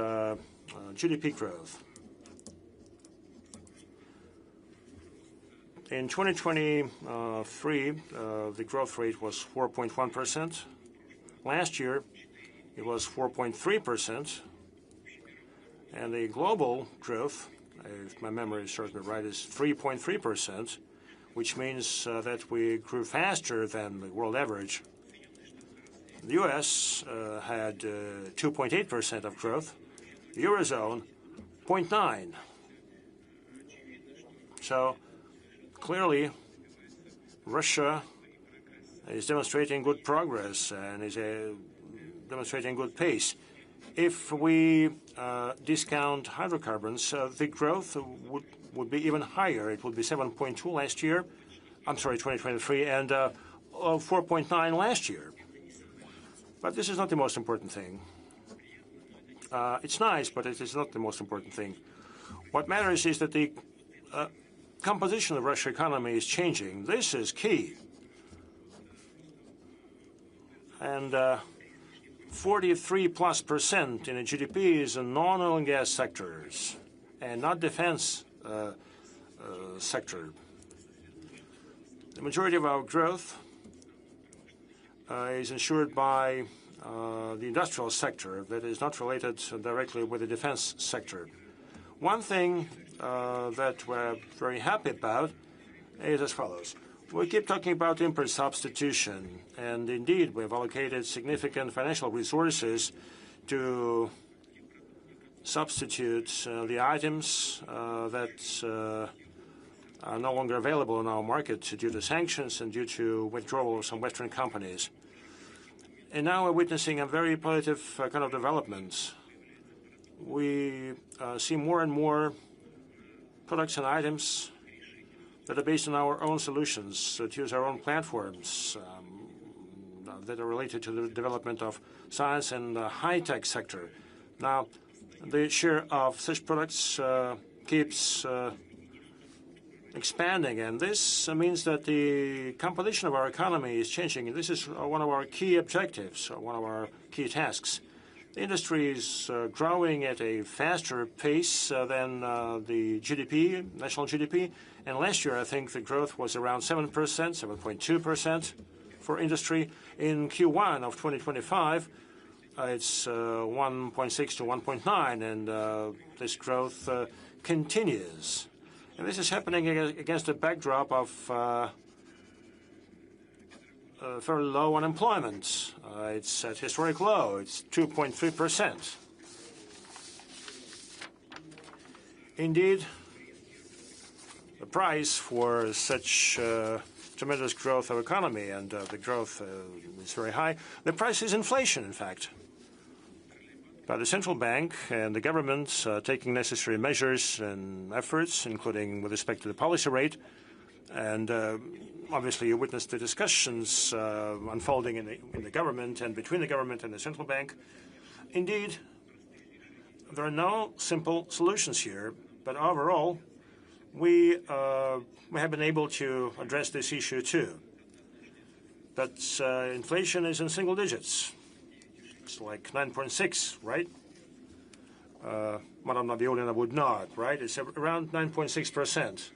GDP growth. In 2023, the growth rate was 4.1%. Last year, it was 4.3%. And the global growth, if my memory serves me right, is 3.3%, which means that we grew faster than the world average. The U.S. had 2.8% of growth. The Eurozone, 0.9%. So clearly, Russia is demonstrating good progress and is demonstrating good pace. If we discount hydrocarbons, the growth would be even higher. It would be 7.2 last year. I'm sorry, 2023, and 4.9 last year. But this is not the most important thing. It's nice, but it is not the most important thing. What matters is that the composition of the Russian economy is changing. This is key. And 43+% in the GDP is in non-oil and gas sectors and not defense sector. The majority of our growth is ensured by the industrial sector that is not related directly with the defense sector. One thing that we're very happy about is as follows. We keep talking about import substitution, and indeed we've allocated significant financial resources to substitute the items that are no longer available in our market due to sanctions and due to withdrawal of some Western companies. And now we're witnessing a very positive kind of development. We see more and more products and items that are based on our own solutions, to use our own platforms that are related to the development of science and the high-tech sector. Now, the share of such products keeps expanding, and this means that the composition of our economy is changing. And this is one of our key objectives, one of our key tasks. The industry is growing at a faster pace than the GDP, national GDP. And last year, I think the growth was around 7%, 7.2% for industry. In Q1 of 2025, it's 1.6 to 1.9, and this growth continues. And this is happening against a backdrop of very low unemployment. It's at historic low. It's 2.3%. Indeed, the price for such tremendous growth of economy, and the growth is very high, the price is inflation, in fact. But the central bank and the government taking necessary measures and efforts, including with respect to the policy rate, and obviously you witnessed the discussions unfolding in the government and between the government and the central bank. Indeed, there are no simple solutions here, but overall, we have been able to address this issue too. But inflation is in single digits. It's like 9.6, right? Madame Nabiolina would nod, right? It's around 9.6%.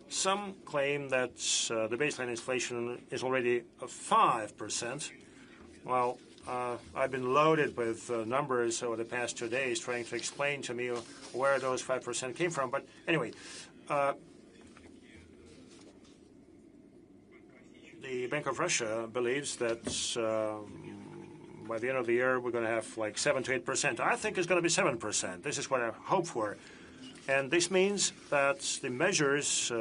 Some claim that the baseline inflation is already 5%. Well, I've been loaded with numbers over the past 2 days trying to explain to me where those 5% came from. But anyway, The Bank of Russia believes that by the end of the year we're going to have like 7 to 8%. I think it's going to be 7%. This is what I hope for. And this means that the measures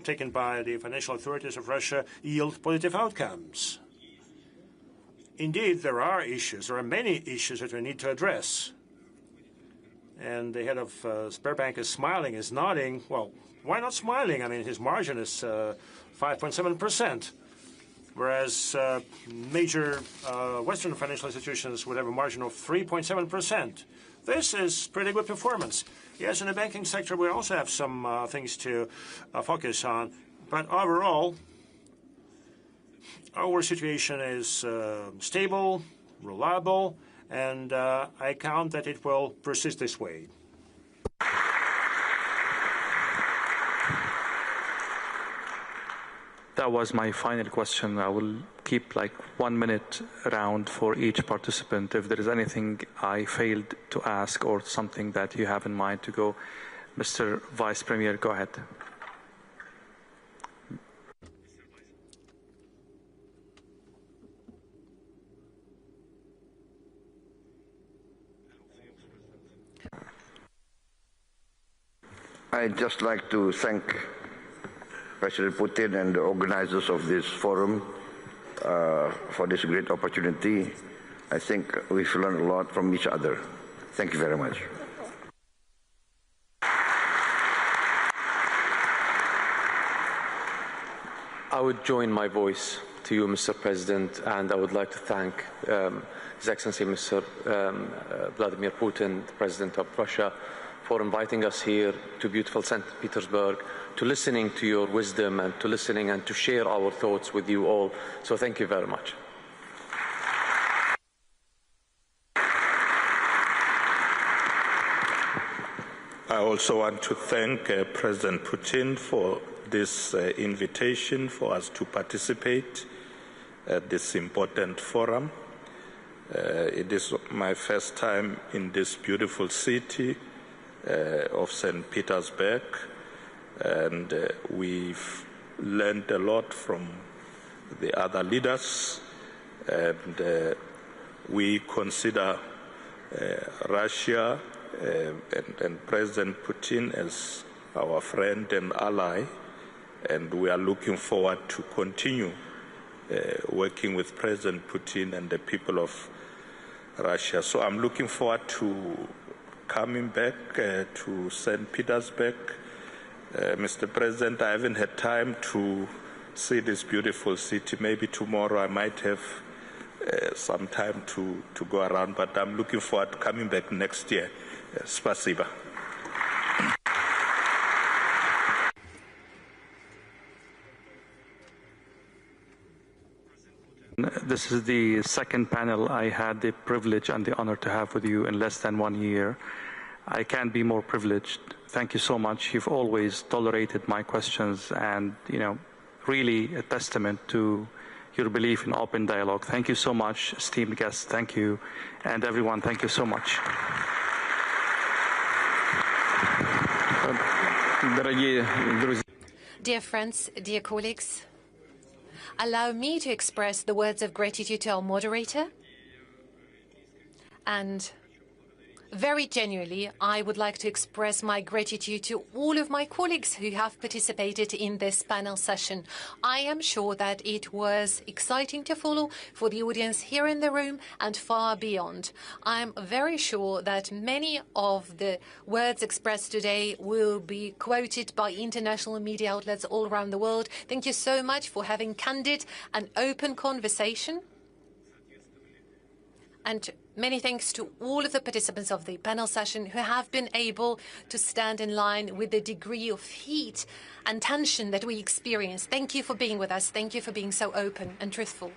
taken by the financial authorities of Russia yield positive outcomes. Indeed, there are issues. There are many issues that we need to address. And the head of Sberbank is smiling, is nodding. Well, why not smiling? I mean, his margin is 5.7%, whereas major Western financial institutions would have a margin of 3.7%. This is pretty good performance. Yes, in the banking sector, we also have some things to focus on. But overall, our situation is stable, reliable, and I count that it will persist this way. That was my final question. I will keep like 1 minute round for each participant. If there is anything I failed to ask or something that you have in mind to go, Mr. Vice Premier, go ahead. I'd just like to thank President Putin and the organizers of this forum for this great opportunity. I think we've learned a lot from each other. Thank you very much. I would join my voice to you, Mr. President, and I would like to thank His Excellency Mr. Vladimir Putin, the President of Russia, for inviting us here to beautiful St. Petersburg, to listening to your wisdom and to listening and to share our thoughts with you all. So thank you very much. I also want to thank President Putin for this invitation for us to participate at this important forum. It is my first time in this beautiful city of St. Petersburg, and we've learned a lot from the other leaders, and we consider Russia and President Putin as our friend and ally, and we are looking forward to continue working with President Putin and the people of Russia. So I'm looking forward to coming back to St. Petersburg. Mr. President, I haven't had time to see this beautiful city. Maybe tomorrow I might have some time to go around, but I'm looking forward to coming back next year. Spasiba. This is the second panel I had the privilege and the honor to have with you in less than 1 year. I can't be more privileged. Thank you so much. You've always tolerated my questions and, really a testament to your belief in open dialogue. Thank you so much, esteemed guests. Thank you. And everyone, thank you so much. Dear friends, dear colleagues, allow me to express the words of gratitude to our moderator. And very genuinely, I would like to express my gratitude to all of my colleagues who have participated in this panel session. I am sure that it was exciting to follow for the audience here in the room and far beyond. I'm very sure that many of the words expressed today will be quoted by international media outlets all around the world. Thank you so much for having candid and open conversation. And many thanks to all of the participants of the panel session who have been able to stand in line with the degree of heat and tension that we experienced. Thank you for being with us. Thank you for being so open and truthful.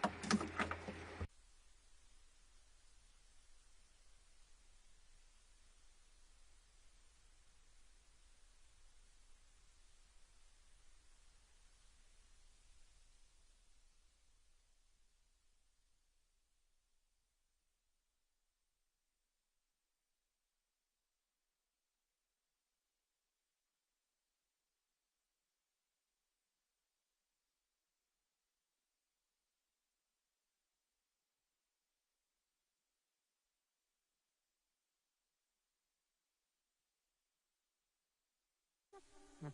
you.